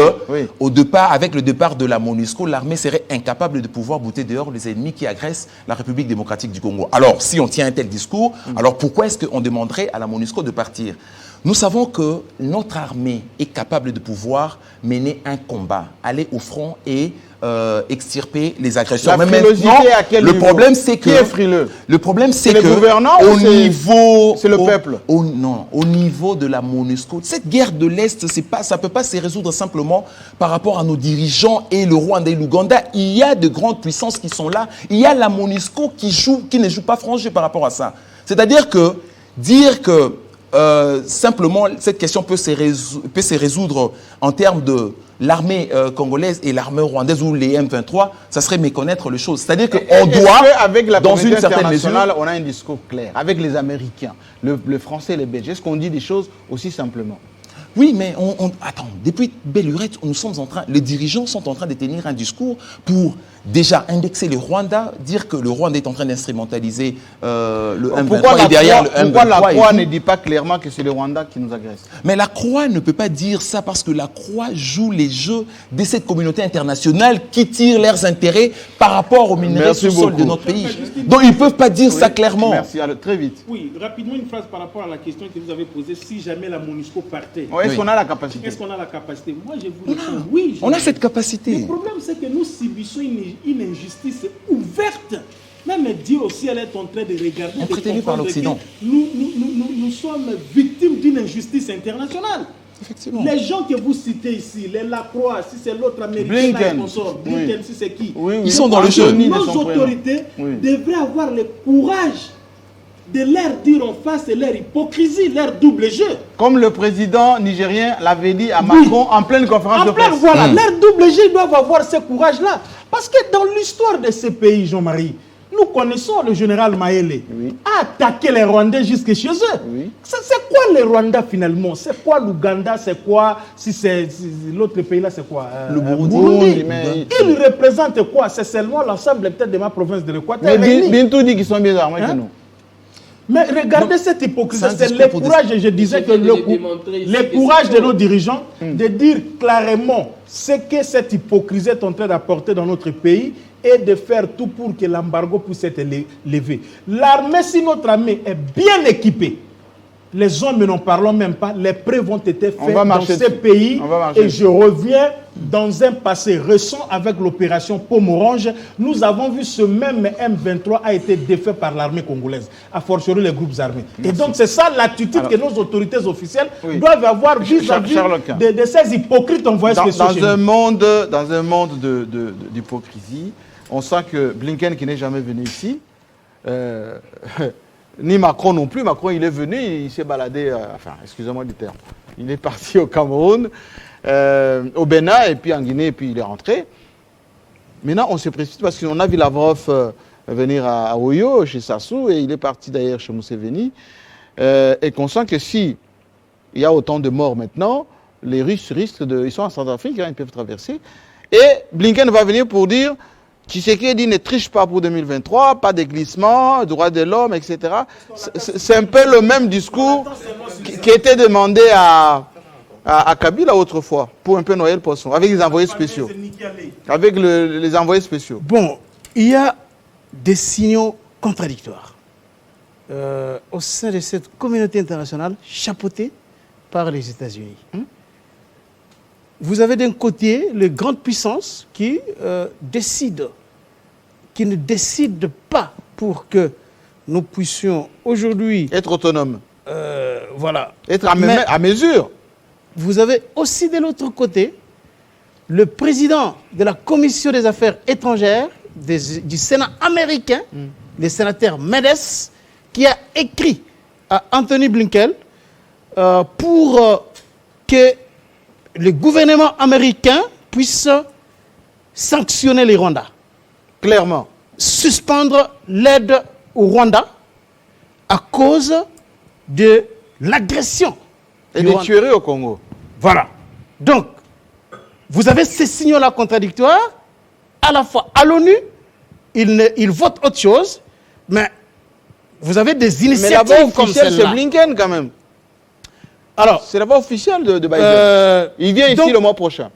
au départ, avec le départ de la MONUSCO, l'armée serait incapable de pouvoir bouter dehors les ennemis qui agressent la République démocratique du Congo. Alors, si on tient un tel discours, alors pourquoi est-ce qu'on demanderait à la MONUSCO de partir? Nous savons que notre armée est capable de pouvoir mener un combat, aller au front et extirper les agresseurs. La frilosité à quel niveau? Le problème, c'est que... Qui est frileux? Le problème, c'est que... le gouvernant au niveau... C'est le peuple? Non, au niveau de la MONUSCO, cette guerre de l'Est, ça ne peut pas se résoudre simplement par rapport à nos dirigeants et le Rwanda et l'Ouganda. Il y a de grandes puissances qui sont là. Il y a la MONUSCO qui ne joue pas franc jeu par rapport à ça. C'est-à-dire que dire que simplement, cette question peut se résoudre en termes de l'armée congolaise et l'armée rwandaise ou les M23, ça serait méconnaître les choses. C'est-à-dire qu'on doit, avec la dans une certaine mesure... on a un discours clair. Avec les Américains, le Français et les Belges, est-ce qu'on dit des choses aussi simplement? Oui, mais attends, depuis Belle Lurette, les dirigeants sont en train de tenir un discours pour déjà indexer le Rwanda, dire que le Rwanda est en train d'instrumentaliser le M23 et derrière le M23. Pourquoi la Croix ne dit pas clairement que c'est le Rwanda qui nous agresse? Mais la Croix ne peut pas dire ça parce que la Croix joue les jeux de cette communauté internationale qui tire leurs intérêts par rapport aux minerais sous-sol de notre pays. Donc ils ne peuvent pas dire ça clairement. Merci, alors, très vite. Oui, rapidement une phrase par rapport à la question que vous avez posée, si jamais la MONUSCO partait. Est-ce qu'on a la capacité? Est-ce qu'on a la capacité? Moi, je vous réponds oui. On a cette capacité. Le problème, c'est que nous subissons une injustice ouverte. Même Dieu aussi, elle est en train de regarder. Entretenu par l'Occident. Nous sommes victimes d'une injustice internationale. Effectivement. Les gens que vous citez ici, les Lacroix, si c'est l'autre américain qui consort, Blinken, si c'est qui, ils sont dans le jeu. Nos autorités devraient avoir le courage de leur dire en face leur hypocrisie, leur double jeu. Comme le président nigérien l'avait dit à Macron en pleine conférence de presse. Voilà, leur double jeu, ils doivent avoir ce courage-là. Parce que dans l'histoire de ce pays, Jean-Marie, nous connaissons le général Maélé a attaqué les Rwandais jusque chez eux. C'est quoi les Rwandais finalement? C'est quoi l'Ouganda? C'est quoi, si c'est l'autre pays-là, c'est quoi le Burundi. Il représente quoi? C'est seulement l'ensemble peut-être de ma province de l'Équateur. Mais Bintou dit qu'ils sont mieux armés que nous. Mais regardez cette hypocrisie, C'est un c'est discours le courage, et je disais que le courage de nos dirigeants de dire clairement ce que cette hypocrisie est en train d'apporter dans notre pays et de faire tout pour que l'embargo puisse être levé. L'armée, si notre armée est bien équipée, les hommes n'en parlons même pas, les preuves ont été faites dans ces pays et je reviens dans un passé récent avec l'opération Pomme Orange. Nous avons vu ce même M23 a été défait par l'armée congolaise, a fortiori les groupes armés. Et donc c'est ça l'attitude que nos autorités officielles doivent avoir vis-à-vis de ces hypocrites envoyés spéciaux chez nous. Dans un monde d'hypocrisie, on sent que Blinken, qui n'est jamais venu ici, ni Macron non plus. Macron, il est venu, il s'est baladé, enfin, excusez-moi du terme. Il est parti au Cameroun, au Bénin, et puis en Guinée, et puis il est rentré. Maintenant, on se précipite parce qu'on a vu Lavrov venir à Oyo, chez Sassou, et il est parti d'ailleurs chez Museveni. Et qu'on sent que si il y a autant de morts maintenant, les Russes risquent de... Ils sont en Centrafrique, ils peuvent traverser. Et Blinken va venir pour dire... Tshisekedi ne triche pas pour 2023, pas de glissement, droits de l'homme, etc. C'est un peu le même discours qui était demandé à Kabila autrefois, pour un peu noyer le poisson, avec les envoyés spéciaux. Avec les envoyés spéciaux. Bon, il y a des signaux contradictoires au sein de cette communauté internationale chapeautée par les États-Unis. Vous avez d'un côté les grandes puissances qui ne décident pas pour que nous puissions aujourd'hui... Être autonomes. Voilà. Être à mesure. Vous avez aussi de l'autre côté le président de la Commission des affaires étrangères du Sénat américain, le sénateur Medes, qui a écrit à Anthony Blinken pour que le gouvernement américain puisse sanctionner les Rwandais. Clairement. Suspendre l'aide au Rwanda à cause de l'agression. Et des tueries au Congo. Voilà. Donc, vous avez ces signaux-là contradictoires. À la fois, à l'ONU, ils votent autre chose, mais vous avez des initiatives mais comme celle-là. C'est Blinken quand même. Alors, c'est la voix officielle de Biden. Il vient ici le mois prochain.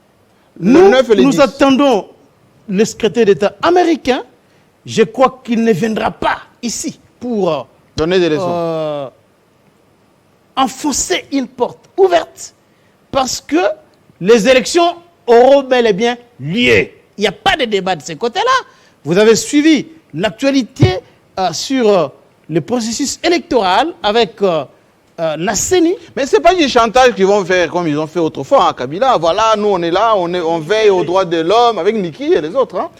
Nous attendons le secrétaire d'État américain. Je crois qu'il ne viendra pas ici pour donner des leçons. Enfoncer une porte ouverte parce que les élections auront bel et bien lieu. Il n'y a pas de débat de ce côté-là. Vous avez suivi l'actualité sur le processus électoral avec la CENI. Mais ce n'est pas du chantage qu'ils vont faire comme ils ont fait autrefois à Kabila. Voilà, nous on est là, on veille aux droits de l'homme avec Niki et les autres.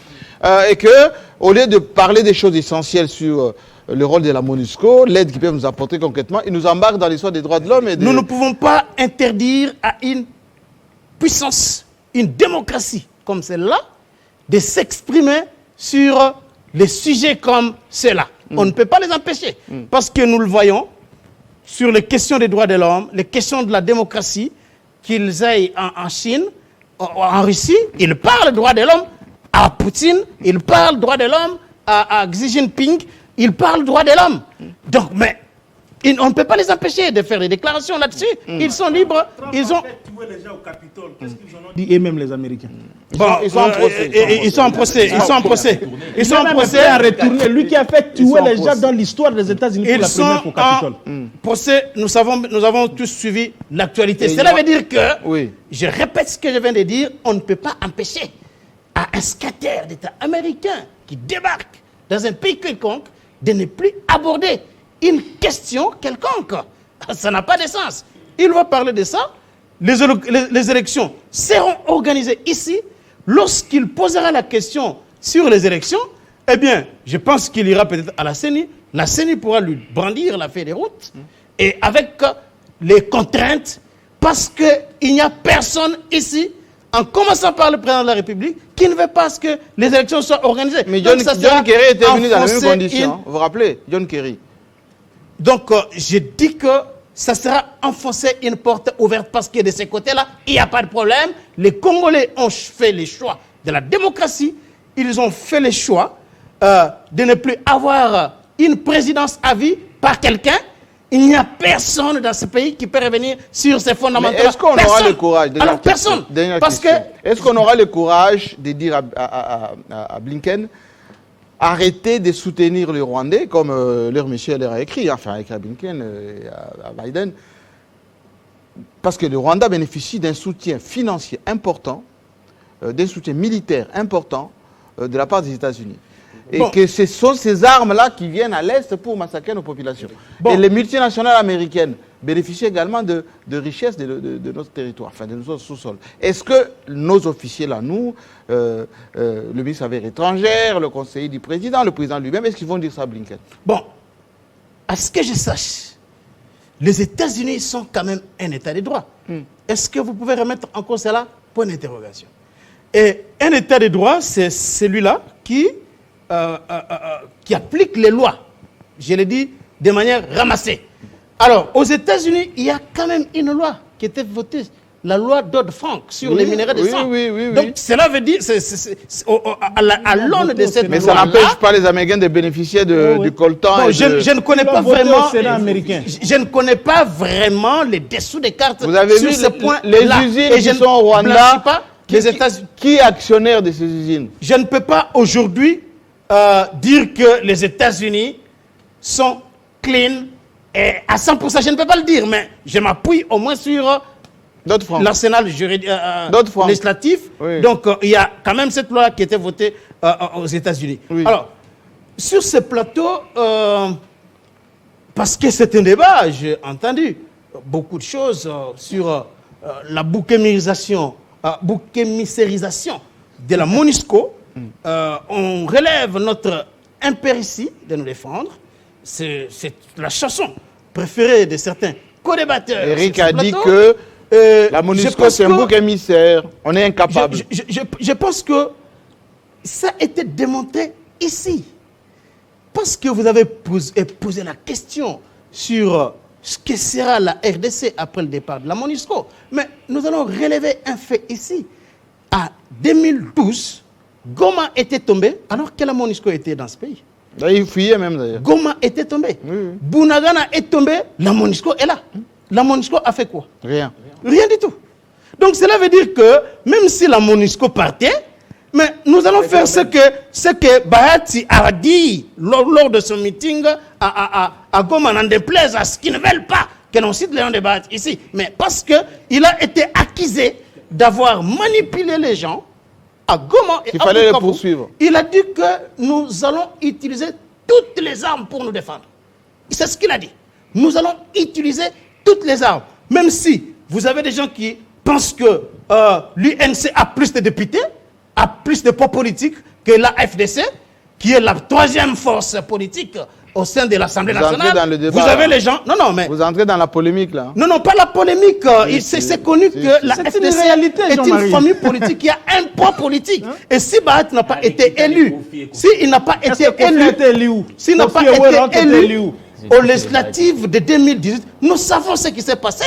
Et qu'au lieu de parler des choses essentielles sur le rôle de la MONUSCO, l'aide qu'ils peuvent nous apporter concrètement, ils nous embarquent dans l'histoire des droits de l'homme. Nous ne pouvons pas interdire à une puissance, une démocratie comme celle-là, de s'exprimer sur les sujets comme ceux-là. On ne peut pas les empêcher. Parce que nous le voyons sur les questions des droits de l'homme, les questions de la démocratie, qu'ils aillent en Chine, en Russie, ils parlent droits de l'homme à Poutine, ils parlent droits de l'homme à Xi Jinping, ils parlent droits de l'homme. Donc, mais on ne peut pas les empêcher de faire des déclarations là-dessus. Ils sont libres. Ils ont tué les gens au Capitole. Qu'est-ce qu'ils en ont dit? Et même les Américains. Bon, ils sont en procès. Ils sont en procès. Ils sont en procès. Ils sont en procès à retourner. Lui qui a fait tuer les gens dans l'histoire des États-Unis pour la première fois au Capitole. Procès. Nous avons tous suivi l'actualité. Cela veut dire que, je répète ce que je viens de dire, on ne peut pas empêcher à un secrétaire d'État américain qui débarque dans un pays quelconque de ne plus aborder une question quelconque. Ça n'a pas de sens. Il va parler de ça. Les élections seront organisées ici. Lorsqu'il posera la question sur les élections, eh bien, je pense qu'il ira peut-être à la CENI. La CENI pourra lui brandir la feuille de route. Et avec les contraintes, parce qu'il n'y a personne ici, en commençant par le président de la République, qui ne veut pas que les élections soient organisées. Mais John Kerry était venu dans les mêmes conditions. Vous vous rappelez, John Kerry. Donc, je dis que ça sera enfoncer une porte ouverte parce que de ce côté-là, il n'y a pas de problème. Les Congolais ont fait le choix de la démocratie. Ils ont fait le choix de ne plus avoir une présidence à vie par quelqu'un, il n'y a personne dans ce pays qui peut revenir sur ces fondamentaux. Mais est-ce qu'on aura le courage? Alors personne. Parce que est-ce qu'on aura le courage de dire à Blinken, arrêtez de soutenir les Rwandais, comme leur monsieur leur a écrit, enfin avec Blinken et à Biden, parce que le Rwanda bénéficie d'un soutien financier important, d'un soutien militaire important de la part des États-Unis. Et que ce sont ces armes-là qui viennent à l'Est pour massacrer nos populations. Et les multinationales américaines bénéficient également de richesses de notre territoire, enfin de notre sous-sol. Est-ce que nos officiers là, nous, le ministre des Affaires étrangères, le conseiller du président, le président lui-même, est-ce qu'ils vont dire ça à Blinken? Bon, à ce que je sache, les États-Unis sont quand même un État de droit. Est-ce que vous pouvez remettre en cause cela? Point d'interrogation. Et un État de droit, c'est celui-là qui applique les lois, je l'ai dit, de manière ramassée. Alors, aux États-Unis, il y a quand même une loi qui était votée, la loi Dodd-Frank sur les minéraux de sang. Donc, cela veut dire, à l'aune de cette loi. Mais ça n'empêche pas les Américains de bénéficier du coltan. Bon, je ne connais pas vraiment. Je ne connais pas vraiment les dessous des cartes. Vous avez vu ce point les usines qui sont au Rwanda. Qui est actionnaire de ces usines? Je ne peux pas aujourd'hui dire que les États-Unis sont clean et à 100%, je ne peux pas le dire, mais je m'appuie au moins sur l'arsenal législatif. Oui. Donc, il y a quand même cette loi qui a été votée aux États-Unis. Oui. Alors, sur ce plateau, parce que c'est un débat, j'ai entendu beaucoup de choses sur la bouquémisation de la MONUSCO. On relève notre impéritie de nous défendre. C'est la chanson préférée de certains co-débatteurs. Eric a dit que la MONUSCO, c'est un bouc émissaire. On est incapable. Je pense que ça a été démonté ici. Parce que vous avez posé la question sur ce que sera la RDC après le départ de la MONUSCO. Mais nous allons relever un fait ici. À 2012, Goma était tombé alors que la MONUSCO était dans ce pays. Il fuyait même d'ailleurs. Goma était tombé. Bunagana est tombé, la MONUSCO est là. La MONUSCO a fait quoi? Rien. Rien du tout. Donc cela veut dire que même si la MONUSCO partait, mais nous allons faire ce que Bahati a dit lors de son meeting à Goma, n'en déplaise à ce qu'ils ne veulent pas que l'on cite Léon de Bahati ici. Mais parce qu'il a été accusé d'avoir manipulé les gens à Goma et il fallait les poursuivre. Il a dit que nous allons utiliser toutes les armes pour nous défendre. C'est ce qu'il a dit. Nous allons utiliser toutes les armes. Même si vous avez des gens qui pensent que l'UNC a plus de députés, a plus de poids politiques que la FDC, qui est la troisième force politique au sein de l'Assemblée nationale. Dans le débat, vous avez les gens... Non, mais... Vous entrez dans la polémique, là. Non, pas la polémique. C'est connu que la FDC est une famille politique qui a un poids politique. Et si Bahat n'a pas été élu, s'il n'a pas été élu, s'il n'a pas été élu aux législatives de 2018, nous savons ce qui s'est passé.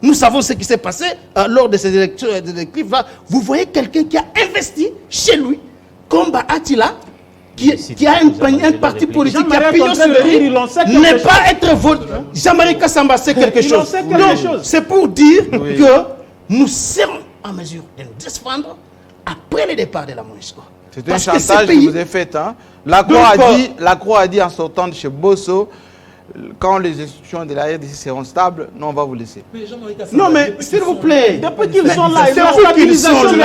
Nous savons ce qui s'est passé lors de ces élections-là. Vous voyez quelqu'un qui a investi chez lui, comme Bahatila, qui a un parti politique qui a pignon sur lui, n'est pas être voté. Jean-Marie Kassamba sait quelque chose. Donc, c'est pour dire que nous serons en mesure de nous défendre après le départ de la MONUSCO. C'est un chantage que vous avez fait. Hein? La Croix a dit en sortant de chez Bosso, quand les institutions de la RDC seront stables, nous on va vous laisser. Non mais s'il vous plaît, depuis qu'ils sont là, la stabilisation n'existe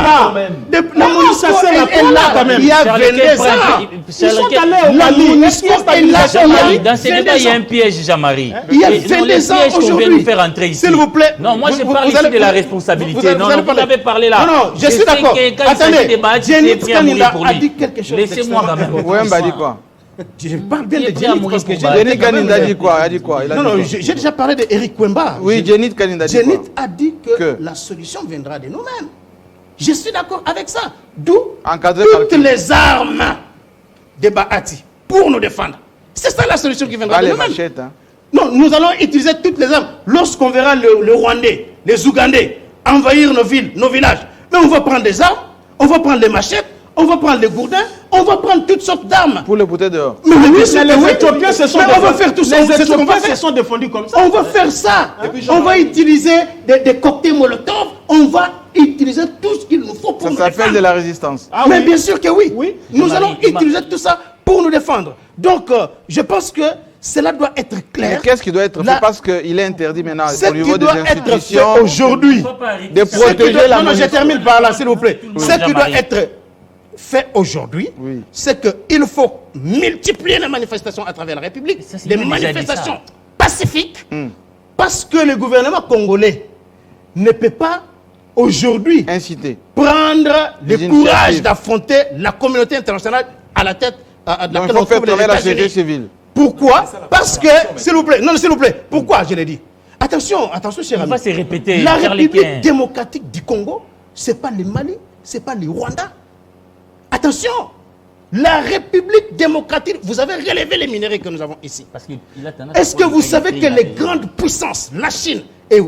pas. La MONUSCO est là quand même. Il y a 22 ans. Ils sont allés au Mali. Dans ce débat, il y a un piège, Jean-Marie. Il y a 22 ans aujourd'hui. S'il vous plaît. Non, moi je parle ici de la responsabilité. Non, vous avez parlé là. Non, je suis d'accord. Attendez, Jenny Kanina a dit quelque chose. Laissez-moi quand même. Oui, on dit quoi? Je parle bien de Jenny parce que Jenny Kanina a dit quoi? Non, j'ai déjà parlé d'Eric Kwemba. Oui, Jenny Kanina a dit quoi? Jenny a dit que la solution viendra de nous-mêmes. Je suis d'accord avec ça. D'où toutes les armes de Bahati pour nous défendre. C'est ça la solution qui viendra de nous-mêmes. Hein. Non, nous allons utiliser toutes les armes. Lorsqu'on verra le Rwandais, les Ougandais envahir nos villes, nos villages, mais on va prendre des armes, on va prendre les machettes, on va prendre les gourdins, on va prendre toutes sortes d'armes. Pour les bouteilles dehors. Mais oui, les Éthiopiens se sont on va faire tout ça. Les Éthiopiens se sont défendus comme ça. On va faire ça. On va utiliser des cocktails Molotov. On va utiliser tout ce qu'il nous faut pour nous Ça s'appelle de la résistance. Mais bien sûr que oui. Nous allons utiliser tout ça pour nous défendre. Donc, je pense que cela doit être clair. Mais qu'est-ce qui doit être fait? Parce qu'il est interdit maintenant au niveau des institutions aujourd'hui de protéger la je termine par là, s'il vous plaît. Ce qui doit être fait aujourd'hui, c'est qu'il faut multiplier les manifestations à travers la République, des manifestations pacifiques, parce que le gouvernement congolais ne peut pas aujourd'hui inciter, prendre le courage d'affronter la communauté internationale à la tête de laquelle on trouve la société civile. Pourquoi? Parce que, s'il vous plaît, non, s'il vous plaît, pourquoi je l'ai dit? Attention, cher ami. On va se répéter. La République démocratique du Congo, ce n'est pas le Mali, ce n'est pas le Rwanda. Attention, la République démocratique, vous avez relevé les minéraux que nous avons ici. Est-ce que vous savez que les grandes puissances, la Chine, et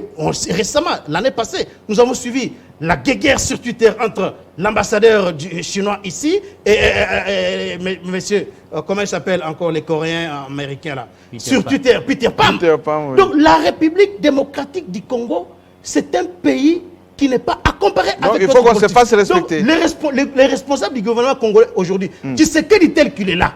récemment, l'année passée, nous avons suivi la guerre sur Twitter entre l'ambassadeur chinois ici et monsieur, comment il s'appelle encore les Coréens américains là, sur Twitter, Peter Pham. Oui. Donc la République démocratique du Congo, c'est un pays qui n'est pas à comparer avec il faut qu'on se fasse respecter. Donc, les responsables du gouvernement congolais aujourd'hui, Tshisekedi tel qu'il est là,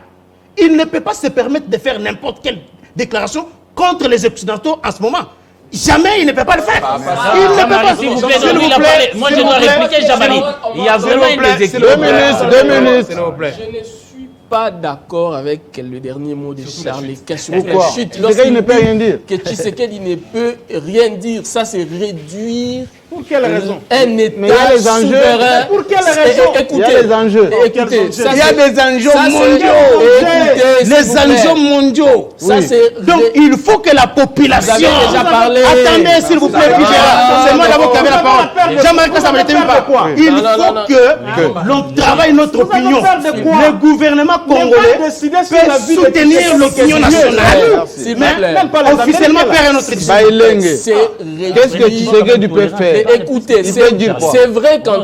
il ne peut pas se permettre de faire n'importe quelle déclaration contre les Occidentaux en ce moment. Jamais il ne peut pas le faire. Il ne peut pas. S'il vous plaît, moi je dois répliquer, Jamali. Il y a vraiment une déséquilibre. 2 minutes. Je ne suis pas d'accord avec le dernier mot de Charles. Pourquoi? Tshisekedi ne peut rien dire. Que Tshisekedi ne peut rien dire. Ça, c'est réduire. Pour quelle raison? Un État Mais il y a les enjeux. souverain. Pour quelle raison? Écoutez, il y a les enjeux. Écoutez, Il y a des enjeux mondiaux. Les enjeux mondiaux. Donc il faut que la population. Vous avez déjà parlé. Attendez, s'il vous plaît, c'est moi d'abord qui avais la parole. Jean-Marc, ça ne m'était même pas. Il faut que l'on travaille notre opinion. Le gouvernement congolais peut soutenir l'opinion nationale. Mais officiellement faire notre décision. Qu'est-ce que Tshisekedi peut faire? Écoutez, c'est vrai qu'en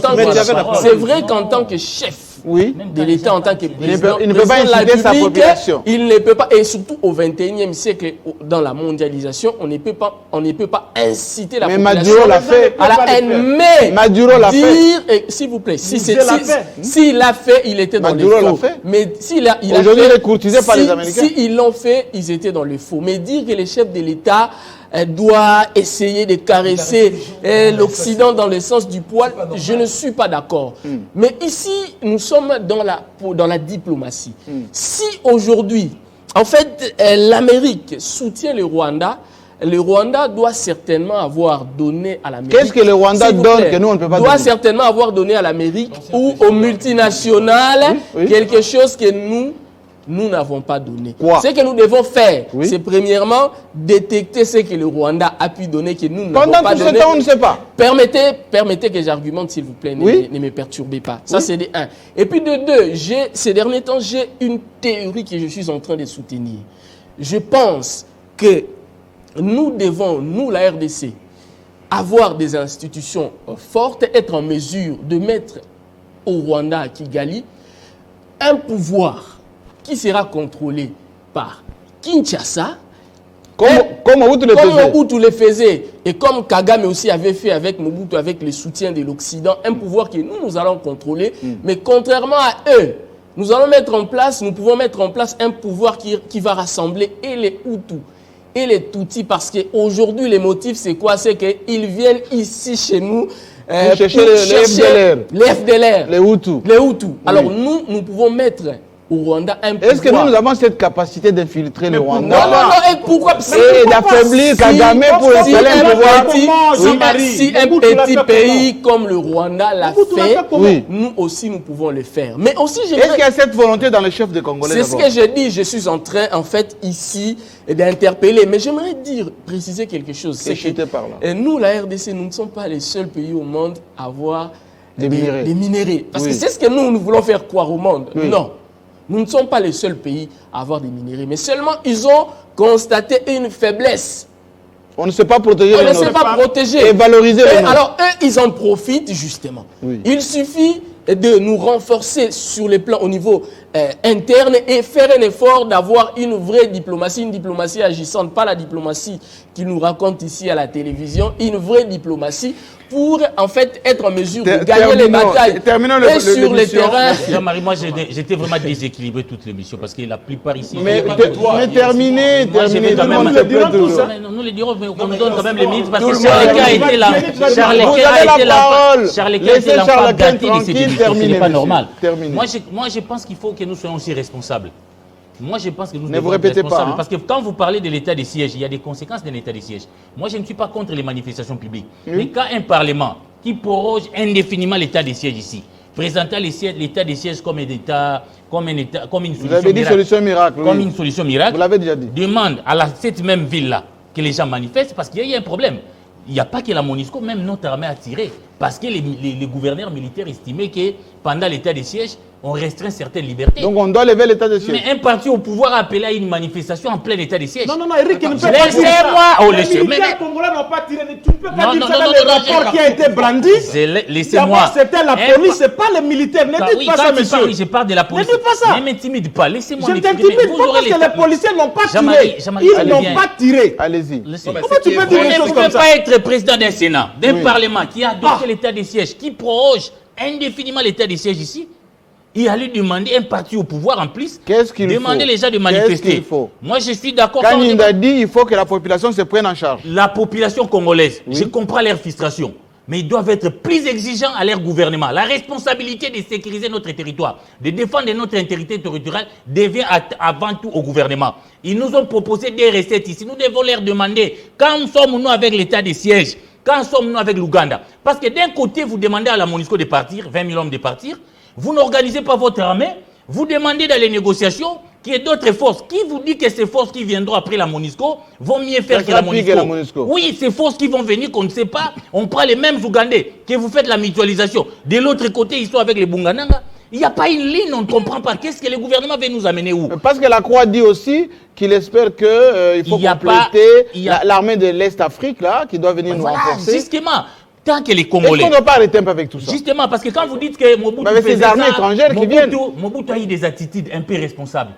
tant que chef de l'État, en tant que président, il ne peut pas inciter sa population. Il ne peut pas, et surtout au XXIe siècle, dans la mondialisation, on ne peut pas inciter la population Maduro l'a fait. à la haine. Mais Maduro l'a fait. S'il vous plaît, s'il l'a fait, il était dans Maduro le faux. l'a fait. Mais aujourd'hui, il est courtisé par les Américains. S'ils l'ont fait, ils étaient dans le faux. Mais dire que les chefs de l'État doit essayer de caresser l'Occident dans le sens du poil, je ne suis pas d'accord. Mais ici, nous sommes dans la diplomatie. Si aujourd'hui, en fait, l'Amérique soutient le Rwanda doit certainement avoir donné à l'Amérique... Qu'est-ce que le Rwanda donne que nous, on ne peut pas donner? Doit certainement avoir donné à l'Amérique ou aux multinationales quelque chose que nous n'avons pas donné. Ce que nous devons faire, c'est premièrement détecter ce que le Rwanda a pu donner que nous n'avons pas donné. Pendant tout ce temps, on ne sait pas. Permettez que j'argumente, s'il vous plaît. Ne me perturbez pas. Ça, c'est de 1. Et puis de 2, ces derniers temps, j'ai une théorie que je suis en train de soutenir. Je pense que nous devons, nous, la RDC, avoir des institutions fortes, être en mesure de mettre au Rwanda, à Kigali, un pouvoir qui sera contrôlé par Kinshasa, comme Mobutu le faisait, et comme Kagame aussi avait fait avec Mobutu, avec le soutien de l'Occident, un pouvoir que nous allons contrôler, mais contrairement à eux, nous pouvons mettre en place un pouvoir qui va rassembler et les Hutus et les Tutsis, parce qu'aujourd'hui, les motifs, c'est quoi? C'est qu'ils viennent ici chez nous pour chercher les FDLR, les Hutus. Alors nous pouvons mettre au Rwanda un pouvoir. Est-ce que nous avons cette capacité d'infiltrer le Rwanda? Non, et pourquoi? Et d'affaiblir Kagame pour installer un pouvoir. Si un petit pays comme le Rwanda l'a fait, nous aussi nous pouvons le faire. Mais aussi, est-ce qu'il y a cette volonté dans les chefs de Congolais? C'est ce que je dis. Je suis en train, en fait, ici, d'interpeller. Mais j'aimerais préciser quelque chose. C'est que nous, la RDC, nous ne sommes pas les seuls pays au monde à avoir des minéraux. Parce que c'est ce que nous voulons faire croire au monde. Non. Nous ne sommes pas les seuls pays à avoir des minéraux, mais seulement ils ont constaté une faiblesse. On ne sait pas protéger les nôtres. Et valoriser les nôtres. Alors eux, ils en profitent justement. Il suffit de nous renforcer sur les plans au niveau interne et faire un effort d'avoir une vraie diplomatie, une diplomatie agissante, pas la diplomatie qu'ils nous racontent ici à la télévision, une vraie diplomatie pour en fait être en mesure de gagner les batailles et sur le terrain. Jean-Marie, moi j'étais vraiment déséquilibré toute l'émission parce que la plupart ici... Mais terminez, nous les dirons, mais on nous donne quand même les minutes parce que Charles a été là. Charles a été l'enfant gâté de cette émission, ce n'est pas normal. Moi je pense qu'il faut que nous soyons aussi responsables. Moi, je pense que nous devons être responsables. Parce que quand vous parlez de l'état des sièges, il y a des conséquences de l'état des sièges. Moi, je ne suis pas contre les manifestations publiques. Mais quand un Parlement qui proroge indéfiniment l'état des sièges ici, présentant l'état des sièges comme une solution miracle. Comme une solution miracle. Vous l'avez déjà dit. Demande à cette même ville-là que les gens manifestent parce qu'il y a un problème. Il n'y a pas que la MONUSCO, même notre armée a tiré. Parce que les gouverneurs militaires estimaient que pendant l'état des sièges, on restreint certaines libertés. Donc on doit lever l'état de siège. Mais un parti au pouvoir a appelé à une manifestation en plein état de siège. Non, Eric, il ne peut pas dire ça. Les militaires congolais n'ont pas tiré. Tu ne peux pas dire ça dans le rapport qui a été brandi. Laissez-moi. C'était la police, ce n'est pas les militaires. Ne dites pas ça, monsieur. Je parle de la police. Ne dites pas ça. Ne m'intimide pas. Laissez-moi. Je ne t'intimide pas parce que les policiers n'ont pas tiré. Ils n'ont pas tiré. Allez-y. Comment tu peux dire une chose Vous comme ne pouvez ça? pas être président d'un Sénat, d'un Parlement qui a adopté l'état des sièges, qui proroge indéfiniment l'état des sièges ici. Il allait demander un parti au pouvoir en plus. Demander les gens de manifester. Moi, je suis d'accord. Quand il a dit il faut que la population se prenne en charge. La population congolaise, je comprends leur frustration, mais ils doivent être plus exigeants à leur gouvernement. La responsabilité de sécuriser notre territoire, de défendre notre intégrité territoriale, devient avant tout au gouvernement. Ils nous ont proposé des recettes ici. Nous devons leur demander quand sommes-nous avec l'état des sièges, quand sommes-nous avec l'Ouganda. Parce que d'un côté, vous demandez à la MONUSCO de partir, 20 000 hommes de partir. Vous n'organisez pas votre armée, vous demandez dans les négociations qu'il y ait d'autres forces. Qui vous dit que ces forces qui viendront après la MONUSCO vont mieux faire que la MONUSCO? Oui, ces forces qui vont venir qu'on ne sait pas, on prend les mêmes Ougandais, que vous faites la mutualisation. De l'autre côté, ils sont avec les Bungananga. Il n'y a pas une ligne, on ne comprend pas. Qu'est-ce que le gouvernement veut nous amener où? Parce que la Croix dit aussi qu'il espère qu'il faut compléter l'armée de l'Est-Afrique, là, qui doit venir nous renforcer. Justement. Tant que les Congolais. Est-ce qu'on ne doit pas arrêter un peu avec tout ça? Justement, parce que quand vous dites que Mobutu avec ces armées étrangères qui viennent. Mobutu a eu des attitudes un peu responsables.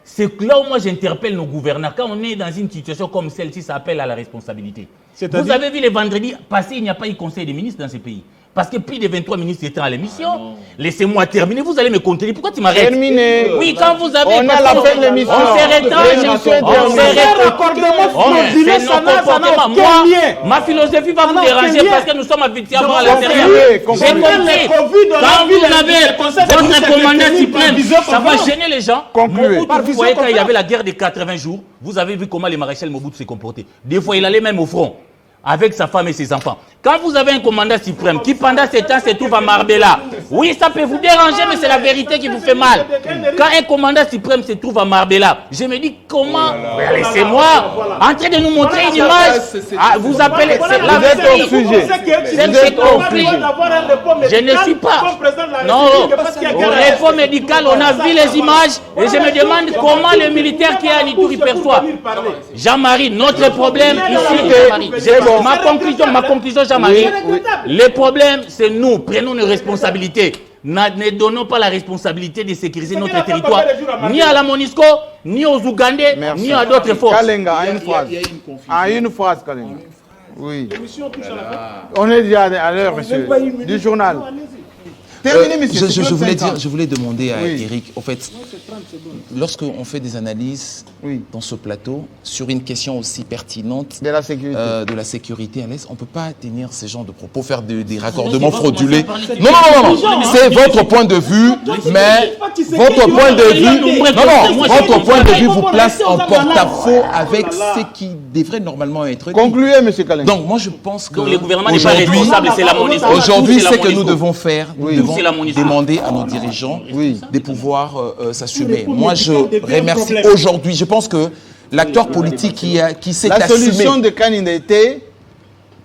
C'est là où moi j'interpelle nos gouverneurs. Quand on est dans une situation comme celle-ci, ça appelle à la responsabilité. Vous avez vu les vendredis passés, il n'y a pas eu conseil des ministres dans ce pays. Parce que plus de 23 ministres étaient à l'émission. Laissez-moi terminer. Vous allez me contredire. Pourquoi tu m'arrêtes? Terminé. Oui, quand vous avez... On a la fin de l'émission. On se rétranche. C'est nos comportements. Moi, ma philosophie va vous déranger parce que nous sommes habitués à voir à l'intérieur. J'ai compris. Quand vous avez votre commandant suprême, ça va gêner les gens. Mobutu, vous voyez, quand il y avait la guerre des 80 jours, vous avez vu comment le maréchal Mobutu s'est comporté. Des fois, il allait même au front avec sa femme et ses enfants. Quand vous avez un commandant suprême qui pendant ce temps se trouve à Marbella, oui, ça peut vous déranger, mais c'est la vérité qui vous fait mal. Quand un commandant suprême se trouve à Marbella, je me dis comment... Laissez-moi en train de nous montrer une image. Vous appelez... C'est la vérité. C'est conflit. Je ne suis pas... Non, au réforme médical, on a vu les images et je me demande comment le militaire qui est à Nituri perçoit. Jean-Marie, notre problème ici... Ma conclusion, Jean-Marie, le problème, c'est nous. Prenons nos responsabilités. Ne donnons pas la responsabilité de sécuriser notre territoire, ni à la MONUSCO, ni aux Ougandais, ni à d'autres forces. Kalenga, à une phrase. À une phrase, Kalenga. Oui. On est déjà à l'heure, monsieur, du journal. Je voulais demander à Eric, en fait, lorsqu'on fait des analyses dans ce plateau sur une question aussi pertinente de la sécurité à l'Est, on ne peut pas tenir ce genre de propos, faire des raccordements frauduleux. Non, c'est votre point de vue, mais votre point de vue vous place en porte-à-faux avec ce qui devrait normalement être dit. Concluez, M. Kaleng. Donc moi je pense que le gouvernement n'est pas responsable, c'est la MONUSCO. Aujourd'hui, ce que nous devons faire, nous devons demander à nos dirigeants de pouvoir s'assumer. Moi, je remercie aujourd'hui. Je pense que l'acteur politique qui s'est assumé... La solution de Kanindé était,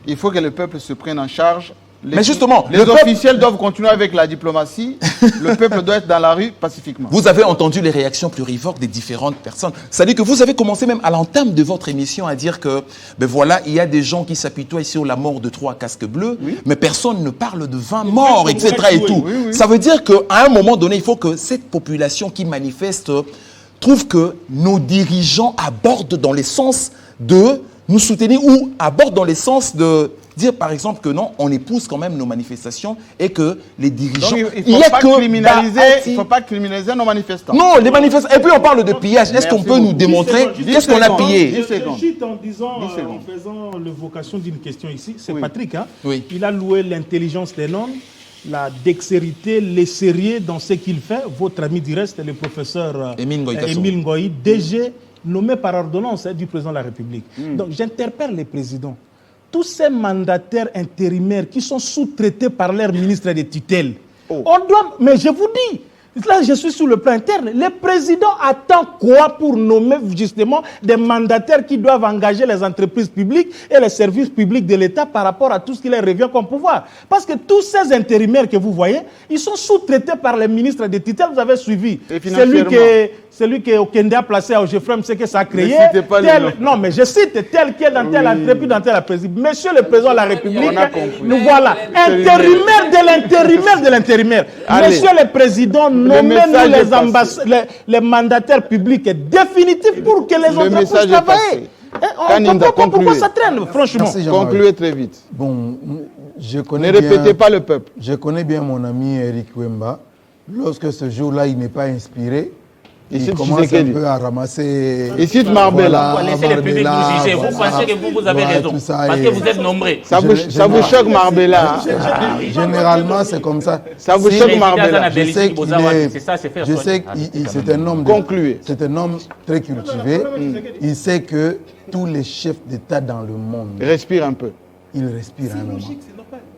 il faut que le peuple se prenne en charge Mais justement, les officiels doivent continuer avec la diplomatie. Le peuple doit être dans la rue pacifiquement. Vous avez entendu les réactions plurivoques des différentes personnes. C'est-à-dire que vous avez commencé même à l'entame de votre émission à dire que, ben voilà, il y a des gens qui s'apitoient sur la mort de 3 casques bleus, mais personne ne parle de 20 morts, etc. et tout. Ça veut dire qu'à un moment donné, il faut que cette population qui manifeste trouve que nos dirigeants abordent dans les sens de nous soutenir ou abordent dans les sens de dire par exemple que non, on épouse quand même nos manifestations et que les dirigeants... Donc, il ne faut pas criminaliser nos manifestants. Non, les manifestants... Et puis on parle de pillage. Est-ce qu'on peut nous démontrer qu'est-ce qu'on a pillé? Je cite en disant, en faisant l'évocation d'une question ici, c'est Patrick, hein? Oui. Il a loué l'intelligence des normes, la dextérité, les sérieux dans ce qu'il fait. Votre ami du reste, le professeur Émile Ngoï, DG, nommé par ordonnance du président de la République. Donc j'interpelle les présidents. Tous ces mandataires intérimaires qui sont sous-traités par leur ministre des tutelles, on doit, mais je vous dis, là je suis sur le plan interne, le président attend quoi pour nommer justement des mandataires qui doivent engager les entreprises publiques et les services publics de l'État par rapport à tout ce qui leur revient comme pouvoir? Parce que tous ces intérimaires que vous voyez, ils sont sous-traités par les ministres des tutelles, vous avez suivi. Celui que Okende a placé à Ogefrem, c'est que ça a créé. Non, mais je cite tel quel dans telle entreprise, dans telle entreprise. Monsieur le président de la République, nous voilà. Intérimaire de l'intérimaire de l'intérimaire. Monsieur le président, nommez-nous les mandataires publics définitifs pour que les entreprises travaillent. Pourquoi ça traîne, franchement? Concluez très vite. Bon, je connais ne répétez pas le peuple. Je connais bien mon ami Eric Wemba. Lorsque ce jour-là, il n'est pas inspiré, il commence un peu à ramasser... Ici, Marbella. Laissez le public nous juger. Vous pensez que vous avez raison. Parce que vous êtes nombreux. Ça vous choque, Marbella? Généralement, c'est comme ça. Ça vous choque, Marbella? Je sais que c'est un homme... C'est un homme très cultivé. Il sait que tous les chefs d'État dans le monde... Respire un peu. Il respire un moment.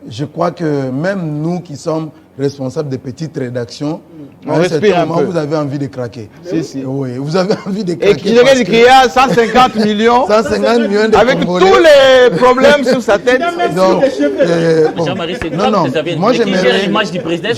Je crois que même nous qui sommes responsables des petites rédactions, on respire un peu. Vous avez envie de craquer. Si. Oui, vous avez envie de craquer. Et qu'il y a 150 millions, 150 millions de avec Congolais. tous les problèmes sur sa tête. Jean-Marie, c'est grave que vous avez... moi j'aimerais... l'image du président.